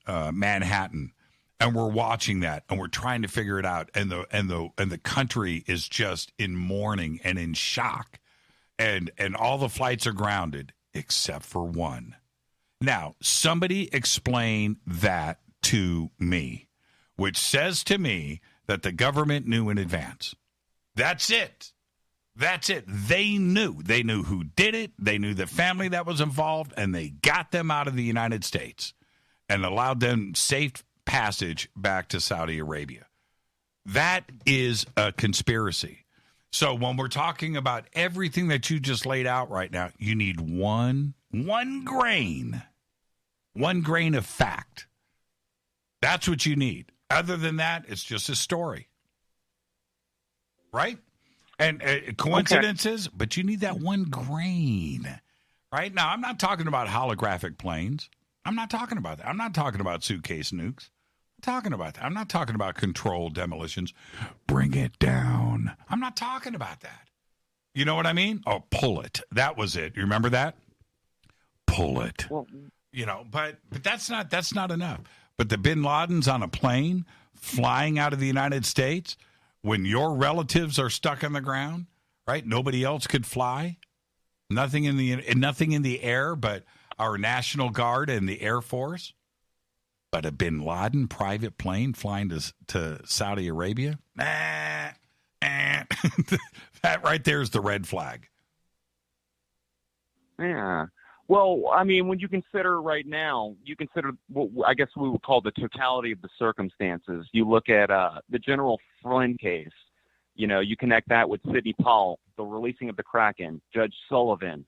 Manhattan, and we're watching that, and we're trying to figure it out, and the country is just in mourning and in shock, and all the flights are grounded except for one. Now, somebody explain that to me, which says to me that the government knew in advance. That's it. That's it. They knew. They knew who did it. They knew the family that was involved, and they got them out of the United States and allowed them safe passage back to Saudi Arabia. That is a conspiracy. So when we're talking about everything that you just laid out right now, you need one grain of fact. That's what you need. Other than that, it's just a story. Right? And coincidences, okay. But you need that one grain. Right? Now, I'm not talking about holographic planes. I'm not talking about that. I'm not talking about suitcase nukes. I'm talking about that. I'm not talking about controlled demolitions. Bring it down. I'm not talking about that. You know what I mean? Oh, pull it. That was it. You remember that? Pull it. Well, but that's not enough. But the bin Ladens on a plane flying out of the United States when your relatives are stuck on the ground, right? Nobody else could fly. Nothing in the air but our National Guard and the Air Force. But a bin Laden private plane flying to Saudi Arabia? That right there is the red flag. Yeah. Well, I mean, when you consider right now, what I guess we would call the totality of the circumstances. You look at the General Flynn case. You connect that with Sidney Powell, the releasing of the Kraken, Judge Sullivan,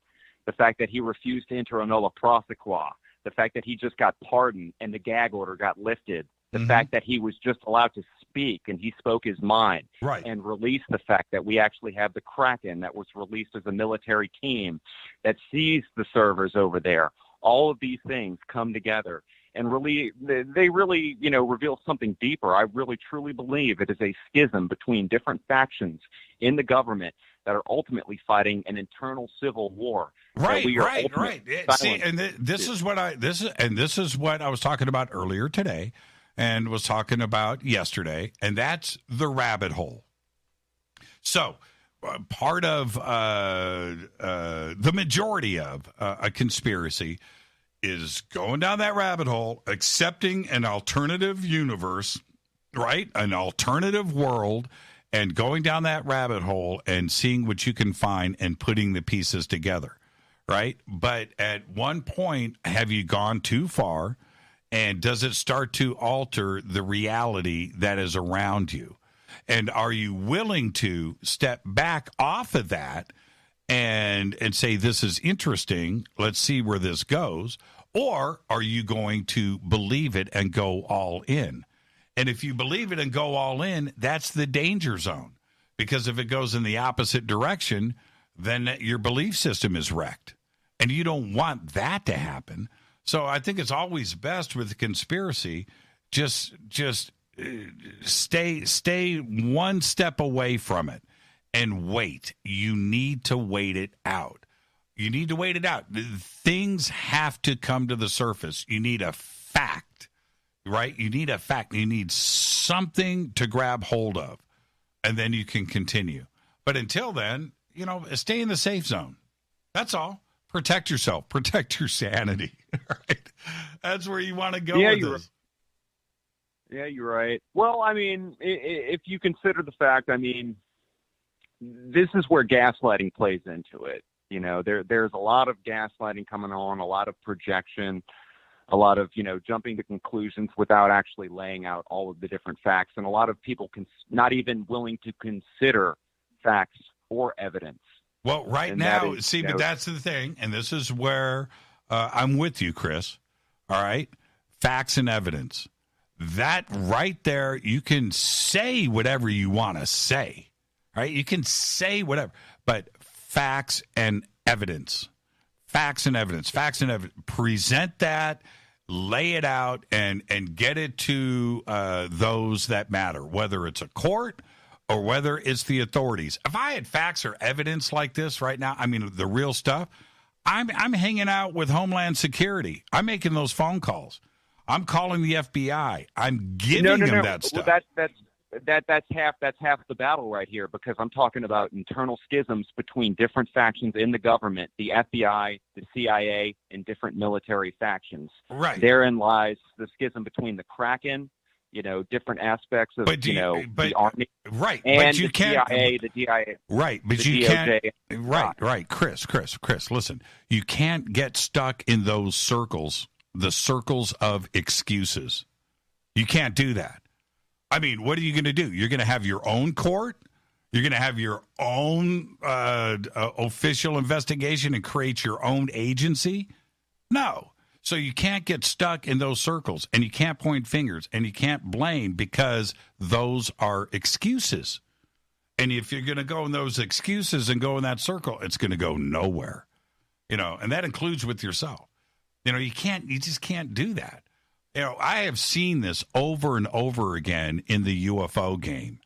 the fact that he refused to enter a nolla prosequa, the fact that he just got pardoned and the gag order got lifted, the fact that he was just allowed to speak and he spoke his mind, right, and released the fact that we actually have the Kraken that was released as a military team that seized the servers over there. All of these things come together and they really reveal something deeper. I really truly believe it is a schism between different factions in the government that are ultimately fighting an internal civil war. Right. See, and this is what I was talking about earlier today, and was talking about yesterday, and that's the rabbit hole. So, part of the majority of a conspiracy is going down that rabbit hole, accepting an alternative universe, right? An alternative world, and going down that rabbit hole and seeing what you can find and putting the pieces together, right? But at one point, have you gone too far? And does it start to alter the reality that is around you? And are you willing to step back off of that and say, this is interesting, let's see where this goes? Or are you going to believe it and go all in? And if you believe it and go all in, that's the danger zone. Because if it goes in the opposite direction, then your belief system is wrecked. And you don't want that to happen. So I think it's always best with the conspiracy, just stay one step away from it and wait. You need to wait it out. You need to wait it out. Things have to come to the surface. You need a fact, right? You need a fact. You need something to grab hold of, and then you can continue. But until then, stay in the safe zone. That's all. Protect yourself. Protect your sanity. Right? That's where you want to go with this. Yeah, you're right. Well, I mean, if you consider the fact, I mean, this is where gaslighting plays into it. There's a lot of gaslighting coming on, a lot of projection, a lot of, jumping to conclusions without actually laying out all of the different facts. And a lot of people not even willing to consider facts or evidence. Well, right now, but that's the thing, and this is where I'm with you, Chris, all right? Facts and evidence. That right there, you can say whatever you want to say, right? You can say whatever, but facts and evidence. Facts and evidence. Present that, lay it out, and get it to those that matter, whether it's a court or whether it's the authorities. If I had facts or evidence like this right now, I mean, the real stuff, I'm hanging out with Homeland Security. I'm making those phone calls. I'm calling the FBI. I'm giving them that stuff. That's half the battle right here, because I'm talking about internal schisms between different factions in the government, the FBI, the CIA, and different military factions. Right. Therein lies the schism between the Kraken, different aspects of the Army, right? And but you the can't, CIA, the DIA, right? But the you DOJ. can't, right? Chris, listen, you can't get stuck in those circles, the circles of excuses. You can't do that. I mean, what are you going to do? You're going to have your own court? You're going to have your own official investigation and create your own agency? No. So you can't get stuck in those circles, and you can't point fingers, and you can't blame, because those are excuses. And if you're going to go in those excuses and go in that circle, it's going to go nowhere. And that includes with yourself. You just can't do that. I have seen this over and over again in the UFO game,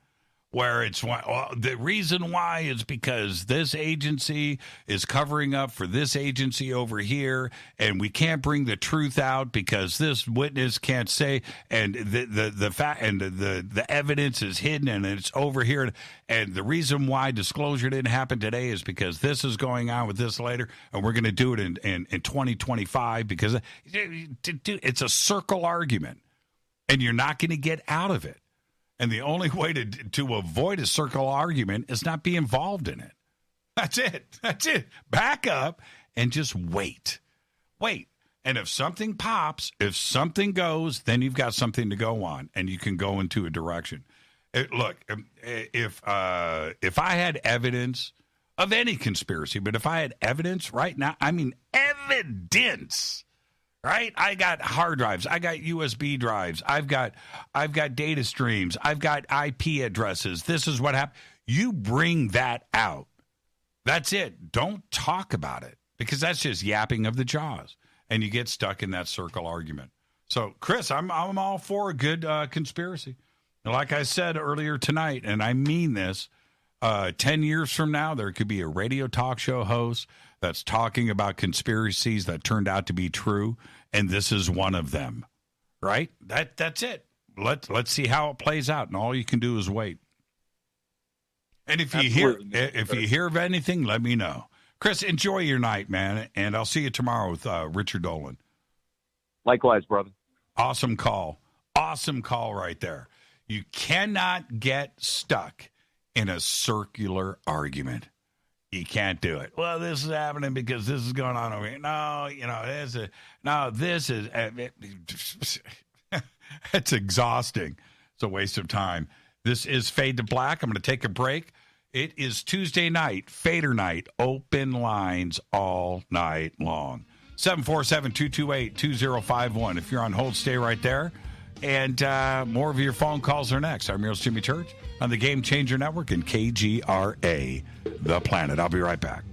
where the reason why is because this agency is covering up for this agency over here, and we can't bring the truth out because this witness can't say, and the fact and the evidence is hidden and it's over here, and the reason why disclosure didn't happen today is because this is going on with this later, and we're going to do it in 2025 because it's a circle argument, and you're not going to get out of it. And the only way to avoid a circle argument is not be involved in it. That's it. Back up and just wait. And if something pops, if something goes, then you've got something to go on, and you can go into a direction. Look, if I had evidence of any conspiracy, but if I had evidence right now, I mean evidence. Right? I got hard drives. I got USB drives. I've got data streams. I've got IP addresses. This is what happened. You bring that out. That's it. Don't talk about it, because that's just yapping of the jaws, and you get stuck in that circle argument. So, Chris, I'm all for a good conspiracy. Like I said earlier tonight, and I mean this, 10 years from now, there could be a radio talk show host that's talking about conspiracies that turned out to be true, and this is one of them, right? That's it. Let's see how it plays out, and all you can do is wait. And if you hear of anything, let me know. Chris, enjoy your night, man, and I'll see you tomorrow with Richard Dolan. Likewise, brother. Awesome call right there. You cannot get stuck in a circular argument. You can't do it. Well, this is happening because this is going on over here. No, this is it's exhausting. It's a waste of time. This is Fade to Black. I'm going to take a break. It is Tuesday night, Fadernight, open lines all night long. 747-228-2051. If you're on hold, stay right there. And more of your phone calls are next. I'm your host, Jimmy Church, on the Game Changer Network and KGRA, The Planet. I'll be right back.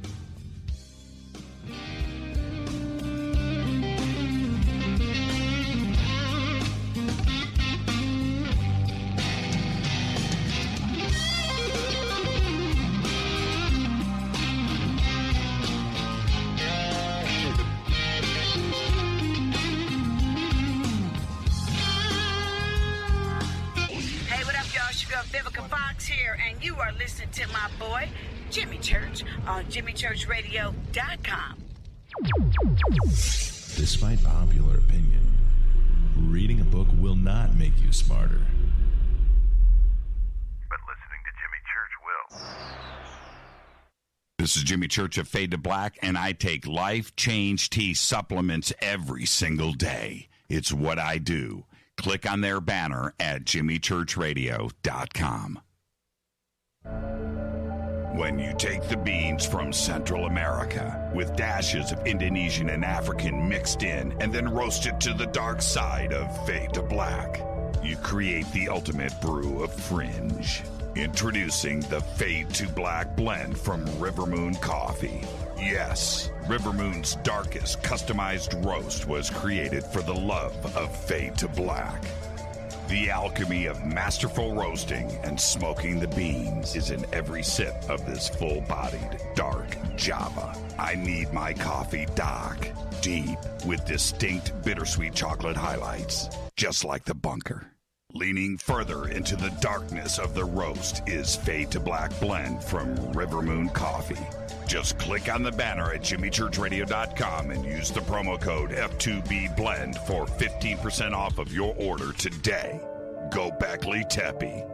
Listening to my boy, Jimmy Church, on JimmyChurchRadio.com. Despite popular opinion, reading a book will not make you smarter. But listening to Jimmy Church will. This is Jimmy Church of Fade to Black, and I take Life Change Tea supplements every single day. It's what I do. Click on their banner at JimmyChurchRadio.com. When you take the beans from Central America with dashes of Indonesian and African mixed in and then roast it to the dark side of Fade to Black, you create the ultimate brew of fringe. Introducing the Fade to Black blend from Rivermoon Coffee. Yes, Rivermoon's darkest customized roast was created for the love of Fade to Black. The alchemy of masterful roasting and smoking the beans is in every sip of this full-bodied, dark Java. I need my coffee dark, deep, with distinct bittersweet chocolate highlights, just like the bunker. Leaning further into the darkness of the roast is Fade to Black blend from Rivermoon Coffee. Just click on the banner at jimmychurchradio.com and use the promo code F2BBLEND for 15% off of your order today. Go Beckley Teppy.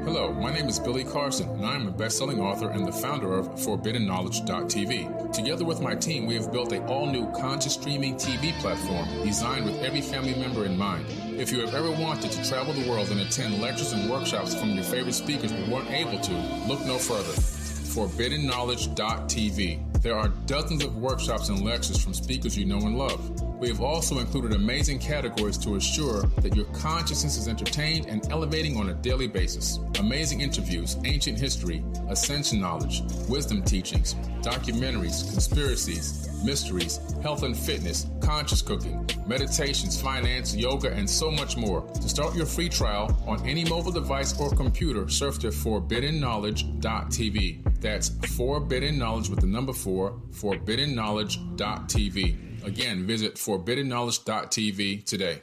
Hello, my name is Billy Carson, and I am a best-selling author and the founder of ForbiddenKnowledge.tv. Together with my team, we have built an all-new conscious streaming TV platform designed with every family member in mind. If you have ever wanted to travel the world and attend lectures and workshops from your favorite speakers but weren't able to, look no further. ForbiddenKnowledge.tv. There are dozens of workshops and lectures from speakers you know and love. We have also included amazing categories to assure that your consciousness is entertained and elevating on a daily basis. Amazing interviews, ancient history, ascension knowledge, wisdom teachings, documentaries, conspiracies, mysteries, health and fitness, conscious cooking, meditations, finance, yoga, and so much more. To start your free trial on any mobile device or computer, surf to ForbiddenKnowledge.tv. That's Forbidden Knowledge with the number 4, ForbiddenKnowledge.tv. Again, visit ForbiddenKnowledge.tv today.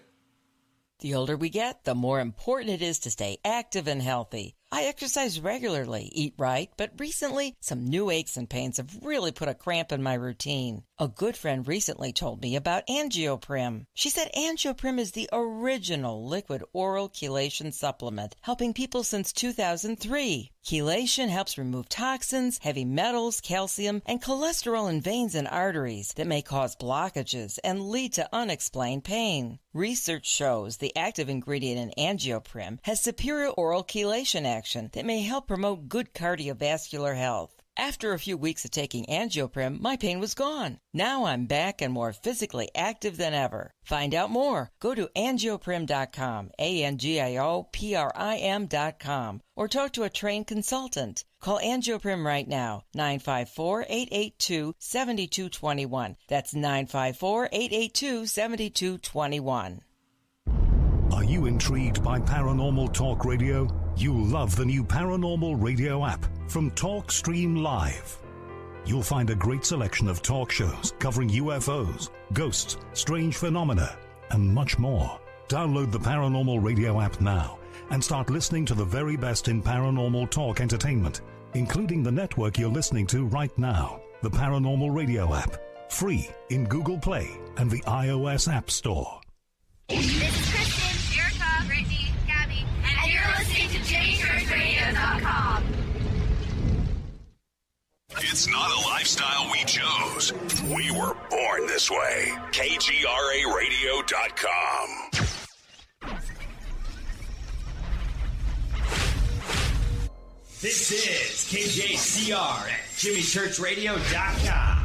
The older we get, the more important it is to stay active and healthy. I exercise regularly, eat right, but recently some new aches and pains have really put a cramp in my routine. A good friend recently told me about Angioprim. She said Angioprim is the original liquid oral chelation supplement, helping people since 2003. Chelation helps remove toxins, heavy metals, calcium, and cholesterol in veins and arteries that may cause blockages and lead to unexplained pain. Research shows the active ingredient in Angioprim has superior oral chelation action that may help promote good cardiovascular health. After a few weeks of taking Angioprim, my pain was gone. Now I'm back and more physically active than ever. Find out more. Go to angioprim.com, ANGIOPRIM.com, or talk to a trained consultant. Call Angioprim right now, 954-882-7221. That's 954-882-7221. Are you intrigued by Paranormal Talk Radio? You'll love the new Paranormal Radio app from TalkStream Live. You'll find a great selection of talk shows covering UFOs, ghosts, strange phenomena, and much more. Download the Paranormal Radio app now and start listening to the very best in paranormal talk entertainment, including the network you're listening to right now, the Paranormal Radio app, free in Google Play and the iOS App Store. This is Kristen, Erica, Brittany, Gabby, and you're listening to JimmyChurchRadio.com. It's not a lifestyle we chose. We were born this way. KGRARadio.com. This is KJCR at JimmyChurchRadio.com.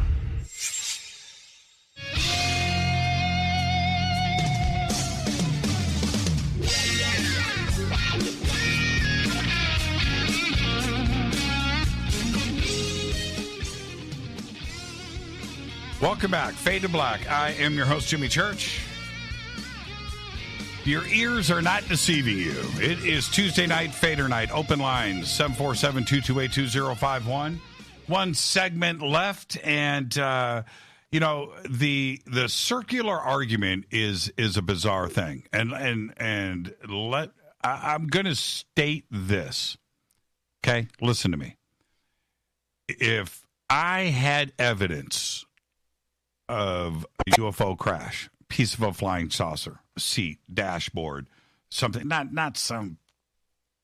Welcome back. Fade to Black. I am your host, Jimmy Church. Your ears are not deceiving you. It is Tuesday night, Fadernight. Open lines, 747-228-2051. One segment left, and, the circular argument is a bizarre thing. And I'm going to state this. Okay? Listen to me. If I had evidence of a UFO crash, piece of a flying saucer, seat, dashboard, something, not some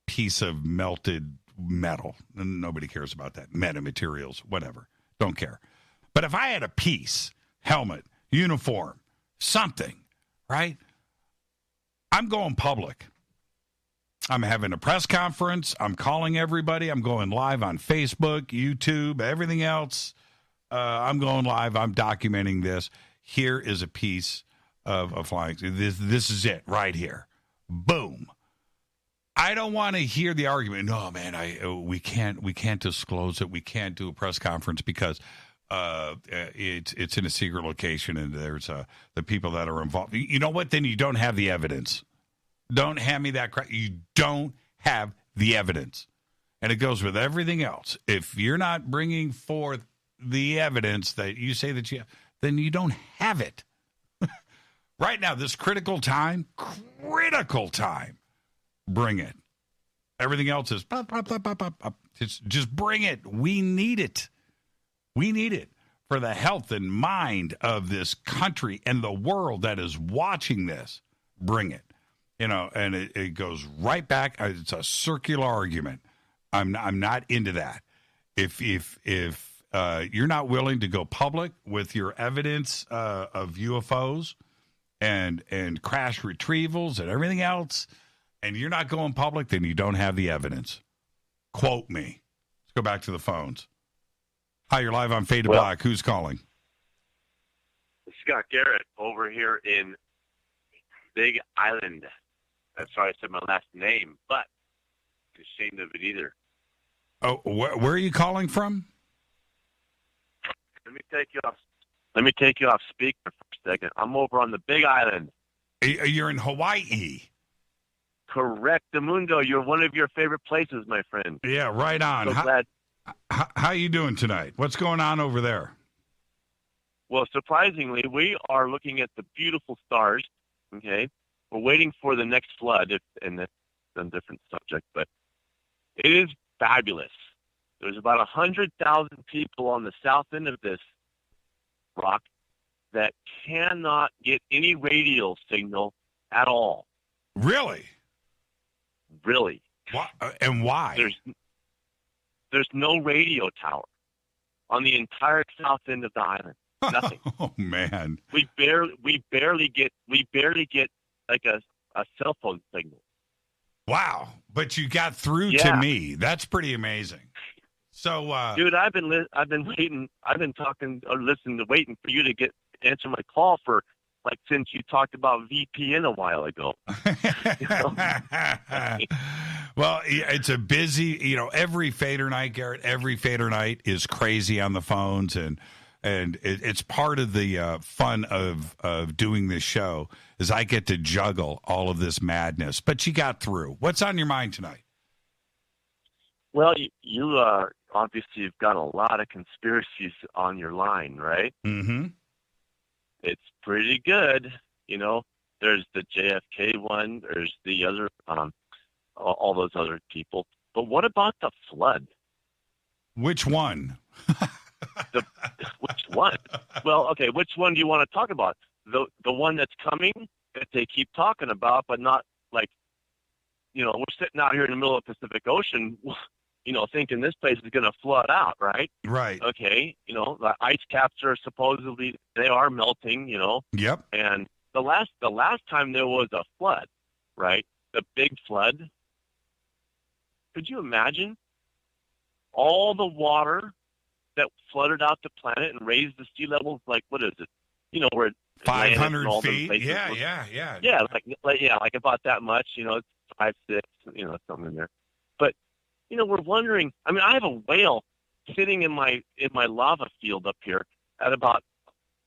piece of melted metal. Nobody cares about that. Metamaterials, whatever. Don't care. But if I had a piece, helmet, uniform, something, right? I'm going public. I'm having a press conference. I'm calling everybody. I'm going live on Facebook, YouTube, everything else. I'm going live. I'm documenting this. Here is a piece of flying. This is it right here. Boom. I don't want to hear the argument. No, man, we can't disclose it. We can't do a press conference because it's in a secret location and there's the people that are involved. You know what? Then you don't have the evidence. Don't hand me that crap. You don't have the evidence. And it goes with everything else. If you're not bringing forth the evidence that you say that you have, then you don't have it. Right now, this critical time, bring it. Everything else is just bring it. We need it. We need it for the health and mind of this country and the world that is watching this. Bring it. You know, and it goes right back. It's a circular argument. I'm not into that. If you're not willing to go public with your evidence of UFOs and crash retrievals and everything else, and you're not going public, then you don't have the evidence. Quote me. Let's go back to the phones. Hi, you're live on Fade to Black. Who's calling? Scott Garrett over here in Big Island. That's why I said my last name, but I'm ashamed of it either. Oh, where are you calling from? Let me take you off speaker for a second. I'm over on the Big Island. You're in Hawaii. Correct, Mundo. You're one of your favorite places, my friend. Yeah, right on. So glad. How you doing tonight? What's going on over there? Well, surprisingly, we are looking at the beautiful stars. Okay, we're waiting for the next flood, and that's a different subject, but it is fabulous. There's about 100,000 people on the south end of this rock that cannot get any radio signal at all. Really? Really. And why? There's no radio tower on the entire south end of the island. Nothing. Oh man. We barely get like a cell phone signal. Wow. But you got through to me. That's pretty amazing. So dude, I've been waiting. I've been talking or waiting for you to answer my call for like since you talked about VPN a while ago. Well, it's a busy, every Fadernight, Garrett, every Fadernight is crazy on the phones, and it's part of the fun of doing this show is I get to juggle all of this madness. But you got through. What's on your mind tonight? Well, you obviously you've got a lot of conspiracies on your line, right? Mm-hmm. It's pretty good. There's the JFK one. There's the other, all those other people. But what about the flood? Which one? Which one? Well, okay, which one do you want to talk about? The one that's coming that they keep talking about, but not like, we're sitting out here in the middle of the Pacific Ocean, thinking this place is going to flood out, right? Right. Okay, the ice caps are supposedly, they are melting, Yep. And the last time there was a flood, right? The big flood. Could you imagine all the water that flooded out the planet and raised the sea levels? Like, what is it? Where 500 feet. Yeah. Yeah, like about that much. It's 5, 6. Something in there. But we're wondering. I mean, I have a whale sitting in my lava field up here at about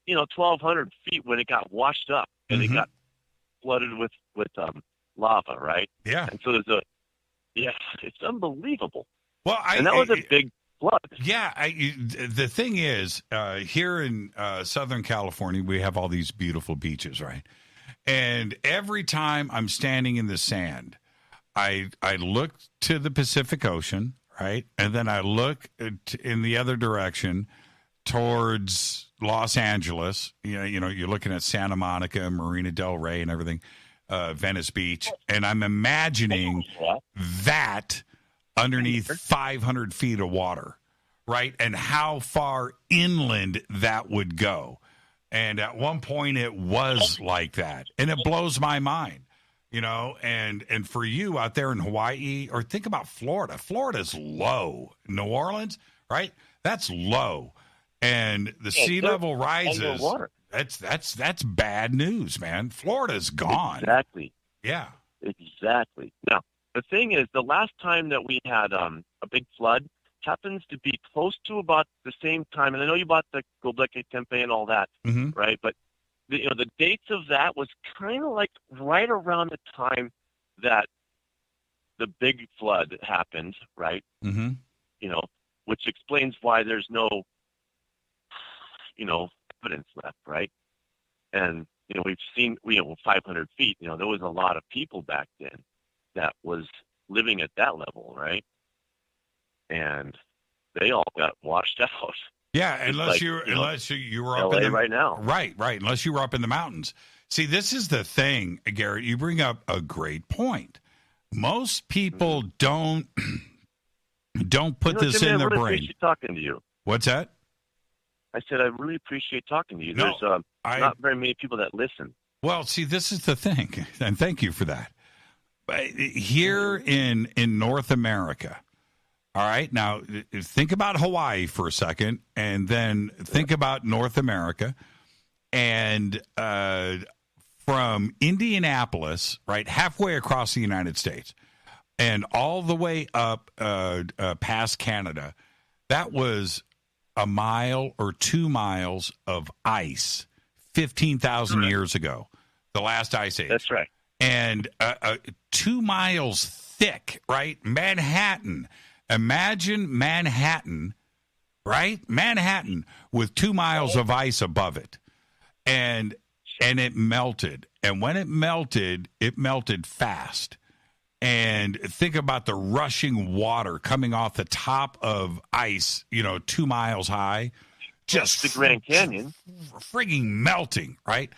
1,200 feet when it got washed up and it got flooded with lava, right? Yeah. And so it's unbelievable. Well, that was a big flood. Yeah. The thing is, here in Southern California, we have all these beautiful beaches, right? And every time I'm standing in the sand, I look to the Pacific Ocean, right? And then I look in the other direction towards Los Angeles. You're looking at Santa Monica, Marina del Rey, and everything, Venice Beach, and I'm imagining that underneath 500 feet of water, right? And how far inland that would go. And at one point it was like that, and it blows my mind. And for you out there in Hawaii, or think about Florida. Florida's low. New Orleans, right? That's low. And the sea level rises. That's bad news, man. Florida's gone. Exactly. Yeah. Exactly. Now, the thing is, the last time that we had a big flood happens to be close to about the same time. And I know you bought the Göbekli Tepe and all that, right? But the dates of that was kind of like right around the time that the big flood happened, right? Mm-hmm. Which explains why there's no, evidence left, right? And we've seen 500 feet. There was a lot of people back then that was living at that level, right? And they all got washed out. Yeah, unless you were up LA in right now. Right. Unless you were up in the mountains. See, this is the thing, Garrett. You bring up a great point. Most people don't put this Jimmy, in their I really brain. appreciate talking to you. What's that? I said I really appreciate talking to you. No, There's not very many people that listen. Well, see, this is the thing, and thank you for that. Here in North America, all right, now think about Hawaii for a second, and then think about North America, and from Indianapolis, right, halfway across the United States, and all the way up past Canada, that was a mile or 2 miles of ice 15,000 years ago, the last ice age. That's right. And 2 miles thick, right? Manhattan. Imagine Manhattan, right? Manhattan with 2 miles of ice above it. And it melted. And when it melted fast. And think about the rushing water coming off the top of ice, 2 miles high. Just the Grand Canyon. Frigging melting, right?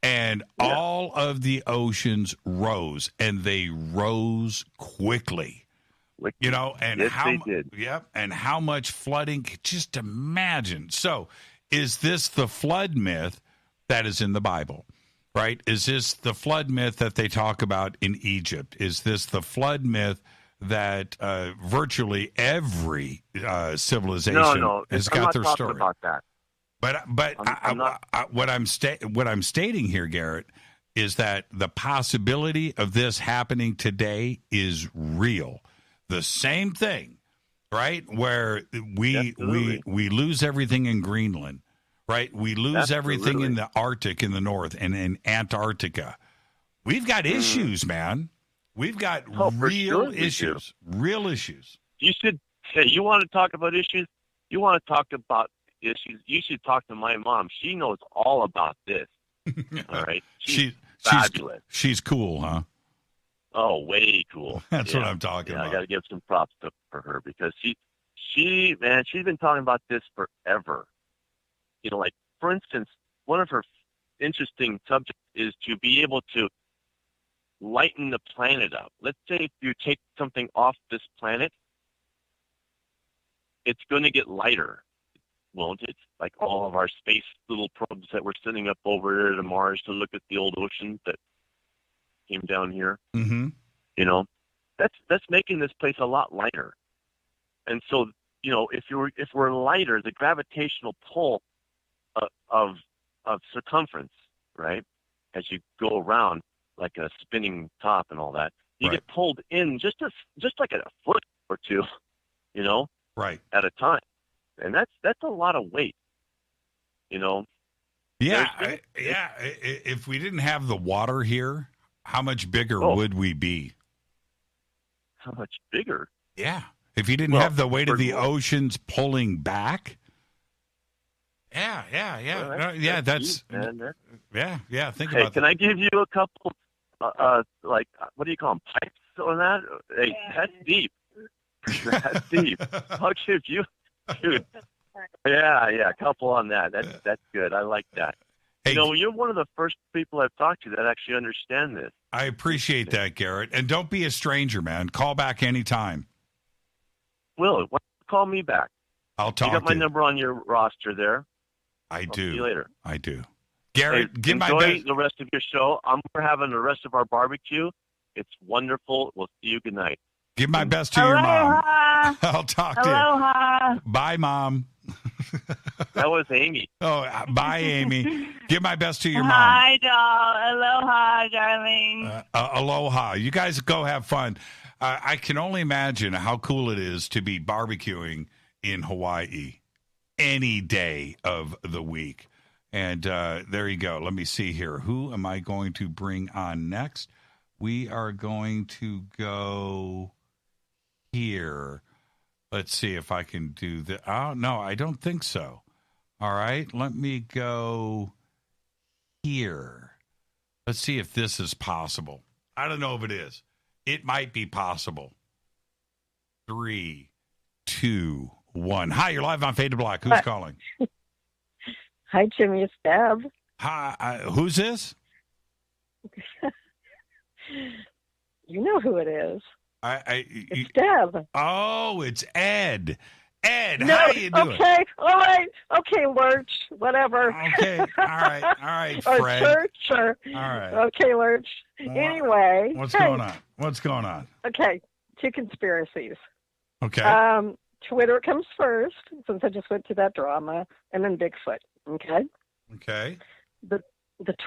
And all of the oceans rose, and they rose quickly. And yes, how they did. Yep, and how much flooding? Just imagine. So, is this the flood myth that is in the Bible? Right? Is this the flood myth that they talk about in Egypt? Is this the flood myth that virtually every civilization has got their story? I'm not talking about that. What I'm stating here, Garrett, is that the possibility of this happening today is real. The same thing, right? Where we lose everything in Greenland. Right, we lose everything in the Arctic in the north and in Antarctica. We've got issues, man. We've got real issues. Real issues. You want to talk about issues? You want to talk about issues? You should talk to my mom. She knows all about this. All right, she's fabulous. She's cool, huh? Oh, way cool. That's what I'm talking about. I got to give some props for her because she's been talking about this forever. Like, for instance, one of her interesting subjects is to be able to lighten the planet up. Let's say if you take something off this planet, it's going to get lighter, won't it? Like all of our space little probes that we're sending up over there to Mars to look at the old oceans that came down here. Mm-hmm. That's making this place a lot lighter. And so, if we're lighter, the gravitational pull of circumference, right? As you go around like a spinning top and all that, you get pulled in just like a foot or two, right, at a time, and that's a lot of weight, Yeah, if we didn't have the water here, how much bigger would we be? How much bigger? Yeah, if you didn't have the weight of the oceans pulling back. Yeah. Think about that. Can I give you a couple, what do you call them, pipes on that? Hey, that's deep. That's deep. I'll give you, dude. Yeah, a couple on that. That's good. I like that. Hey, you're one of the first people I've talked to that actually understand this. I appreciate that, Garrett. And don't be a stranger, man. Call back anytime. Will, call me back. I'll talk to you. You got my number on your roster there. I do. See you later. I do. Garrett, give enjoy my best. the rest of your show. We're having the rest of our barbecue. It's wonderful. We'll see you. Good night. Give my best to your mom. I'll talk to you. Bye, Mom. That was Amy. Oh, bye, Amy. Give my best to your mom. Hi, doll. Aloha, darling. Aloha. You guys go have fun. I can only imagine how cool it is to be barbecuing in Hawaii any day of the week. And there you go. Let me see here. Who am I going to bring on next? We are going to go here. Let's see if I can do that. Oh, no, I don't think so. All right, let me go here. Let's see if this is possible. I don't know if it is. It might be possible. 3, 2, 1. Hi, you're live on Fade to Black. Who's calling? Hi, Jimmy. It's Deb. Hi. Who's this? You know who it is. It's Deb. Oh, it's Ed. Ed, No, how you doing? Okay, all right. Okay, Lurch, whatever. Okay, all right, Fred. Or Church, or... All right. Okay, Lurch. Anyway. What's going on? What's going on? Okay, 2 conspiracies. Okay. Twitter comes first, since I just went to that drama, and then Bigfoot, okay? Okay. The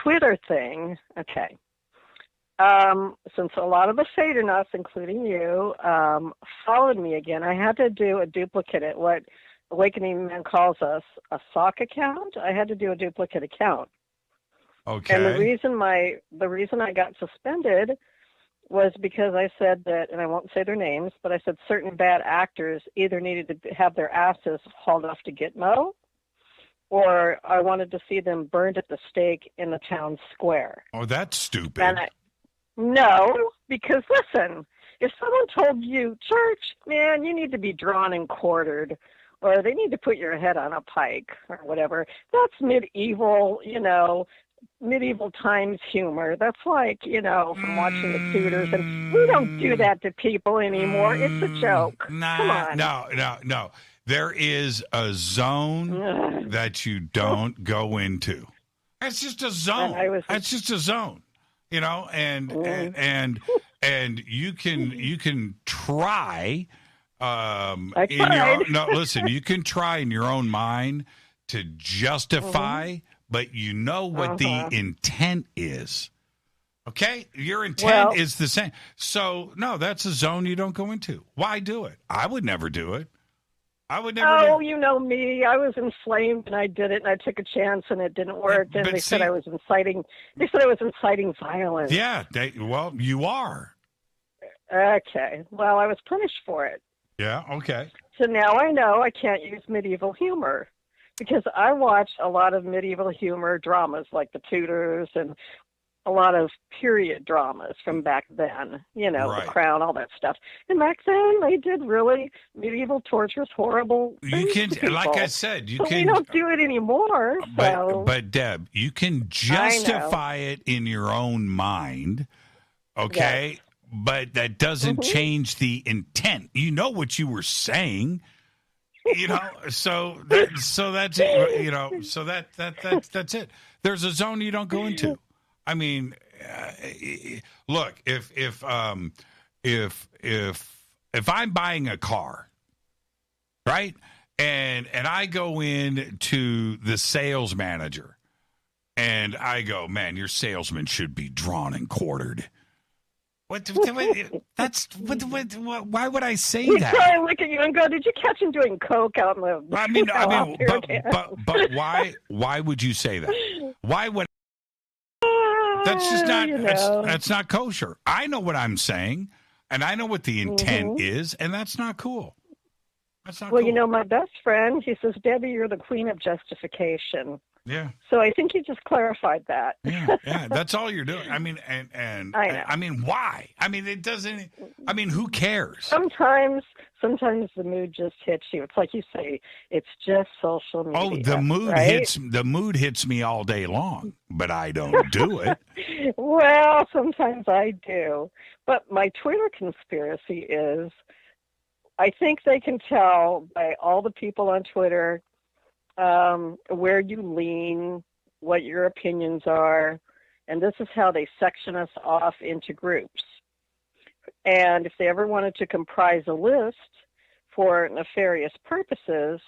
Twitter thing, okay. Since a lot of the Fadernights, including you, followed me again, I had to do a duplicate at what Awakening Man calls us a sock account. I had to do a duplicate account. Okay. And the reason I got suspended was because I said that, and I won't say their names, but I said certain bad actors either needed to have their asses hauled off to Gitmo, or I wanted to see them burned at the stake in the town square. Oh, that's stupid. And no, because listen, if someone told you, Church, man, you need to be drawn and quartered, or they need to put your head on a pike, or whatever, that's medieval, medieval times humor. That's like, from watching the Tudors, and we don't do that to people anymore. It's a joke. Come on. No. There is a zone that you don't go into. That's just a zone. That's just a zone. And you can try. You can try in your own mind to justify, but you know what the intent is. Okay, your intent is the same. So no, that's a zone you don't go into. Why do it? I would never do it. I would never. Oh, you know me. I was inflamed, and I did it, and I took a chance, and it didn't work. And they said I was inciting. They said I was inciting violence. Yeah. You are. Okay. Well, I was punished for it. Yeah. Okay. So now I know I can't use medieval humor, because I watched a lot of medieval humor dramas like The Tudors and a lot of period dramas from back then, The Crown, all that stuff. And back then, they did really medieval, torturous, horrible things to people. Like I said, we don't do it anymore. So. But Deb, you can justify it in your own mind, okay? Yes. But that doesn't change the intent. You know what you were saying. So that's it. So that's it. There's a zone you don't go into. I mean, look, if I'm buying a car, right, and I go in to the sales manager, and I go, man, your salesman should be drawn and quartered. Why would I say that? He'd probably look at you and go, "Did you catch him doing coke out in the?" But why would you say that? Why would? That's just not. That's not kosher. I know what I'm saying, and I know what the intent is, and that's not cool. That's not. Well, my best friend, he says, "Debbie, you're the queen of justification." Yeah. So I think you just clarified that. Yeah. That's all you're doing. I mean, I mean, why? I mean, it doesn't. I mean, who cares? Sometimes the mood just hits you. It's like you say, it's just social media. Oh, the mood hits. The mood hits me all day long, but I don't do it. Well, sometimes I do. But my Twitter conspiracy is, I think they can tell by all the people on Twitter where you lean, what your opinions are, and this is how they section us off into groups. And if they ever wanted to comprise a list for nefarious purposes,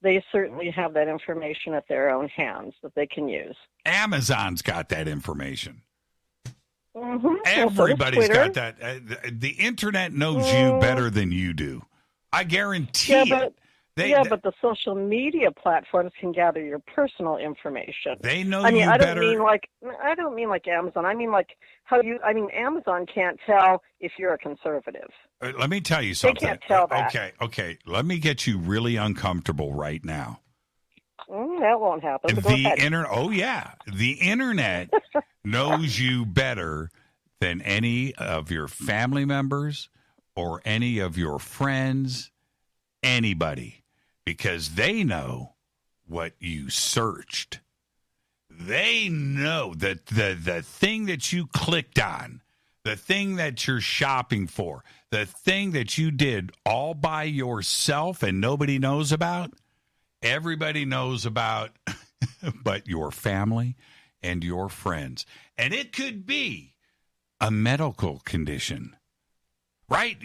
they certainly have that information at their own hands that they can use. Amazon's got that information. Mm-hmm. Everybody's got that. The internet knows you better than you do. I guarantee it. But the social media platforms can gather your personal information. They know I mean, you I better. I don't mean like Amazon. I mean like Amazon can't tell if you're a conservative. Let me tell you something. They can't tell that. Okay. Let me get you really uncomfortable right now. That won't happen. But The internet knows you better than any of your family members or any of your friends, anybody, because they know what you searched. They know that the thing that you clicked on, the thing that you're shopping for, the thing that you did all by yourself and nobody knows about, everybody knows about but your family and your friends. And it could be a medical condition, right?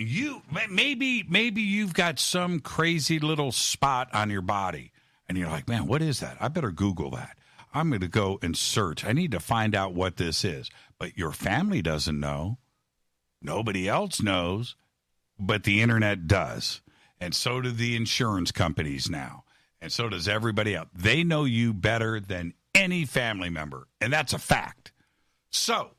Maybe you've got some crazy little spot on your body and you're like, man, what is that? I better Google that. I'm going to go and search. I need to find out what this is. But your family doesn't know. Nobody else knows, but the internet does. And so do the insurance companies now. And so does everybody else. They know you better than any family member. And that's a fact. So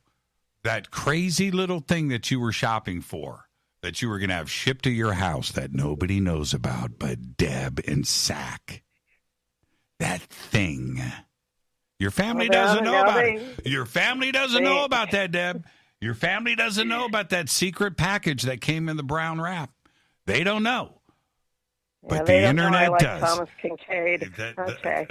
that crazy little thing that you were shopping for, that you were going to have shipped to your house that nobody knows about but Deb and Sack, that thing, your family doesn't know about it. Your family doesn't know about that, Deb. Your family doesn't know about that secret package that came in the brown wrap. They don't know. But the internet does. Thomas Kincaid. Okay.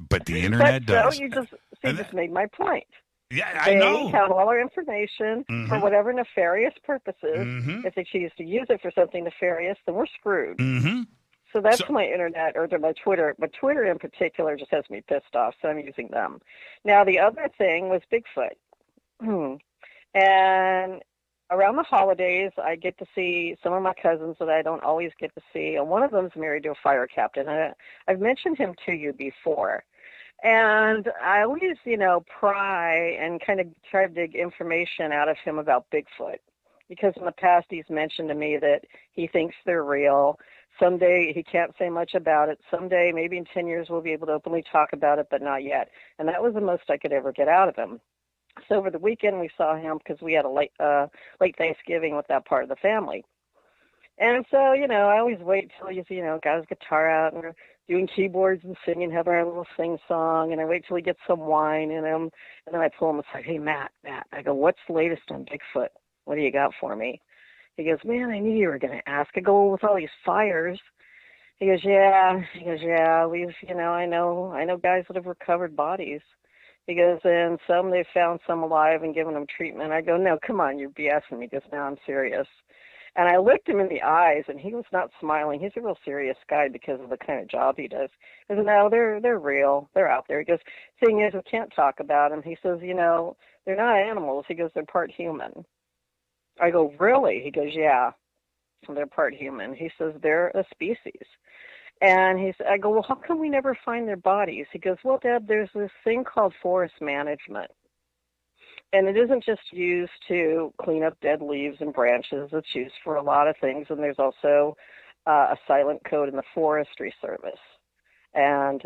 But the internet does. So you just made my point. Yeah, I know. They have all our information for whatever nefarious purposes. If they choose to use it for something nefarious, then we're screwed. So that's my internet or my Twitter. But Twitter in particular just has me pissed off, so I'm using them. Now, the other thing was Bigfoot. And around the holidays, I get to see some of my cousins that I don't always get to see. And one of them is married to a fire captain. And I've mentioned him to you before. And I always, pry and kind of try to dig information out of him about Bigfoot. Because in the past, he's mentioned to me that he thinks they're real. Someday, he can't say much about it. Someday, maybe in 10 years, we'll be able to openly talk about it, but not yet. And that was the most I could ever get out of him. So over the weekend, we saw him because we had a late Thanksgiving with that part of the family. And so, I always wait till he's, got his guitar out and we're doing keyboards and singing, having our little sing song. And I wait till he gets some wine in him. And then I pull him aside, hey, Matt, I go, what's the latest on Bigfoot? What do you got for me? He goes, man, I knew you were going to ask. I go, well, with all these fires. He goes, yeah. We've, I know guys that have recovered bodies. He goes, and they've found some alive and given them treatment. I go, no, come on, you're BSing me. He goes, no, I'm serious. And I looked him in the eyes, and he was not smiling. He's a real serious guy because of the kind of job he does. He goes, no, they're real. They're out there. He goes, thing is, we can't talk about them. He says, they're not animals. He goes, they're part human. I go, really? He goes, yeah, they're part human. He says, they're a species. And I go, well, how come we never find their bodies? He goes, well, Deb, there's this thing called forest management. And it isn't just used to clean up dead leaves and branches. It's used for a lot of things. And there's also a silent code in the Forestry Service. And,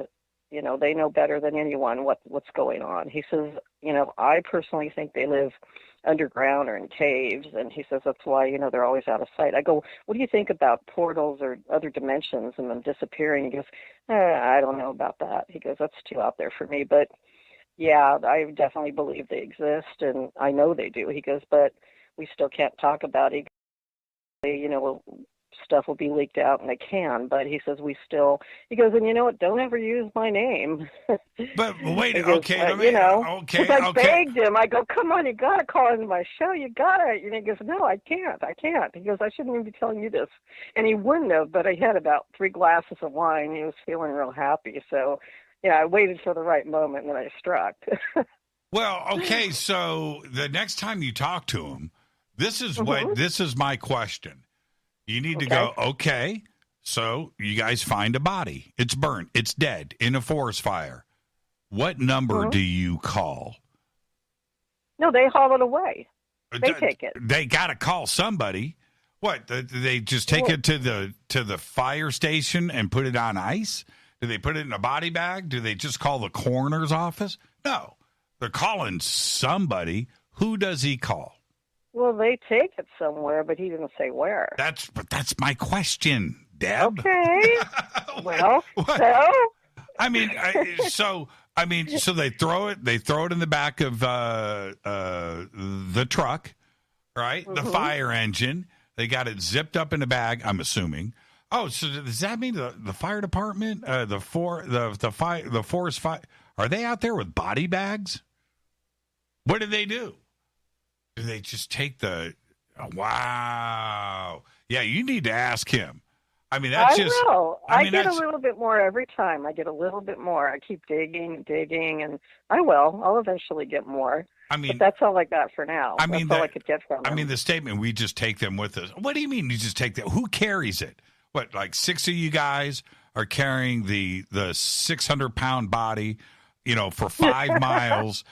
they know better than anyone what's going on. He says, I personally think they live underground or in caves. And he says that's why, they're always out of sight. I go, what do you think about portals or other dimensions and them disappearing? He goes, I don't know about that. He goes, that's too out there for me. But yeah, I definitely believe they exist, and I know they do. He goes, but we still can't talk about it. Stuff will be leaked out, and they can. But he says he goes, and you know what? Don't ever use my name. But wait, goes, okay, I begged him. I go, come on, you got to call into my show. You got to. And he goes, no, I can't. He goes, I shouldn't even be telling you this. And he wouldn't have, but I had about 3 glasses of wine. He was feeling real happy, so. Yeah, I waited for the right moment, and then I struck. Well, okay, so the next time you talk to him, this is my question. You need to go, okay, so you guys find a body. It's burnt. It's dead in a forest fire. What number do you call? No, they haul it away. They take it. They got to call somebody. What? Do they just take it to the fire station and put it on ice? Do they put it in a body bag? Do they just call the coroner's office? No. They're calling somebody. Who does he call? Well, they take it somewhere, but he didn't say where. That's my question, Deb. Okay. Well, so so they throw it in the back of the truck, right? The fire engine. They got it zipped up in a bag, I'm assuming. Oh, so does that mean the fire department, the forest fire, are they out there with body bags? What do they do? Do they just take wow. Yeah, you need to ask him. I mean, that's I will. I get a little bit more every time. I get a little bit more. I keep digging, and I will. I'll eventually get more. I mean, but that's all I got for now. That's all I could get from them. I mean, the statement, we just take them with us. What do you mean you just take them? Who carries it? What, like 6 of you guys are carrying the 600-pound body, for 5 miles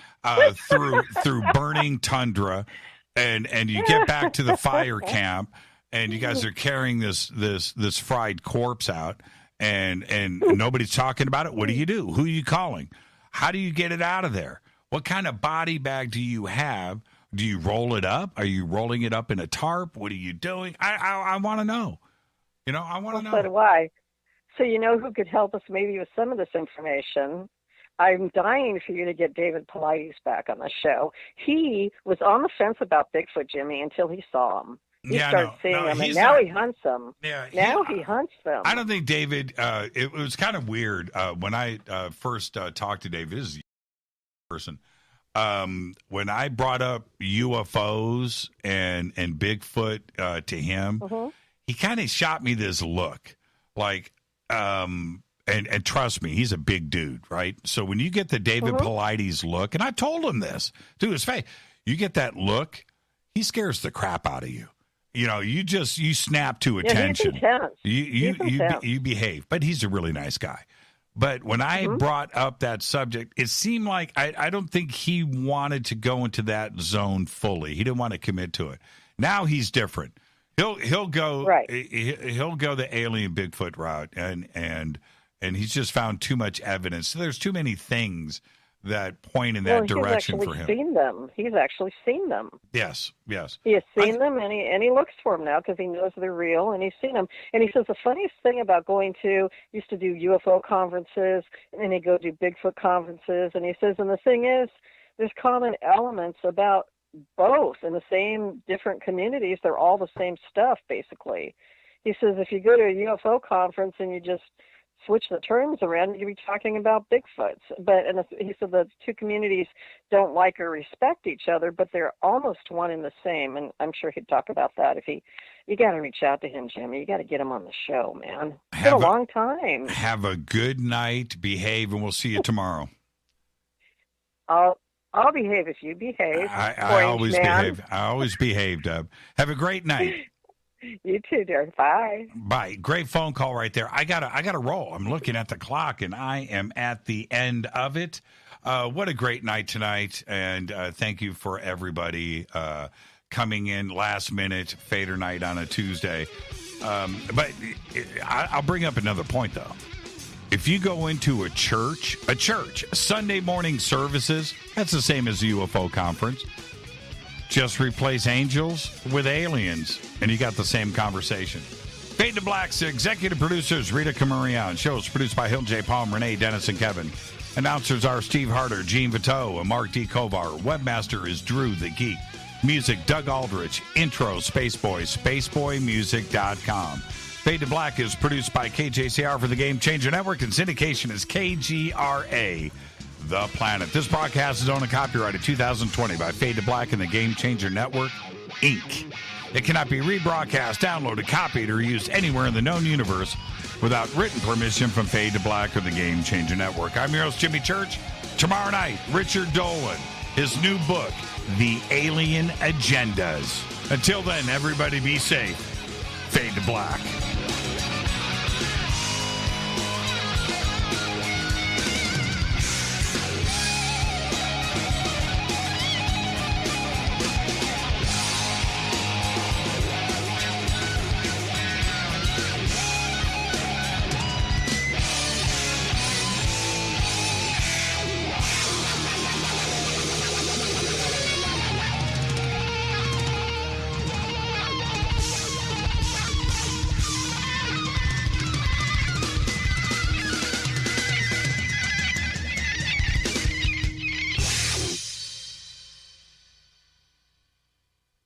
through burning tundra, and you get back to the fire camp, and you guys are carrying this fried corpse out, and nobody's talking about it. What do? Who are you calling? How do you get it out of there? What kind of body bag do you have? Do you roll it up? Are you rolling it up in a tarp? What are you doing? I want to know. I want to know. So do I. So who could help us maybe with some of this information? I'm dying for you to get David Paulides back on the show. He was on the fence about Bigfoot, Jimmy, until he saw him. He started seeing them, and now he hunts them. Yeah, he hunts them. I don't think David, it was kind of weird when I first talked to David. This is a person. When I brought up UFOs and Bigfoot to him, he kind of shot me this look, like, and trust me, he's a big dude, right? So when you get the David Paulides look, and I told him this to his face, you get that look, he scares the crap out of you. You snap to attention. He's intense. You behave, but he's a really nice guy. But when I brought up that subject, it seemed like I don't think he wanted to go into that zone fully. He didn't want to commit to it. Now he's different. He'll go right. He'll go the alien Bigfoot route, and he's just found too much evidence. So there's too many things that point in that direction for him. He's actually seen them. Yes. He has seen them, and he looks for them now because he knows they're real, and he's seen them. And he says the funniest thing about used to do UFO conferences, and then he'd go do Bigfoot conferences, and he says, and the thing is, there's common elements about both in the same different communities. They're all the same stuff, basically. He says if you go to a UFO conference and you just switch the terms around, you could be talking about Bigfoots. He said the two communities don't like or respect each other, but they're almost one and the same. And I'm sure he'd talk about that you got to reach out to him, Jimmy. You got to get him on the show, man. It's been a long time. Have a good night, behave, and we'll see you tomorrow. I'll behave if you behave. I always behave. I always behave, Deb. Have a great night. You too, dear. Bye. Bye. Great phone call right there. I gotta roll. I'm looking at the clock, and I am at the end of it. What a great night tonight, and thank you for everybody coming in last minute Fadernight on a Tuesday. But I'll bring up another point, though. If you go into a church, Sunday morning services, that's the same as the UFO conference. Just replace angels with aliens, and you got the same conversation. Fade to Black's executive producers, Rita Camurian. Show is produced by Hill J. Palm, Renee, Dennis, and Kevin. Announcers are Steve Harder, Gene Vito, and Mark D. Kovar. Webmaster is Drew the Geek. Music, Doug Aldrich. Intro, Spaceboy, spaceboymusic.com. Fade to Black is produced by KJCR for the Game Changer Network, and syndication is KGRA. The Planet. This broadcast is owned and copyrighted 2020 by Fade to Black and the Game Changer Network, Inc. It cannot be rebroadcast, downloaded, copied, or used anywhere in the known universe without written permission from Fade to Black or the Game Changer Network. I'm your host, Jimmy Church. Tomorrow night, Richard Dolan, his new book, The Alien Agendas. Until then, everybody be safe. Fade to Black.